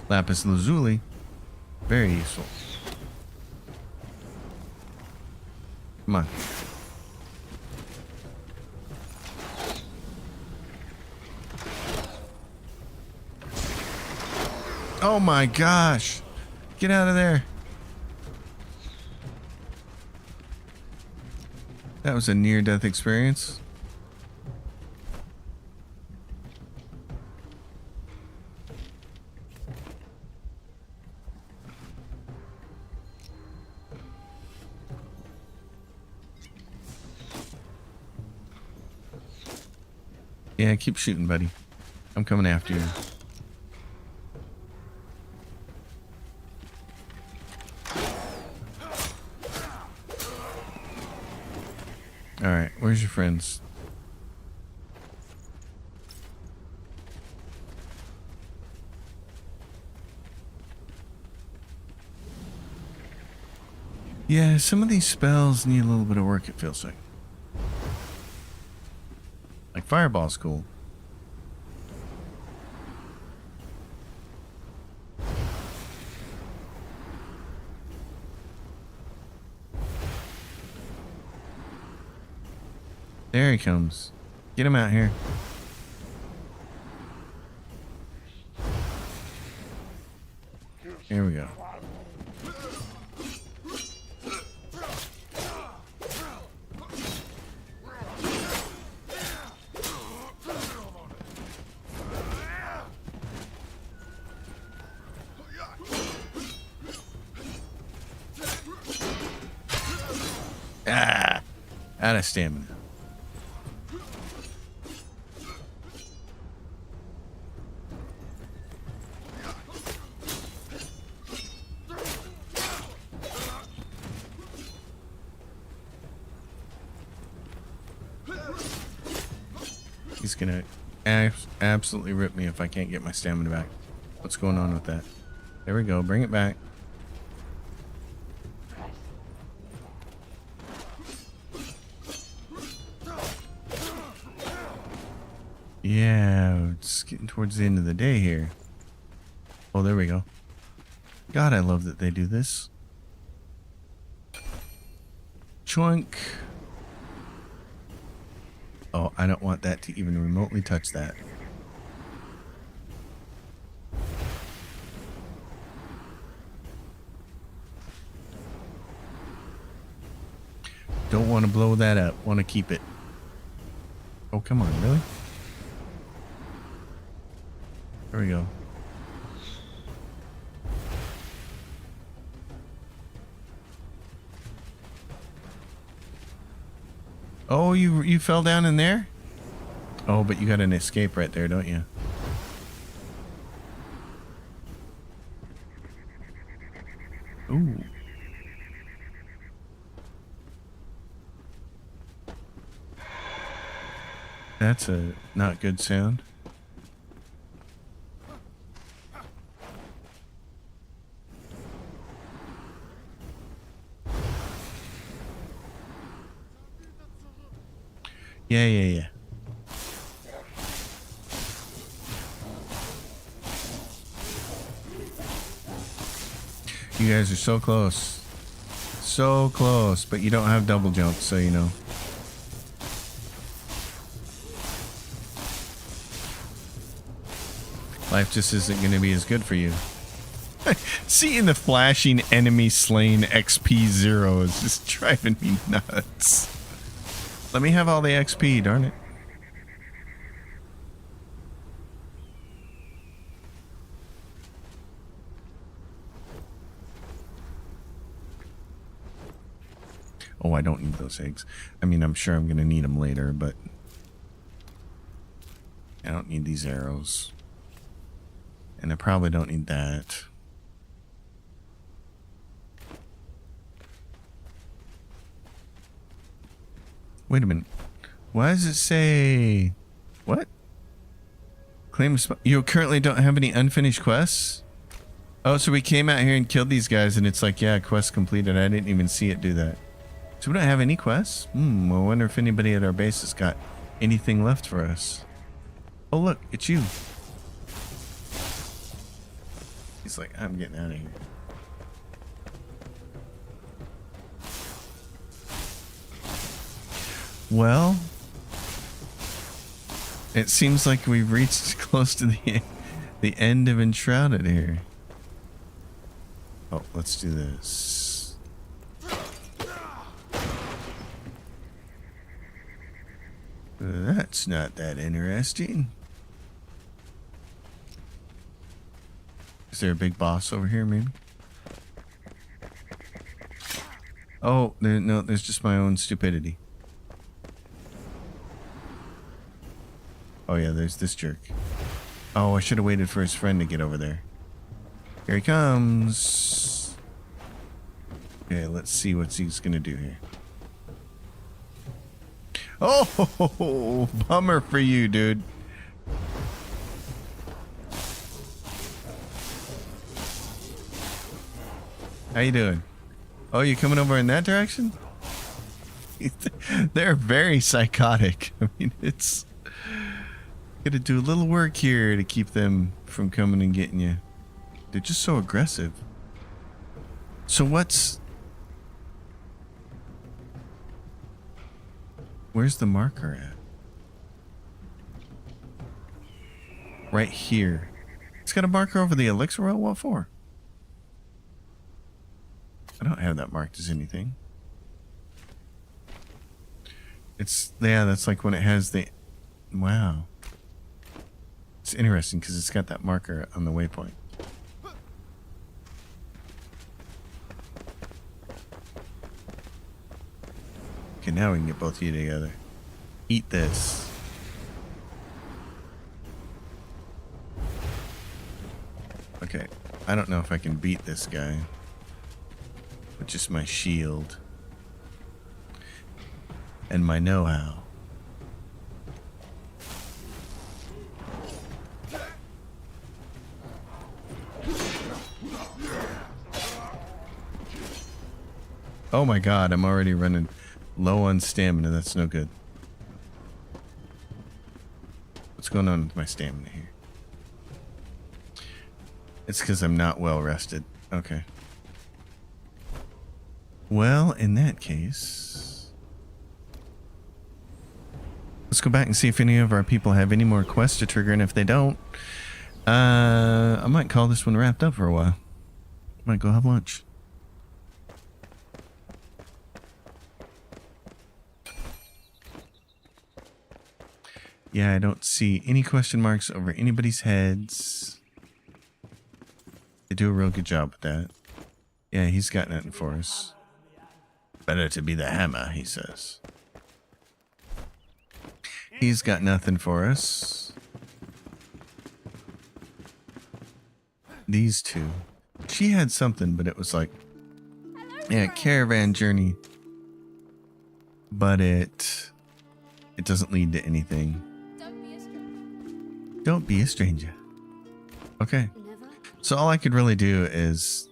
Lapis lazuli. Very useful. Come on. Oh my gosh. Get out of there. That was a near-death experience. Yeah, keep shooting, buddy. I'm coming after you. Alright, where's your friends? Yeah, some of these spells need a little bit of work, it feels like. Like Fireball's cool. There he comes. Get him out here. Here we go. Ah, out of stamina. He's gonna absolutely rip me if I can't get my stamina back. What's going on with that? There we go. Bring it back. Yeah, it's getting towards the end of the day here. Oh, there we go. God, I love that they do this. Choink. Oh, I don't want that to even remotely touch that. Don't want to blow that up. Want to keep it. Oh, come on, really? There we go. Oh, you fell down in there? Oh, but you got an escape right there, don't you? Ooh. That's a not good sound. Yeah. You guys are so close. So close, but you don't have double jump, so you know. Life just isn't going to be as good for you. Seeing the flashing enemy slain XP 0 is just driving me nuts. Let me have all the XP, darn it. Oh, I don't need those eggs. I mean, I'm sure I'm going to need them later, but I don't need these arrows. And I probably don't need that. Wait a minute. Why does it say... What? Claim a spot. You currently don't have any unfinished quests? Oh, so we came out here and killed these guys and it's like, yeah, quest completed. I didn't even see it do that. So we don't have any quests? I wonder if anybody at our base has got anything left for us. Oh, look, it's you. He's like, I'm getting out of here. Well, it seems like we've reached close to the end of Enshrouded here. Oh, let's do this. That's not that interesting. Is there a big boss over here, maybe? Oh, no, there's just my own stupidity. Oh yeah, there's this jerk. Oh, I should have waited for his friend to get over there. Here he comes. Okay, let's see what he's gonna do here. Oh, bummer for you, dude. How you doing? Oh, you coming over in that direction? They're very psychotic. I mean, it's... Gotta do a little work here to keep them from coming and getting you. They're just so aggressive. So what's Where's the marker at? Right here. It's got a marker over the elixir well. What for? I don't have that marked as anything. It's, yeah, that's like when it has the, wow. It's interesting because it's got that marker on the waypoint. Okay, now we can get both of you together. Eat this. Okay, I don't know if I can beat this guy with just my shield and my know-how. Oh my god, I'm already running low on stamina. That's no good. What's going on with my stamina here? It's because I'm not well rested. Okay. Well, in that case, let's go back and see if any of our people have any more quests to trigger, and if they don't, I might call this one wrapped up for a while. Might go have lunch. Yeah, I don't see any question marks over anybody's heads. They do a real good job with that. Yeah, he's got nothing for us. Better to be the hammer, he says. He's got nothing for us. These two. She had something, but it was like, yeah, caravan journey. But it doesn't lead to anything. Don't be a stranger. Don't be a stranger. Okay. Never. So all I could really do is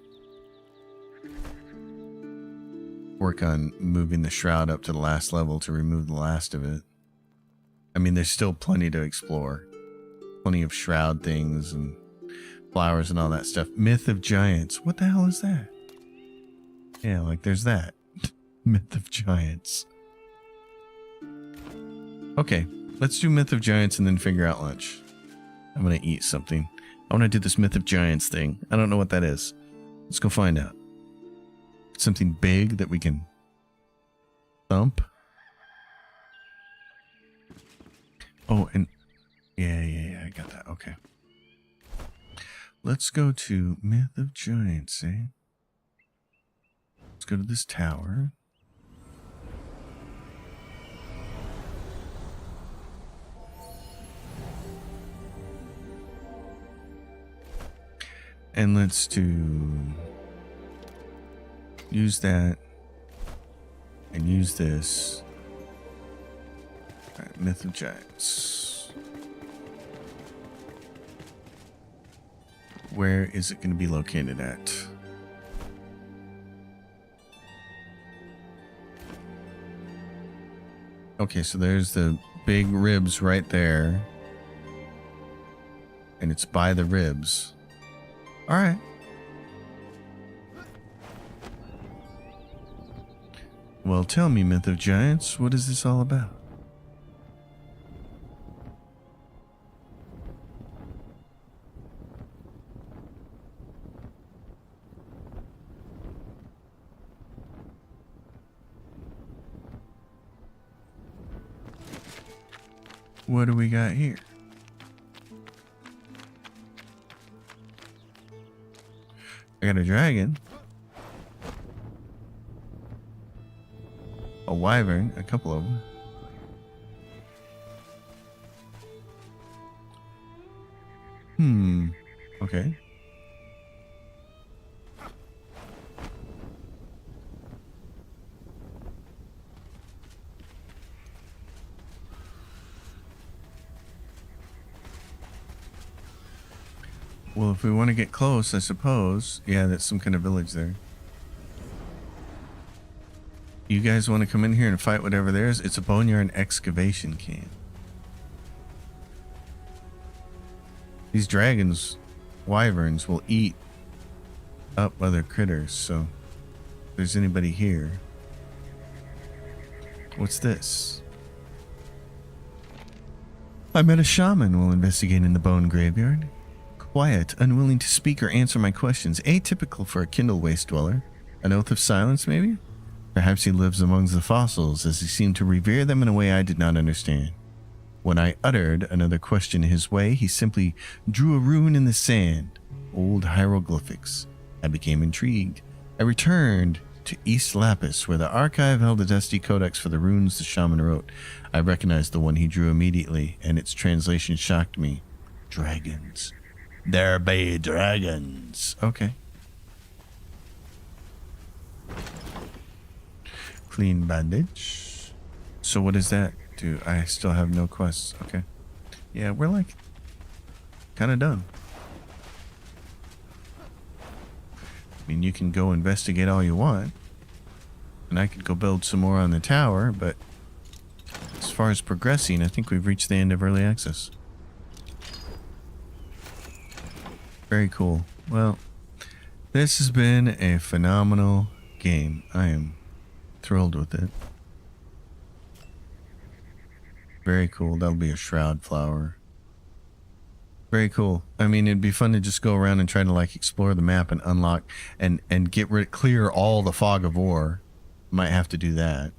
work on moving the shroud up to the last level to remove the last of it. I mean, there's still plenty to explore. Plenty of shroud things and flowers and all that stuff. Myth of Giants. What the hell is that? Yeah, like there's that. Myth of Giants. Okay, let's do Myth of Giants and then figure out lunch. I'm gonna eat something. I want to do this Myth of Giants thing. I don't know what that is. Let's go find out. Something big that we can thump. Oh, and yeah, I got that. Okay. Let's go to Myth of Giants, eh? Let's go to this tower. And let's use that and use this. All right, Myth of Giants. Where is it going to be located at? Okay, so there's the big ribs right there. And it's by the ribs. All right. Well, tell me, Myth of Giants, what is this all about? What do we got here? I got a dragon, a wyvern, a couple of them. Okay. Well, if we want to get close, I suppose. Yeah, that's some kind of village there. You guys want to come in here and fight whatever there is? It's a boneyard excavation camp. These dragons, wyverns, will eat up other critters, so if there's anybody here. What's this? I met a shaman while investigating the bone graveyard. Quiet, unwilling to speak or answer my questions, atypical for a Kindle Waste dweller. An oath of silence, maybe? Perhaps he lives amongst the fossils, as he seemed to revere them in a way I did not understand. When I uttered another question his way, he simply drew a rune in the sand, old hieroglyphics. I became intrigued. I returned to East Lapis, where the archive held a dusty codex for the runes the shaman wrote. I recognized the one he drew immediately, and its translation shocked me. Dragons. There be dragons. Okay. Clean bandage. So what does that do? I still have no quests. Okay. Yeah, we're like kind of done. I mean, you can go investigate all you want. And I could go build some more on the tower, but as far as progressing, I think we've reached the end of early access. Very cool. Well, this has been a phenomenal game. I am thrilled with it. Very cool. That'll be a shroud flower. Very cool. I mean, it'd be fun to just go around and try to like explore the map and unlock and clear all the fog of war. Might have to do that.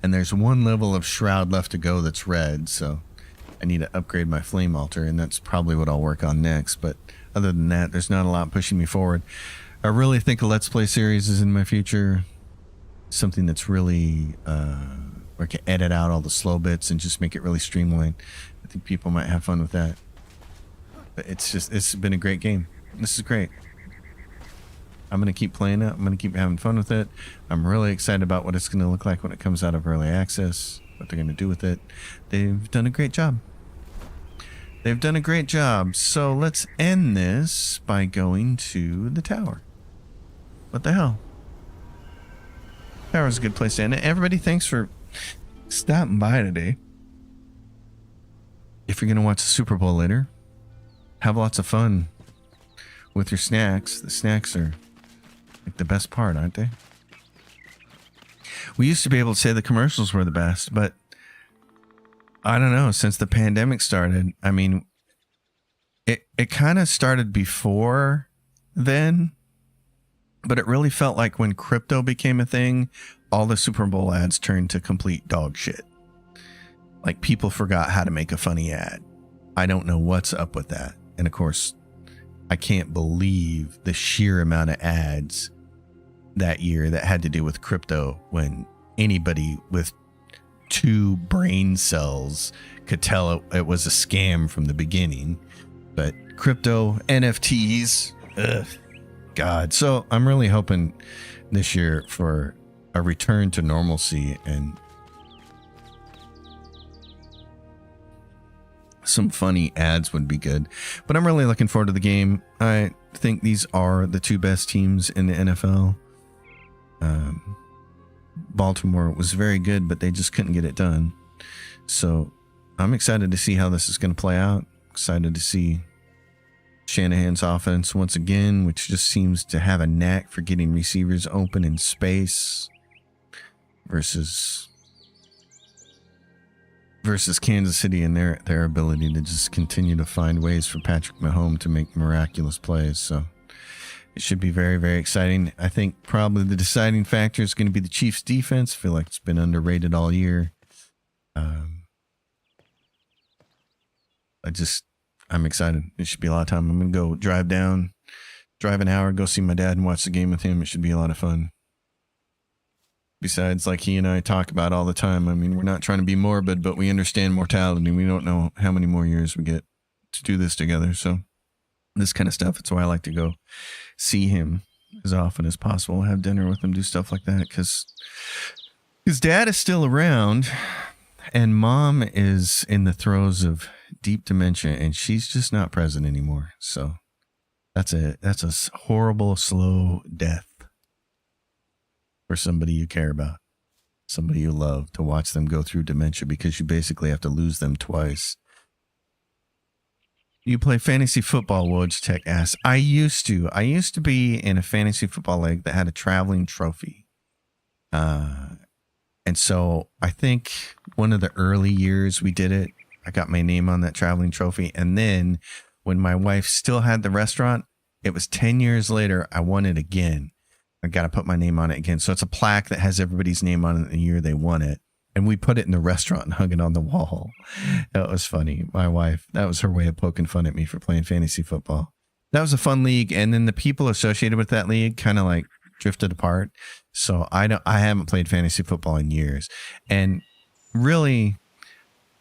And there's one level of shroud left to go that's red, so I need to upgrade my flame altar, and that's probably what I'll work on next. But other than that, there's not a lot pushing me forward. I really think a Let's Play series is in my future. Something that's really where I can edit out all the slow bits and just make it really streamlined. I think people might have fun with that. But it's been a great game. This is great. I'm going to keep playing it. I'm going to keep having fun with it. I'm really excited about what it's going to look like when it comes out of early access, what they're going to do with it. They've done a great job. They've done a great job. So let's end this by going to the tower. What the hell? Tower's a good place to end it. Everybody, thanks for stopping by today. If you're going to watch the Super Bowl later, have lots of fun with your snacks. The snacks are like the best part, aren't they? We used to be able to say the commercials were the best, but I don't know. Since the pandemic started, I mean, it kind of started before then, but it really felt like when crypto became a thing, all the Super Bowl ads turned to complete dog shit. Like people forgot how to make a funny ad. I don't know what's up with that. And of course, I can't believe the sheer amount of ads that year that had to do with crypto when anybody with 2 brain cells could tell it was a scam from the beginning. But crypto, NFTs, ugh, God. So I'm really hoping this year for a return to normalcy and some funny ads would be good. But I'm really looking forward to the game. I think these are the 2 best teams in the NFL. Baltimore was very good, but they just couldn't get it done. So I'm excited to see how this is going to play out. Excited to see Shanahan's offense once again, which just seems to have a knack for getting receivers open in space versus Kansas City and their ability to just continue to find ways for Patrick Mahomes to make miraculous plays. So it should be very, very exciting. I think probably the deciding factor is going to be the Chiefs' defense. I feel like it's been underrated all year. I'm excited. It should be a lot of time. I'm going to go drive an hour, go see my dad and watch the game with him. It should be a lot of fun. Besides, like he and I talk about all the time, I mean, we're not trying to be morbid, but we understand mortality. We don't know how many more years we get to do this together. So this kind of stuff, it's why I like to go see him as often as possible, have dinner with him, do stuff like that. Because his dad is still around and mom is in the throes of deep dementia and she's just not present anymore. So that's a horrible, slow death for somebody you care about, somebody you love, to watch them go through dementia, because you basically have to lose them twice. You play fantasy football, Woj Tech asks. I used to be in a fantasy football league that had a traveling trophy. And so I think one of the early years we did it, I got my name on that traveling trophy. And then when my wife still had the restaurant, it was 10 years later, I won it again. I got to put my name on it again. So it's a plaque that has everybody's name on it the year they won it. And we put it in the restaurant and hung it on the wall. That was funny. My wife, that was her way of poking fun at me for playing fantasy football. That was a fun league. And then the people associated with that league kind of like drifted apart. So I haven't played fantasy football in years. And really,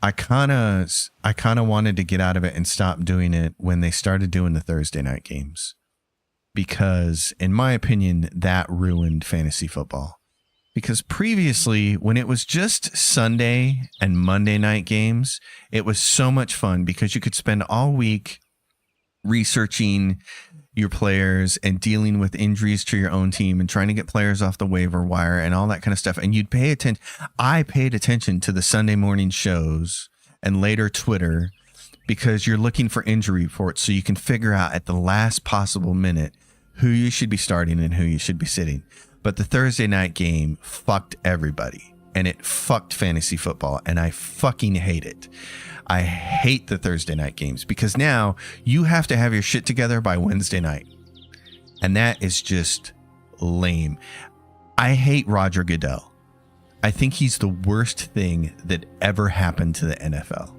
I kind of wanted to get out of it and stop doing it when they started doing the Thursday night games. Because in my opinion, that ruined fantasy football. Because previously, when it was just Sunday and Monday night games, it was so much fun because you could spend all week researching your players and dealing with injuries to your own team and trying to get players off the waiver wire and all that kind of stuff. And you'd pay attention. I paid attention to the Sunday morning shows and later Twitter because you're looking for injury reports so you can figure out at the last possible minute who you should be starting and who you should be sitting. But the Thursday night game fucked everybody, and it fucked fantasy football, and I fucking hate it. I hate the Thursday night games because now you have to have your shit together by Wednesday night, and that is just lame. I hate Roger Goodell. I think he's the worst thing that ever happened to the NFL,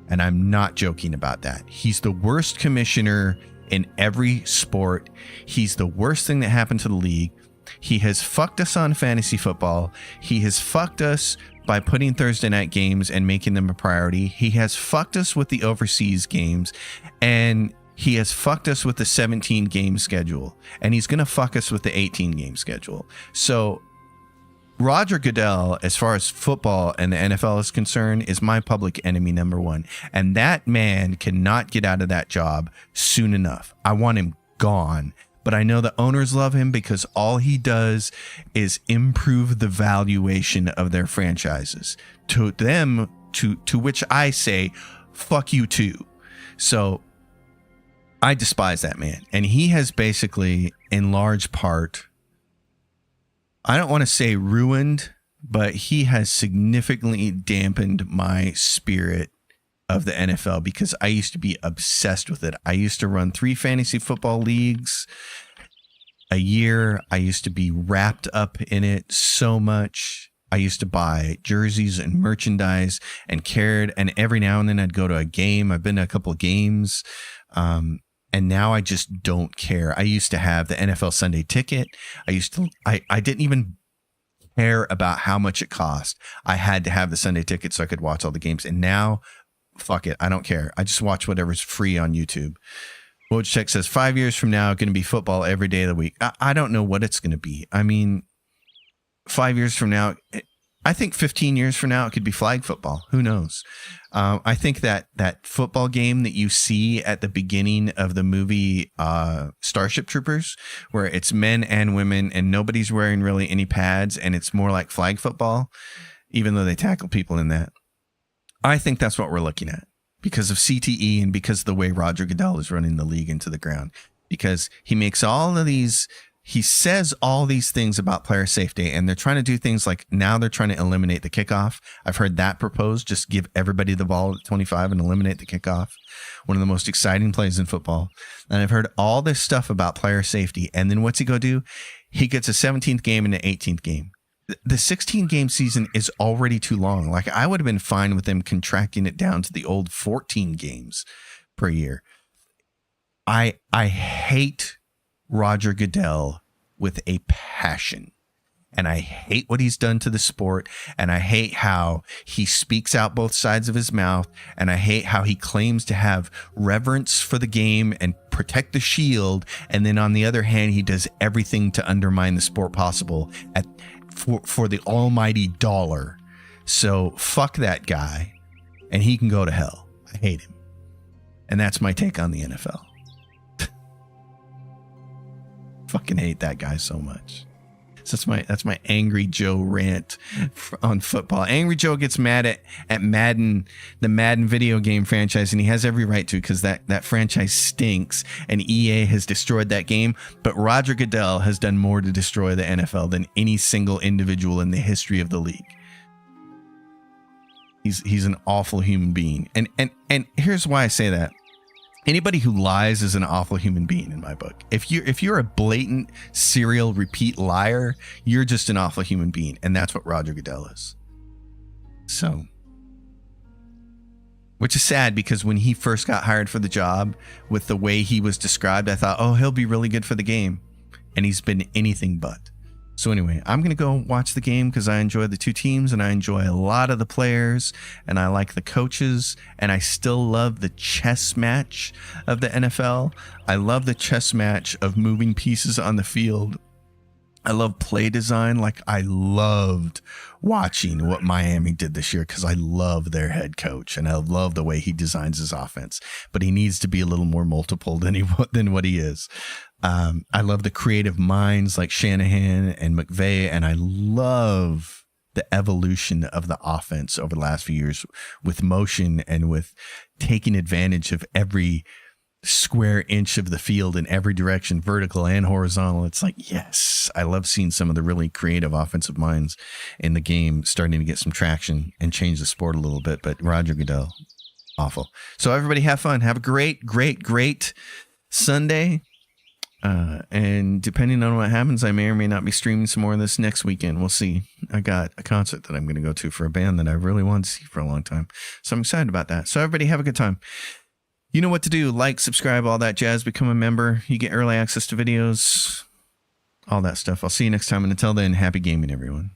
and I'm not joking about that. He's the worst commissioner in every sport. He's the worst thing that happened to the league. He has fucked us on fantasy football. He has fucked us by putting Thursday night games and making them a priority. He has fucked us with the overseas games, and he has fucked us with the 17 game schedule, and he's going to fuck us with the 18 game schedule. So Roger Goodell, as far as football and the NFL is concerned, is my public enemy number one. And that man cannot get out of that job soon enough. I want him gone. But I know the owners love him because all he does is improve the valuation of their franchises. To them, to which I say, fuck you too. So I despise that man. And he has basically, in large part, I don't want to say ruined, but he has significantly dampened my spirit of the NFL because I used to be obsessed with it. I used to run 3 fantasy football leagues a year. I used to be wrapped up in it so much. I used to buy jerseys and merchandise and cared. And every now and then I'd go to a game. I've been to a couple of games. And now I just don't care. I used to have the NFL Sunday ticket. I didn't even care about how much it cost. I had to have the Sunday ticket so I could watch all the games. And now, fuck it. I don't care. I just watch whatever's free on YouTube. Wojciech says 5 years from now, going to be football every day of the week. I don't know what it's going to be. I mean, 5 years from now, I think 15 years from now, it could be flag football. Who knows? I think that football game that you see at the beginning of the movie Starship Troopers, where it's men and women and nobody's wearing really any pads and it's more like flag football, even though they tackle people in that. I think that's what we're looking at because of CTE and because of the way Roger Goodell is running the league into the ground, because he makes all of these, he says all these things about player safety, and they're trying to do things like now they're trying to eliminate the kickoff. I've heard that proposed, just give everybody the ball at 25 and eliminate the kickoff. One of the most exciting plays in football. And I've heard all this stuff about player safety. And then what's he go do? He gets a 17th game and an 18th game. The 16-game season is already too long. Like, I would have been fine with them contracting it down to the old 14 games per year. I hate Roger Goodell with a passion. And I hate what he's done to the sport. And I hate how he speaks out both sides of his mouth. And I hate how he claims to have reverence for the game and protect the shield. And then on the other hand, he does everything to undermine the sport possible for the almighty dollar. So fuck that guy. And he can go to hell. I hate him. And that's my take on the NFL. Fucking hate that guy so much. So that's my Angry Joe rant on football. Angry Joe gets mad at Madden, the Madden video game franchise, and he has every right to, because that franchise stinks and EA has destroyed that game. But Roger Goodell has done more to destroy the NFL than any single individual in the history of the league. He's an awful human being. And here's why I say that. Anybody who lies is an awful human being in my book. If you're a blatant serial repeat liar, you're just an awful human being, and that's what Roger Goodell is. So, which is sad, because when he first got hired for the job, with the way he was described, I thought, oh, he'll be really good for the game, and he's been anything but. So anyway, I'm going to go watch the game because I enjoy the two teams and I enjoy a lot of the players and I like the coaches, and I still love the chess match of the NFL. I love the chess match of moving pieces on the field. I love play design. Like, I loved watching what Miami did this year because I love their head coach and I love the way he designs his offense, but he needs to be a little more multiple than what he is. I love the creative minds like Shanahan and McVay, and I love the evolution of the offense over the last few years with motion and with taking advantage of every square inch of the field in every direction, vertical and horizontal. It's like, yes, I love seeing some of the really creative offensive minds in the game starting to get some traction and change the sport a little bit. But Roger Goodell, awful. So everybody have fun. Have a great Sunday. And depending on what happens, I may or may not be streaming some more of this next weekend. We'll see. I got a concert that I'm going to go to for a band that I really wanted to see for a long time. So I'm excited about that. So everybody have a good time. You know what to do. Like, subscribe, all that jazz. Become a member. You get early access to videos, all that stuff. I'll see you next time. And until then, happy gaming, everyone.